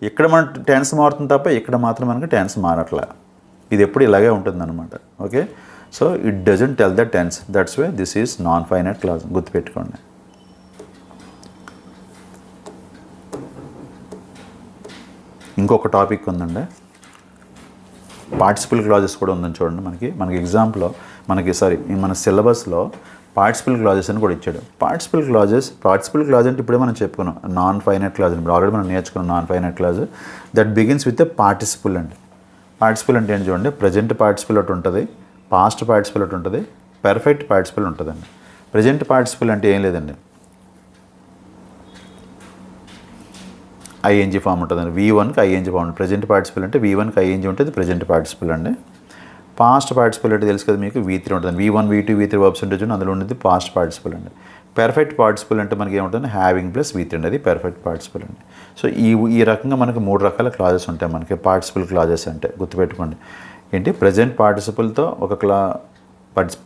ఇక్కడ మన టెన్స్ మారుతుంది తప్ప ఇక్కడ మాత్రం మనకి టెన్స్ మారట్లే. ఇది ఎప్పుడు ఇలాగే ఉంటుంది అనమాట. Okay, so it doesn't tell the tense, that's way this is non finite clause. గుర్తుపెట్టుకోండి. ఇంకొక టాపిక్ ఉందండి, పార్టిసిపల్ క్లాజెస్ కూడా ఉందని చూడండి. మనకి ఎగ్జామ్లో మన సిలబస్లో పార్టిసిపల్ క్లాజెస్ అని కూడా ఇచ్చాడు. పార్టిసిపల్ క్లాజ్ అంటే ఇప్పుడే మనం చెప్పుకున్నాం నాన్ ఫైనైట్ క్లాజ్ అని. ఆల్రెడీ మనం నేర్చుకున్నాం non finite clause. That begins with a participle అండి. పార్టిసిపల్ అంటే ఏంటి చూడండి, ప్రజెంట్ పార్టిసిపల్ ఒకటి ఉంటుంది, పాస్ట్ పార్టిసిపల్ ఒకటి ఉంటుంది, పర్ఫెక్ట్ పార్టిసిపల్ ఉంటుందండి. ప్రజెంట్ పార్టిసిపల్ అంటే ఏం లేదండి, ఐఎన్జీ ఫామ్ ఉంటుందండి. V1కి ఐఎన్జీ ఫామ్ ఉంటుంది. ప్రజెంట్ పార్టిసిపల్ అంటే V1కి ఐఎన్జీ ఉంటుంది, ప్రజెంట్ పార్టిసిపల్ అండి. పాస్ట్ పార్టిసిపల్ అంటే తెలుసు కదా మీకు, V3 ఉంటుంది. V1, V2, V3 వర్బ్స్ ఉంటుంది, అందులో ఉండేది పాస్ట్ పార్టిసిపల్ అండి. పర్ఫెక్ట్ పార్టిసిపల్ అంటే మనకి ఏముంటుంది, హ్యావింగ్ ప్లస్ V3 అండి, అది పర్ఫెక్ట్ పార్టిసిపల్ అండి. సో ఈ రకంగా మనకి 3 రకాల క్లాజెస్ ఉంటాయి మనకి పార్టిసిపల్ క్లాజెస్ అంటే. గుర్తుపెట్టుకోండి. ఏంటి, ప్రజెంట్ పార్టిసిపల్తో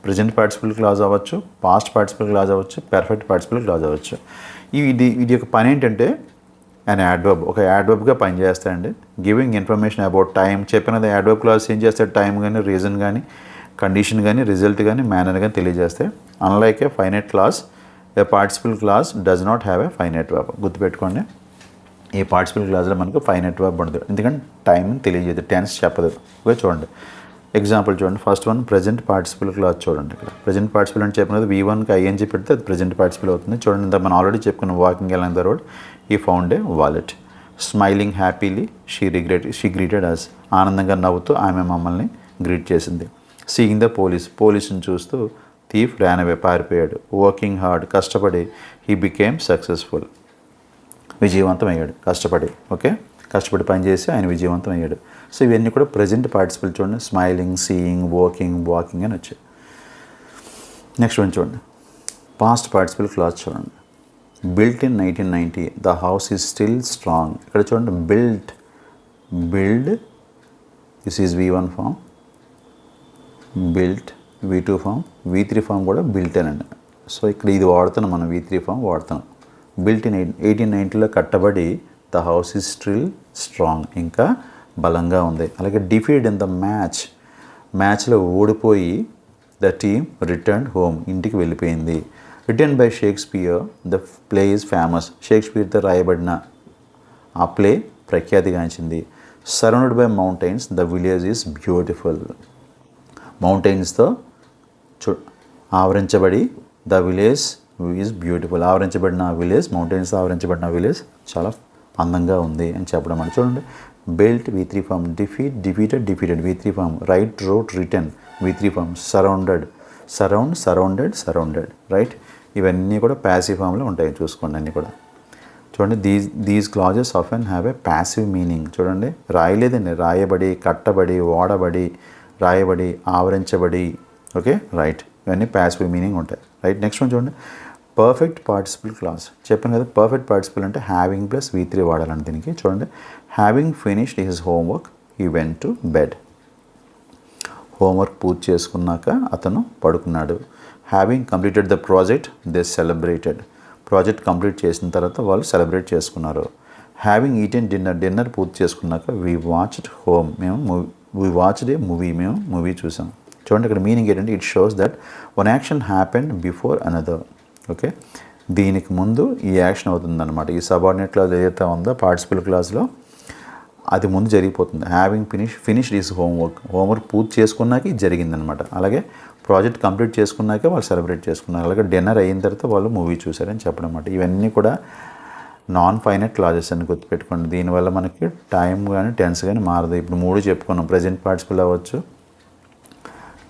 ప్రజెంట్ పార్టిసిపల్ క్లాజ్ అవ్వచ్చు, పాస్ట్ పార్టిసిపల్ క్లాజ్ అవ్వచ్చు, పర్ఫెక్ట్ పార్టిసిపల్ క్లాజ్ అవ్వచ్చు. ఇది యొక్క పని ఏంటంటే అండ్ యాడ్వర్బ్ ఒక యాడ్వర్బ్గా పనిచేస్తాయండి. గివింగ్ ఇన్ఫర్మేషన్ అబౌట్ టైం చెప్పినది యాడ్వర్బ్ క్లాస్ ఏం చేస్తాయి, టైం కానీ, రీజన్ కానీ, కండిషన్ కానీ, రిజల్ట్ కానీ, మేనర్ కానీ తెలియజేస్తాయి. Unlike A finite class, A participle class does not have a finite verb. గుర్తుపెట్టుకోండి, ఈ పార్టిసిపల్ క్లాస్లో మనకు ఫైనైట్ వర్బ్ ఉండదు, ఎందుకంటే టైం తెలియజేది, టెన్స్ చెప్పదు. ఓకే, చూడండి ఎగ్జాంపుల్ చూడండి. First one present participle clause చూడండి. ఇక్కడ ప్రజెంట్ పార్టిసిపల్ అంటే చెప్పినది V1కి ఐఎన్జీ పెడితే అది ప్రజెంట్ పార్టిసిపల్ అవుతుంది. చూడండి, ఇంత మనం ఆల్రెడీ చెప్పుకున్న walking along the road, he found a wallet. Smiling happily she greeted us. ఆనందంగా నవ్వుతూ ఆమె మమ్మల్ని గ్రీట్ చేసింది. సీయింగ్ ద పోలీసుని చూస్తూ థీఫ్ ర్యాన్ అవే, పారిపోయాడు. వర్కింగ్ హార్డ్, కష్టపడి హీ బికేమ్ సక్సెస్ఫుల్, విజయవంతం అయ్యాడు. కష్టపడి పనిచేసి ఆయన విజయవంతం అయ్యాడు. సో ఇవన్నీ కూడా ప్రజెంట్ పార్టిసిపల్ చూడండి. స్మైలింగ్, సీయింగ్, వర్కింగ్, వాకింగ్ అని వచ్చాయి. నెక్స్ట్ వన్ చూడండి, పాస్ట్ పార్టిసిపల్ క్లాస్ చూడండి. Built in 1990, the house is still strong. ఇక్కడ చూడండి, build this is V1 form, built V2 form, V3 form కూడా బిల్ట్ అండి. సో ఇక్కడ ఇది వాడుతున్నాం మనం, V3 ఫామ్ వాడుతున్నాం. బిల్ట్ ఇన్ 1890లో కట్టబడి, the house is still strong, ఇంకా బలంగా ఉంది. అలాగే డిఫీట్ ఇన్ ద మ్యాచ్లో ఓడిపోయి, ద టీమ్ రిటర్న్ హోమ్, ఇంటికి వెళ్ళిపోయింది. Return by Shakespeare, the play is famous. షేక్స్పియర్తో రాయబడిన ఆ ప్లే ప్రఖ్యాతిగాంచింది. Surrounded by mountains, the village is beautiful. మౌంటైన్స్తో ఆవరించబడి, ద విలేజ్ ఈజ్ బ్యూటిఫుల్. మౌంటైన్స్తో ఆవరించబడిన విలేజ్ చాలా అందంగా ఉంది అని చెప్పడం అని. చూడండి, built V3 form, defeated V3 form, right, wrote, return V3 form, surrounded right. ఇవన్నీ కూడా ప్యాసివ్ ఫామ్లో ఉంటాయి, చూసుకోండి అన్నీ కూడా. చూడండి, these clauses often have a passive meaning. చూడండి, రాయలేదండి, రాయబడి, కట్టబడి, వాడబడి, రాయబడి, ఆవరించబడి. ఓకే, రైట్, ఇవన్నీ ప్యాసివ్ మీనింగ్ ఉంటాయి. రైట్, నెక్స్ట్ వన్ చూడండి, పర్ఫెక్ట్ పార్టిసిపల్ క్లాస్. చెప్పాను కదా, పర్ఫెక్ట్ పార్టిసిపల్ అంటే హ్యావింగ్ ప్లస్ V3 వాడాలని దీనికి. చూడండి, having finished his homework he went to bed. Homework పూర్తి చేసుకున్నాక అతను పడుకున్నాడు. Having completed the project they celebrated. Project complete చేసిన తర్వాత వాళ్ళు సెలబ్రేట్ చేసుకున్నారు. హ్యావింగ్ ఈటెన్ డిన్నర్ పూర్తి చేసుకున్నాక వీ వాచ్డ్ ఏ మూవీ, మేము మూవీ చూసాం. చూడండి, ఇక్కడ మీనింగ్ ఏంటంటే it shows that one action happened before another. Okay, దీనికి ముందు ఈ యాక్షన్ అవుతుందన్నమాట. ఈ సబార్డినేట్ క్లాజ్ ఏదైతే ఉందో పార్టిసిపల్ క్లాజ్లో అది ముందు జరిగిపోతుంది. హ్యావింగ్ ఫినిష్డ్ ఈజ్ హోంవర్క్ పూర్తి చేసుకున్నాక ఇది జరిగిందనమాట. అలాగే ప్రాజెక్ట్ కంప్లీట్ చేసుకున్నాక వాళ్ళు సెలబ్రేట్ చేసుకున్నారు. అలాగే డిన్నర్ అయిన తర్వాత వాళ్ళు మూవీ చూసారని చెప్పడం అన్నమాట. ఇవన్నీ కూడా నాన్ ఫైనైట్ క్లాజెస్ అని గుర్తుపెట్టుకోండి. దీనివల్ల మనకి టైం కానీ టెన్స్ కానీ మారదు. ఇప్పుడు 3 చెప్పుకున్నాం, ప్రజెంట్ పార్టిసిపల్ అవ్వచ్చు,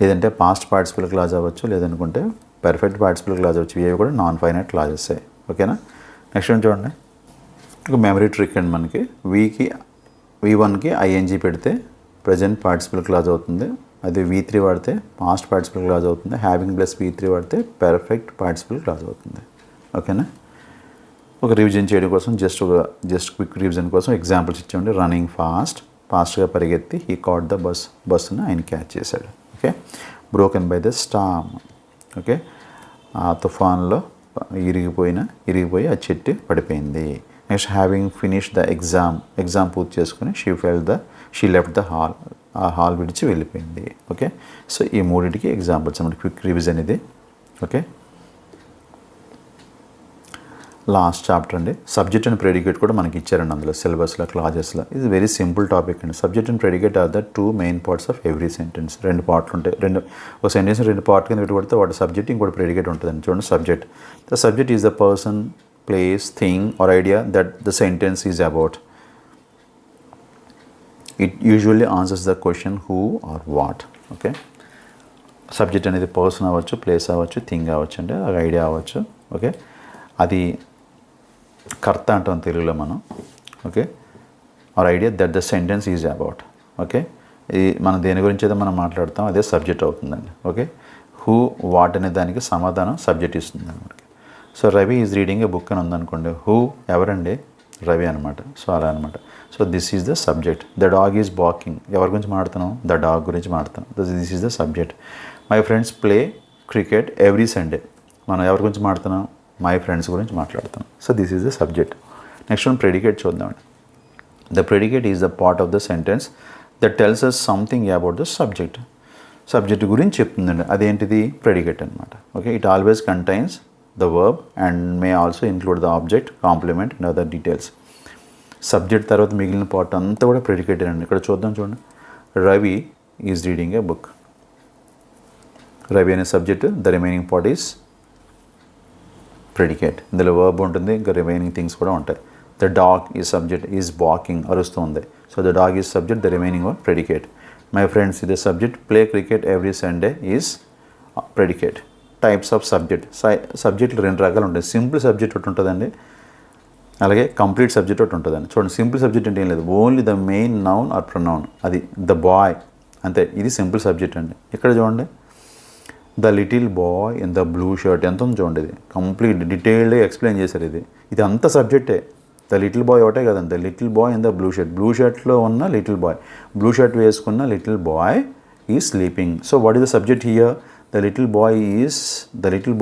లేదంటే పాస్ట్ పార్టిసిపల్ క్లాజ్ అవ్వచ్చు, లేదనుకుంటే పర్ఫెక్ట్ పార్టిసిపల్ క్లాజ్ వచ్చి ఇవి కూడా నాన్ ఫైనైట్ క్లాజెస్. ఓకేనా. నెక్స్ట్ వన్ చూడండి, ఒక మెమరీ ట్రిక్ అండి. మనకి V1కి ఐఎన్జీ పెడితే ప్రజెంట్ పార్టిసిపల్ క్లాజ్ అవుతుంది. అదే V3 వాడితే పాస్ట్ పార్టిసిపల్ క్లాజ్ అవుతుంది. హ్యావింగ్ ప్లస్ V3 వాడితే పర్ఫెక్ట్ పార్టిసిపల్ క్లాజ్ అవుతుంది. ఓకేనా. ఒక రివిజన్ చేయడం కోసం జస్ట్ క్విక్ రివిజన్ కోసం ఎగ్జాంపుల్స్ ఇచ్చామండి. రన్నింగ్ ఫాస్ట్గా పరిగెత్తి హీ కాట్ ద బస్సును ఆయన క్యాచ్ చేశాడు. Okay. Broken by the storm. Okay. ఆ తుఫాన్లో ఇరిగిపోయి ఆ చెట్టు పడిపోయింది. Next having finish the exam పూర్తి చేసుకుని షీ లెఫ్ట్ ద హాల్, ఆ హాల్ విడిచి వెళ్ళిపోయింది. ఓకే. సో ఈ మూడింటికి ఎగ్జాంపుల్స్ అన్నమాట. క్విక్ రివిజన్ ఇది. ఓకే. లాస్ట్ చాప్టర్ అండి. సబ్జెక్ట్ అండ్ ప్రెడికేట్ కూడా మనకి ఇచ్చారండి అందులో సిలబస్లో, క్లాజెస్లో. ఇది వెరీ సింపుల్ టాపిక్ అండి. Subject and predicate are the 2 main parts of every sentence. 2 పార్ట్లు ఉంటాయి. ఒక సెంటెన్స్ 2 పార్ట్ కింద పెట్టి కొడితే వాటి సబ్జెక్ట్ ఇంకోటి ప్రెడికేట్ ఉంటుందండి. చూడండి, subject. The subject is the person, place, thing or idea that the sentence is about. It usually answers the question who or what. Okay. Subject అనేది పర్సన్ అవ్వచ్చు, ప్లేస్ అవ్వచ్చు, థింగ్ అవ్వచ్చు, అంటే ఐడియా అవ్వచ్చు. Okay. అది కర్త అంటాం తెలుగులో మనం. Okay. Or idea that the sentence is about. Okay. ఇది మనం దేని గురించి అయితే మనం మాట్లాడతాం అదే సబ్జెక్ట్ అవుతుందండి. ఓకే. హూ వాట్ అనే దానికి సమాధానం సబ్జెక్ట్ ఇస్తుంది అనమాట. So Ravi is reading a book అని ఉందనుకోండి. హూ ఎవరండి? రవి అనమాట. సో అలా అనమాట. So this is the subject. The dog is barking. ఎవరి గురించి మాట్లాడుతున్నాం? ద డాగ్ గురించి మాట్లాడుతున్నాం. This is the subject. My friends play cricket every Sunday. మనం ఎవరి గురించి మాట్లాడుతున్నాం? మై ఫ్రెండ్స్ గురించి మాట్లాడుతున్నాం. So this is the subject. Next one predicate చూద్దామండి. The predicate is the part of the sentence that tells us something about the subject. Subject గురించి చెప్తుందండి. అదేంటిది? ప్రెడికేట్ అనమాట. Okay. It always contains the verb and may also include the object, complement and other details. Subject తర్వాత మిగిలిన part అంతా కూడా predicated అండి. ఇక్కడ చూడండి. Ravi is reading a book. Ravi అనే subject, the remaining part is predicate. ఇందులో వర్బ్ ఉంటుంది, ఇంకా రిమైనింగ్ థింగ్స్ కూడా ఉంటాయి. The dog is subject, is barking, అరుస్తుంది. So the dog is subject, the remaining were predicate. My friends ఇది subject, play cricket every Sunday is predicate. Types of సబ్జెక్టులు 2 రకాలు ఉంటాయి. సింపుల్ సబ్జెక్ట్ ఒకటి ఉంటుందండి, అలాగే కంప్లీట్ సబ్జెక్ట్ ఒకటి ఉంటుందండి. చూడండి, సింపుల్ సబ్జెక్ట్ అంటే ఏం లేదు, only the main noun are pronoun, అది ద బాయ్ అంతే. ఇది సింపుల్ సబ్జెక్ట్ అండి. ఇక్కడ చూడండి, the little boy in the blue shirt ఎంత ఉంది చూడండి. ఇది కంప్లీట్ డీటెయిల్డ్గా ఎక్స్ప్లెయిన్ చేశారు. ఇది అంత సబ్జెక్టే. ద లిటిల్ బాయ్ ఒకటే కదండి, the little boy in the blue shirt. Blue షర్ట్లో ఉన్న లిటిల్ బాయ్, బ్లూ షర్ట్ వేసుకున్న little boy is sleeping. So what is the subject here? The little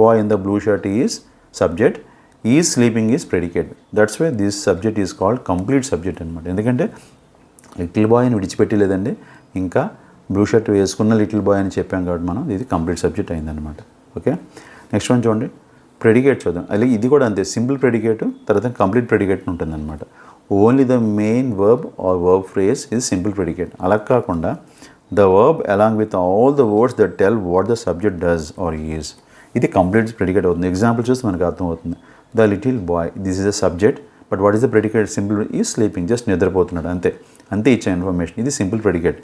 boy in the blue shirt is subject, is sleeping is predicate. That's why this subject is called complete subject అనమాట. ఎందుకంటే little boy అని విడిచిపెట్టలేదండి, ఇంకా blue shirt వేసుకున్న little boy అని చెప్పాం కాబట్టి మనం ఇది కంప్లీట్ సబ్జెక్ట్ అయిందనమాట. ఓకే. నెక్స్ట్ వన్ చూడండి, ప్రెడికేట్ చూద్దాం. అలాగే ఇది కూడా అంతే, సింపుల్ ప్రెడికేట్ తర్వాత కంప్లీట్ ప్రెడికేట్ ఉంటుందన్నమాట. Only the main verb or verb phrase ఇది సింపుల్ ప్రెడికేట్. అలా కాకుండా the verb along with all the words that tell what the subject does or is, ఇది కంప్లీట్ ప్రెడికేట్ అవుతుంది. ఎగ్జాంపుల్ చూస్తే మనకు అర్థమవుతుంది. The little boy, this is the subject, but what is the predicate? Simple is sleeping, just నిద్రపోతున్నాడు అంతే ఇచ్చే information. ఇది simple predicate.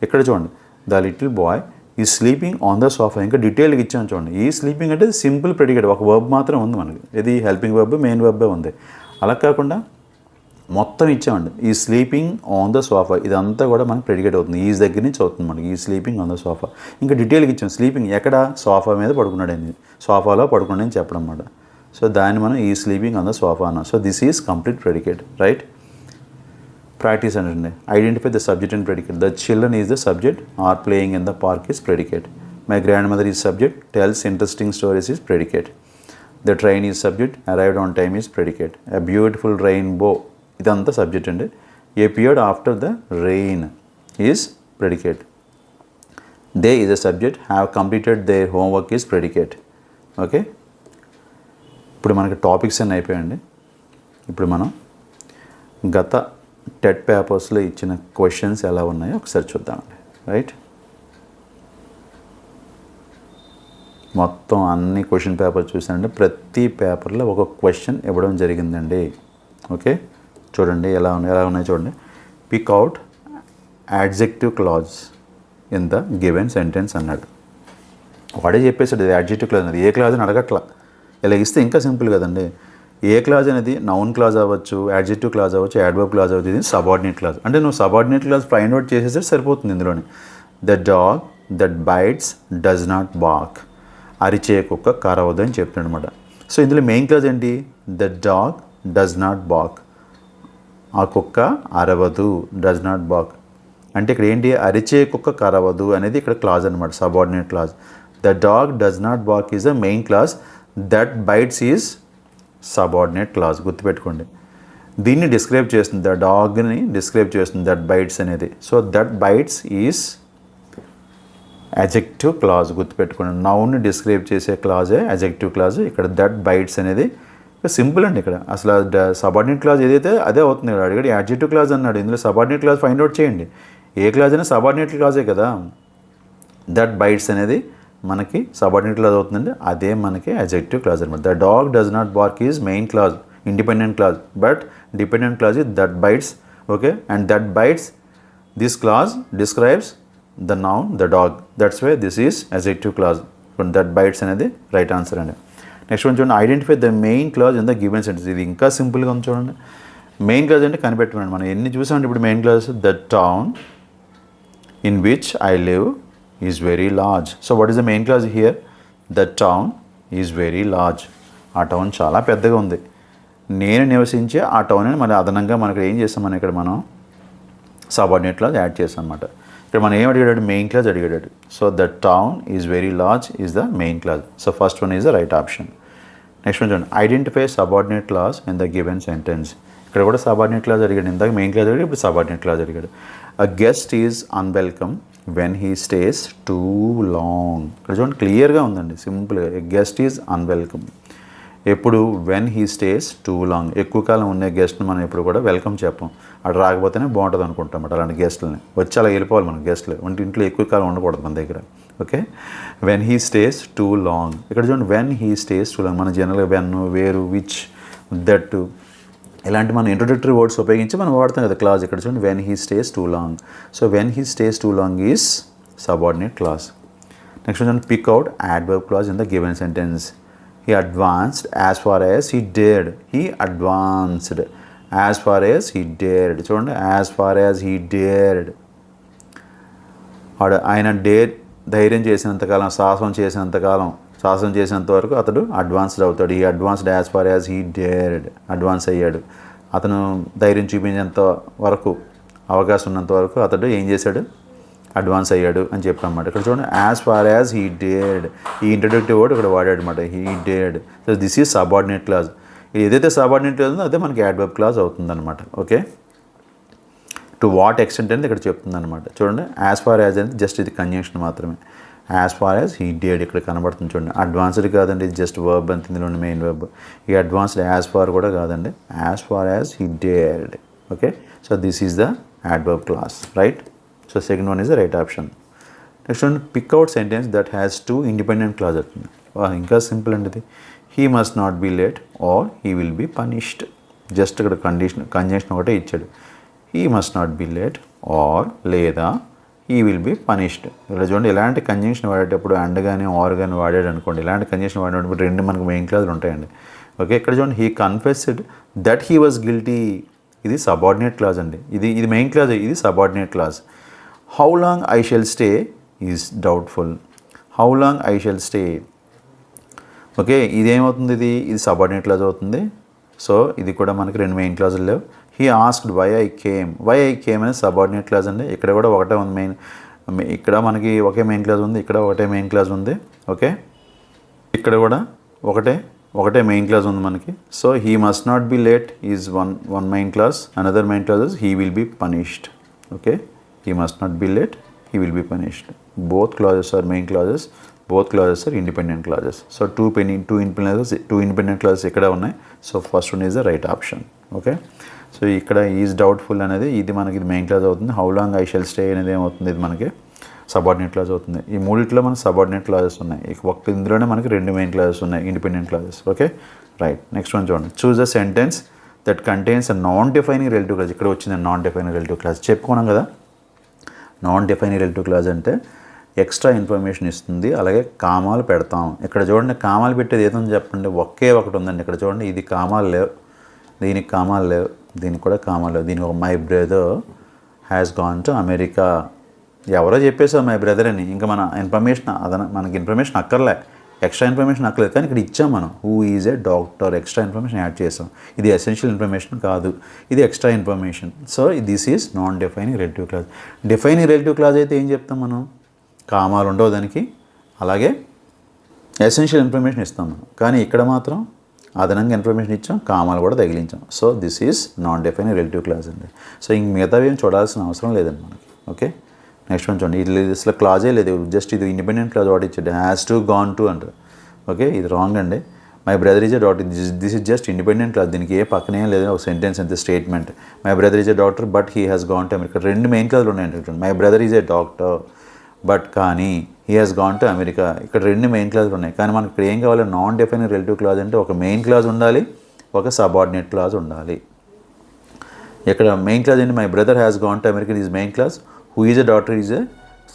ఇక్కడ చూడండి, ద లిటిల్ బాయ్ ఈ స్లీపింగ్ ఆన్ ద సోఫా, ఇంకా డీటెయిల్గా ఇచ్చాను చూడండి. ఈ స్లీపింగ్ అంటే సింపుల్ ప్రెడికేట్, ఒక వర్బ్ మాత్రం ఉంది మనకి. ఇది హెల్పింగ్ వర్బ్, మెయిన్ వర్బే ఉంది. అలా కాకుండా మొత్తం ఇచ్చామండి. ఈ స్లీపింగ్ ఆన్ ద సోఫా, ఇదంతా కూడా మనకి ప్రెడికేట్ అవుతుంది. ఈజ్ దగ్గర నుంచి అవుతుంది మనకి, ఈ స్లీపింగ్ ఆన్ ద సోఫా. ఇంకా డీటెయిల్గా ఇచ్చాం, స్లీపింగ్ ఎక్కడ? సోఫా మీద పడుకున్నాడు అని, సోఫాలో పడుకున్నాడు అని చెప్పడం అన్నమాట. సో దాన్ని మనం ఈ స్లీపింగ్ ఆన్ ద సోఫా అన్నాం. So this is complete predicate, right? Practice అంటే identify the subject and predicate. The children is the subject, are playing in the park is predicate. My grandmother is subject, tells interesting stories is predicate. The train is subject, arrived on time is predicate. A beautiful rainbow, ఇదంతా subject అండి. Appeared after the rain is predicate. They is a subject, have completed there homework is predicate. Okay. ఇప్పుడు మనకి topics అన్నీ అయిపోయాయండి. ఇప్పుడు మనం గత TET పేపర్స్లో ఇచ్చిన క్వశ్చన్స్ ఎలా ఉన్నాయో ఒకసారి చూద్దామండి, రైట్? మొత్తం అన్ని క్వశ్చన్ పేపర్ చూసానండి. ప్రతి పేపర్లో ఒక క్వశ్చన్ ఇవ్వడం జరిగిందండి. ఓకే, చూడండి ఎలా ఉన్నాయి చూడండి. Pick out adjective clause in the given sentence అన్నాడు. వాడే చెప్పేసాడు ఇది యాడ్జెక్టివ్ క్లాజ్ అనేది. ఏ క్లాజ్ అని అడగట్లా. ఇలా ఇస్తే ఇంకా సింపుల్ కదండి. ఏ క్లాజ్ అనేది నౌన్ క్లాజ్ అవ్వచ్చు, యాడ్జెక్టివ్ క్లాజ్ అవ్వచ్చు, యాడ్వర్బ్ క్లాజ్ అవ్వచ్చు. ఇది సబార్డినేట్ క్లాజ్. అంటే నువ్వు సబార్డినేట్ క్లాజ్ ఫైండ్ అవుట్ చేసేస్తే సరిపోతుంది ఇందులోనే. The dog that bites does not bark. అరిచే కుక్క కరవదు అని చెప్తున్నాడు అనమాట. సో ఇందులో మెయిన్ క్లాజ్ ఏంటి? The dog does not bark. ఆ కుక్క అరవదు, డస్ నాట్ బార్క్. అంటే ఇక్కడ ఏంటి? అరిచే కుక్క కరవదు అనేది ఇక్కడ క్లాజ్ అనమాట, subordinate clause. The dog does not bark is a main clause. That bites is subordinate clause. గుర్తుపెట్టుకోండి. దీన్ని డిస్క్రైబ్ చేస్తుంది, ద డాగ్ని డిస్క్రైబ్ చేస్తుంది దట్ బైట్స్ అనేది. So that bites is adjective clause. గుర్తుపెట్టుకోండి. నౌన్ని డిస్క్రైబ్ చేసే క్లాజే అజెక్టివ్ క్లాజ్. ఇక్కడ దట్ బైట్స్ అనేది సింపుల్ అండి. ఇక్కడ అసలు సబార్డినేట్ క్లాజ్ ఏదైతే అదే అవుతుంది. ఇక్కడ అడిగాడు యాడ్జెక్టివ్ క్లాజ్ అన్నాడు, ఇందులో సబార్డినేట్ క్లాజ్ ఫైండ్ అవుట్ చేయండి. ఏ క్లాజ్ అయినా సబార్డినేట్ క్లాజే కదా. దట్ బైట్స్ అనేది మనకి సబార్డినేట్ క్లాజ్ అవుతుందండి, అదే మనకి అజెక్టివ్ క్లాజ్ అనమాట. The dog does not bark is main clause, independent clause. But dependent clause is that bites. Okay, and that bites, this clause describes the noun the dog. That's why this is adjective clause. That bites అనేది right answer అండి. Next one చూడండి, identify the main clause in the given sentence. ఇది ఇంకా సింపుల్గా ఉంది చూడండి. Main clause అంటే కనిపెట్టమండి. మనం ఎన్ని చూసామంటే ఇప్పుడు main clause. The town in which I live is very large. So what is the main clause here? The town is very large. ఆ టౌన్ చాలా పెద్దగా ఉంది. నేను నివసించే ఆ టౌన్ అని మరి అదనంగా మనకి ఏం చేస్తాం, మనం ఇక్కడ మనం సబార్డినేట్ క్లాజ్ యాడ్ చేస్తాం అనమాట. ఇక్కడ మనం ఏం అడిగాడు? మెయిన్ క్లాజ్ అడిగాడు. So the town is very large is the main clause. So first one is the right option. Next one చూడండి, identify subordinate clause in the given sentence. ఇక్కడ కూడా సబార్డినేట్ క్లాజ్ అడిగాడు. ఇందాక మెయిన్ క్లాజ్ అడిగాడు, ఇప్పుడు subordinate clause అడిగాడు. అ guest is unwelcome when he stays too long. ఇక్కడ చూడండి క్లియర్గా ఉందండి, సింపుల్గా. ఎ గెస్ట్ ఈజ్ అన్వెల్కమ్ ఎప్పుడు? When he stays too long. ఎక్కువ కాలం ఉండే గెస్ట్ని మనం ఎప్పుడు కూడా వెల్కమ్ చెప్పం. అటు రాకపోతేనే బాగుంటుంది అనుకుంటాం అన్నమాట. అలాంటి గెస్ట్లని వచ్చి అలా వెళ్ళిపోవాలి మన గెస్ట్లు. అంటే ఇంట్లో ఎక్కువ కాలం ఉండకూడదు మన దగ్గర. Okay, when he stays too long. ఇక్కడ చూడండి, when he stays too long. మన జనరల్గా వెన్, వేరు, విచ్, దట్ ఇలాంటి మనం ఇంట్రొడక్టరీ వర్డ్స్ ఉపయోగించి మనం వాడతాం కదా క్లాజ్. ఇక్కడ చూడండి, when he stays too long. So when he stays too long is subordinate clause. Next చూడండి, pick out adverb clause in the given sentence. He advanced as far as he dared. He advanced as far as he dared. చూడండి, as far as he dared. ఆయన ధైర్యం చేసినంతకాలం, సాహసం చేసినంత వరకు అతడు advanced అవుతాడు. ఈ advanced as far as he dared. Advance అయ్యాడు. అతను ధైర్యం చూపించేంత వరకు, అవకాశం ఉన్నంత వరకు అతడు ఏం చేశాడు? అడ్వాన్స్ అయ్యాడు అని చెప్పామన్నమాట. ఇక్కడ చూడండి, as far as he dared. ఈ ఇంట్రడక్టివ్ వర్డ్ ఇక్కడ వాడాడు అనమాట, he dared. So this is subordinate clause. ఇది ఏదైతే సబార్డినేట్ క్లాజ్ ఉందో అదే మనకి యాడ్వర్బ్ క్లాజ్ అవుతుందన్నమాట. ఓకే, టు వాట్ ఎక్స్టెంట్ అనేది ఇక్కడ చెప్తుందన్నమాట. చూడండి, యాజ్ ఫార్ యాజ్ అనేది జస్ట్ ఇది కంజంక్షన్ మాత్రమే. As far as he dared ఇక్కడ కనబడుతుంది చూడండి. అడ్వాన్స్డ్ కాదండి, జస్ట్ వర్బ్ అంత ఇందులో మెయిన్ వర్బ్. ఈ అడ్వాన్స్డ్ యాజ్ ఫార్ కూడా కాదండి, as far as he dared. Okay, so this is the adverb clause, right? So second one is the right option. Next one, pick out sentence that has two independent clauses. ఇంకా simple అండి ఇది. He must not be late or he will be punished. Just ఇక్కడ conjunction ఒకటే ఇచ్చాడు. He must not be late or లేదా he will be punished. ఇక్కడ చూడండి, ఎలాంటి కంజంక్షన్ వాడేటప్పుడు అండ్ కానీ ఆర్ కానీ వాడాడు అనుకోండి, ఇలాంటి కంజంక్షన్ వాడేటప్పుడు రెండు మనకు మెయిన్ క్లాజులు ఉంటాయండి. ఓకే, ఇక్కడ చూడండి, he confessed that he was guilty. ఇది సబార్డినేట్ క్లాజ్ అండి. ఇది మెయిన్ క్లాజ్, ఇది subordinate clause. How long I shall stay is doubtful. How long I shall stay. Okay, ఇదేమవుతుంది? ఇది సబార్డినేట్ క్లాజ్ అవుతుంది. సో ఇది కూడా మనకి రెండు మెయిన్ క్లాజులు లేవు. He asked why I came. Why I came అనేది సబార్డినేట్ క్లాజ్ అండి. ఇక్కడ కూడా ఒకటే ఉంది మెయిన్. ఇక్కడ మనకి ఒకే మెయిన్ క్లాజ్ ఉంది, ఇక్కడ ఒకటే మెయిన్ క్లాజ్ ఉంది. ఓకే, ఇక్కడ కూడా ఒకటే మెయిన్ క్లాజ్ ఉంది మనకి. So he must not be late is one main clause. Another main clause is he will be punished. Okay, he must not be late, he will be punished. Both clauses are main clauses, both clauses are independent clauses. So two independent clauses ikkada unnai. So first one is the right option. Okay, so ikkada is doubtful anedi idi manaki main clause avutundi. How long I shall stay anedi em avutundi, idi manaki subordinate clause అవుతుంది. ఈ మూడిట్లో మనకి subordinate clauses ఉన్నాయి. ఒక్క ఇందులోనే మనకి రెండు main clauses ఉన్నాయి, independent clauses. Okay, right. Next one చూడండి, choose a sentence that contains a non defining relative clause. ఇక్కడ వచ్చింది నాన్ డిఫైనింగ్ రిలేటివ్ క్లాజ్. చెప్పుకున్నాం కదా, నాన్ డిఫైనింగ్ రిలేటివ్ క్లాజ్ అంటే ఎక్స్ట్రా ఇన్ఫర్మేషన్ ఇస్తుంది, అలాగే కామాలు పెడతాం. ఇక్కడ చూడండి కామాలు పెట్టేది ఏదో చెప్పండి, ఒకే ఒకటి ఉందండి. ఇక్కడ చూడండి ఇది కామాలు లేవు, దీనికి కామాలు లేవు, దీనికి కూడా కామాలు లేవు. దీనికి ఒక my brother has gone to America. ఎవరో చెప్పేసావు మై బ్రదర్ అని, ఇంకా మన ఇన్ఫర్మేషన్ మనకి ఇన్ఫర్మేషన్ అక్కర్లే, ఎక్స్ట్రా ఇన్ఫర్మేషన్ అక్కర్లేదు. కానీ ఇక్కడ ఇచ్చాం మనం who is a doctor, extra information add చేసాం. ఇది ఎసెన్షియల్ ఇన్ఫర్మేషన్ కాదు, ఇది extra information. So this is non defining relative clause. Defining relative clause అయితే ఏం చెప్తాం మనం, కామాలు ఉండవు దానికి, అలాగే ఎసెన్షియల్ ఇన్ఫర్మేషన్ ఇస్తాం మనం. కానీ ఇక్కడ మాత్రం అదనంగా ఇన్ఫర్మేషన్ ఇచ్చాం, కామాలు కూడా తగిలించాం. So this is non defining relative clause అండి. సో ఇంక మిగతావి ఏం చూడాల్సిన అవసరం లేదండి మనకి. ఓకే, నెక్స్ట్ వన్ చూడండి. ఇది అసలు క్లాజే లేదు, జస్ట్ ఇది ఇండిపెండెంట్ క్లాజ్ వాడు ఇచ్చాడు, హ్యాస్ టు గాన్ టు అంటారు. ఓకే, ఇది రాంగ్ అండి. My brother is a doctor, this is just independent clause, దీనికి ఏ పక్కనే లేదు, ఒక సెంటెన్స్ అంతే, statement. My brother is a doctor but he has gone to America. రెండు మెయిన్ క్లాజ్లు ఉన్నాయండి. My brother is a doctor but కానీ he has gone to America. ఇక్కడ రెండు మెయిన్ క్లాజ్లు ఉన్నాయి. కానీ మనకి ఇక్కడ ఏం కావాలి, నాన్ డిఫైనింగ్ రిలేటివ్ క్లాజ్ అంటే ఒక మెయిన్ క్లాజ్ ఉండాలి, ఒక సబార్డినేట్ క్లాజ్ ఉండాలి. ఇక్కడ మెయిన్ క్లాజ్ ఏంటి, my brother has gone to America is main clause, who is a doctor is a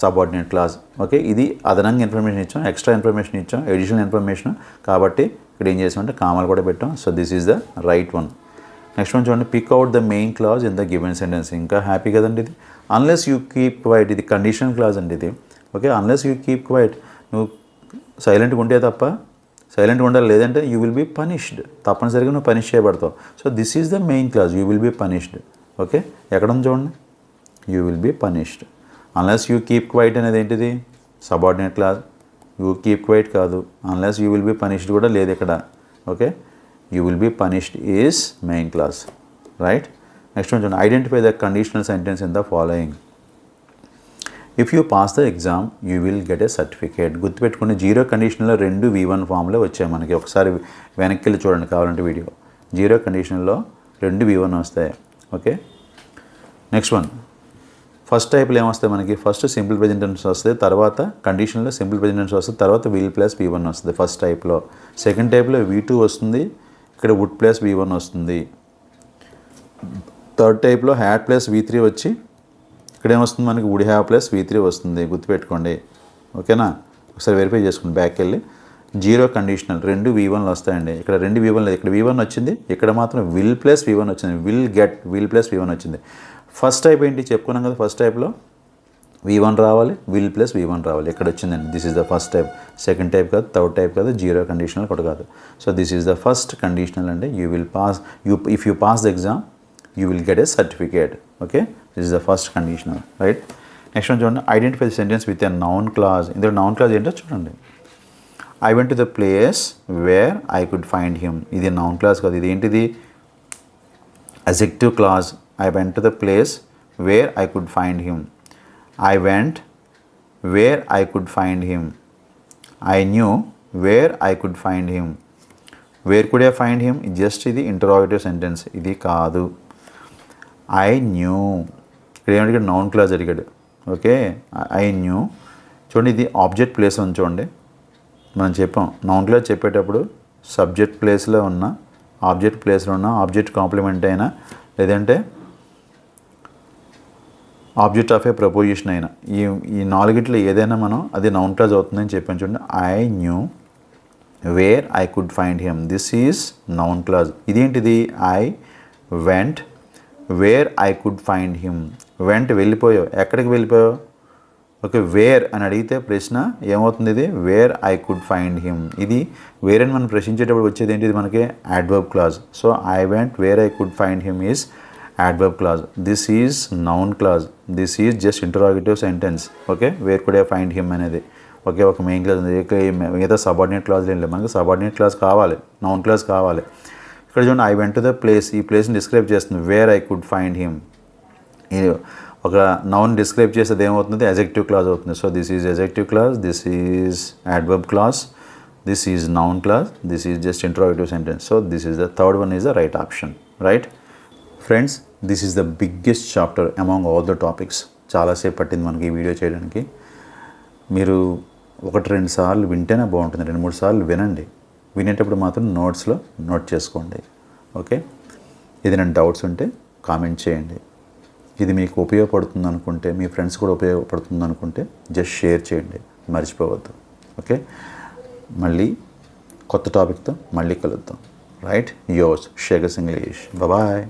subordinate clause. Okay, ఇది అదనంగా ఇన్ఫర్మేషన్ ఇచ్చాం, ఎక్స్ట్రా ఇన్ఫర్మేషన్ ఇచ్చాం, ఎడిషనల్ ఇన్ఫర్మేషన్. కాబట్టి ఇక్కడ ఏం చేసామంటే కామాలు కూడా పెట్టాం. So this is the right one. Next one చూడండి, pick out the main clause in the given sentence. ఇంకా హ్యాపీ కదండి ఇది. అన్లెస్ యూ కీప్ క్వైట్, ఇది కండిషనల్ క్లాజ్ అండి ఇది. Okay, unless you keep quiet, నువ్వు సైలెంట్గా ఉంటే తప్ప, సైలెంట్గా ఉండాలి, లేదంటే యూ విల్ బీ పనిష్డ్, తప్పనిసరిగా నువ్వు పనిష్ చేయబడతావు. So this is the main clause, you will be punished. Okay, ఎక్కడ ఉంది చూడండి, you will be punished. Unless you keep quiet అనేది ఏంటిది, subordinate clause. You keep quiet కాదు, unless you will be punished కూడా లేదు ఇక్కడ. Okay, you will be punished is main clause, right. Next one చూడండి, identify the conditional sentence in the following. If you pass the exam you will get a certificate. గుర్తుపెట్టుకుని zero కండిషన్లో రెండు V1 ఫామ్లో వచ్చాయి మనకి. ఒకసారి వెనక్కి వెళ్ళి చూడండి కావాలంటే వీడియో. జీరో కండిషన్లో రెండు V1 వస్తాయి. ఓకే, నెక్స్ట్ వన్, ఫస్ట్ టైప్లో ఏమొస్తాయి మనకి, ఫస్ట్ సింపుల్ ప్రెజెంట్ టెన్స్ వస్తుంది, తర్వాత కండిషన్లో సింపుల్ ప్రెజెంట్ టెన్స్ వస్తుంది, తర్వాత విల్ ప్లస్ V1 వస్తుంది ఫస్ట్ టైప్లో. సెకండ్ టైప్లో V2 వస్తుంది, ఇక్కడ వుడ్ ప్లస్ V1 వస్తుంది. థర్డ్ టైప్లో హ్యాడ్ ప్లస్ V3 వచ్చి ఇక్కడ ఏమొస్తుంది మనకి, వుడ్ హ్యావ్ ప్లస్ V3 వస్తుంది. గుర్తుపెట్టుకోండి. ఓకేనా, ఒకసారి వెరిఫై చేసుకోండి బ్యాక్ వెళ్ళి. జీరో కండిషనల్ రెండు V1లు వస్తాయండి. ఇక్కడ రెండు V1 లేదు, ఇక్కడ V1 వచ్చింది, ఇక్కడ మాత్రం విల్ ప్లస్ V1 వచ్చింది, will get will plus V1 వచ్చింది. ఫస్ట్ టైప్ ఏంటి చెప్పుకున్నాం కదా, ఫస్ట్ టైప్లో V1 రావాలి, విల్ ప్లస్ V1 రావాలి. ఇక్కడ వచ్చిందండి, this is the first type. Second type కాదు, థర్డ్ టైప్ కాదు, జీరో కండిషనల్ కూడా కాదు. So this is the first conditional అండి. You will pass, if you pass the exam you will get a certificate. Okay, this is the first conditional, right. Next one చూడండి, identify the sentence with a noun clause. ఇందులో noun clause ఏంటో చూడండి. I went to the place where I could find him. ఇది noun clause కాదు, ఇది ఏంటిది, అజెక్టివ్ clause. I went to the place where I could find him. I went where I could find him. I knew where I could find him. Where could I find him? Just ఇది interrogative sentence, ఇది కాదు. I knew, ఇక్కడ ఏమంటే noun clause అడిగాడు. Okay, I knew. చూడండి, ఇది object place ఉంది చూడండి. మనం చెప్పాం నౌన్ క్లాజ్ చెప్పేటప్పుడు సబ్జెక్ట్ ప్లేస్లో ఉన్న, ఆబ్జెక్ట్ ప్లేస్లో ఉన్న, ఆబ్జెక్ట్ కాంప్లిమెంట్ అయినా, లేదంటే ఆబ్జెక్ట్ ఆఫ్ ఏ ప్రపోజిషన్ అయినా, ఈ నాలుగిట్లో ఏదైనా మనం అది నౌన్ క్లాజ్ అవుతుందని చెప్పాను చూడండి. I knew where I could find him, this is noun clause. ఇదేంటిది, I went where I could find him. Went వెళ్ళిపోయావు, ఎక్కడికి వెళ్ళిపోయావు. ఓకే, వేర్ అని అడిగితే ప్రశ్న ఏమవుతుంది, ఇది where I could find him. ఇది వేర్ అని మనం ప్రశ్నించేటప్పుడు వచ్చేది ఏంటిది మనకి, adverb clause. So I went where I could find him is adverb clause. This is noun clause. This is just interrogative sentence. Okay, where could I find him అనేది. Okay, ఒక main clause ఉంది, మిగతా subordinate clause ఏం లేదు. మనకి subordinate clause కావాలి, noun clause కావాలి. ఇక్కడ చూడండి, I went to the place, ఈ ప్లేస్ని డిస్క్రైబ్ చేస్తుంది, వేర్ ఐ కుడ్ ఫైండ్ హిమ్. ఒక నౌన్ డిస్క్రైబ్ చేసేది ఏమవుతుంది, అజెక్టివ్ క్లాజ్ అవుతుంది. So this is adjective clause, this is adverb clause, this is noun clause, this is just interrogative sentence. So this is the third one is the right option, right? Friends, this is the biggest chapter among all the topics. చాలాసేపు పట్టింది మనకి ఈ video చేయడానికి. మీరు 1-2 సార్లు వింటేనే బాగుంటుంది, 2-3 సార్లు వినండి. వినేటప్పుడు మాత్రం నోట్స్లో నోట్ చేసుకోండి. ఓకే, ఏదైనా డౌట్స్ ఉంటే కామెంట్ చేయండి. ఇది మీకు ఉపయోగపడుతుంది అనుకుంటే, మీ ఫ్రెండ్స్ కూడా ఉపయోగపడుతుంది అనుకుంటే జస్ట్ షేర్ చేయండి, మర్చిపోవద్దు. ఓకే, మళ్ళీ కొత్త టాపిక్తో మళ్ళీ కలుద్దాం. రైట్, యోర్స్ షేగస్ ఇంగ్లీష్. బాయ్.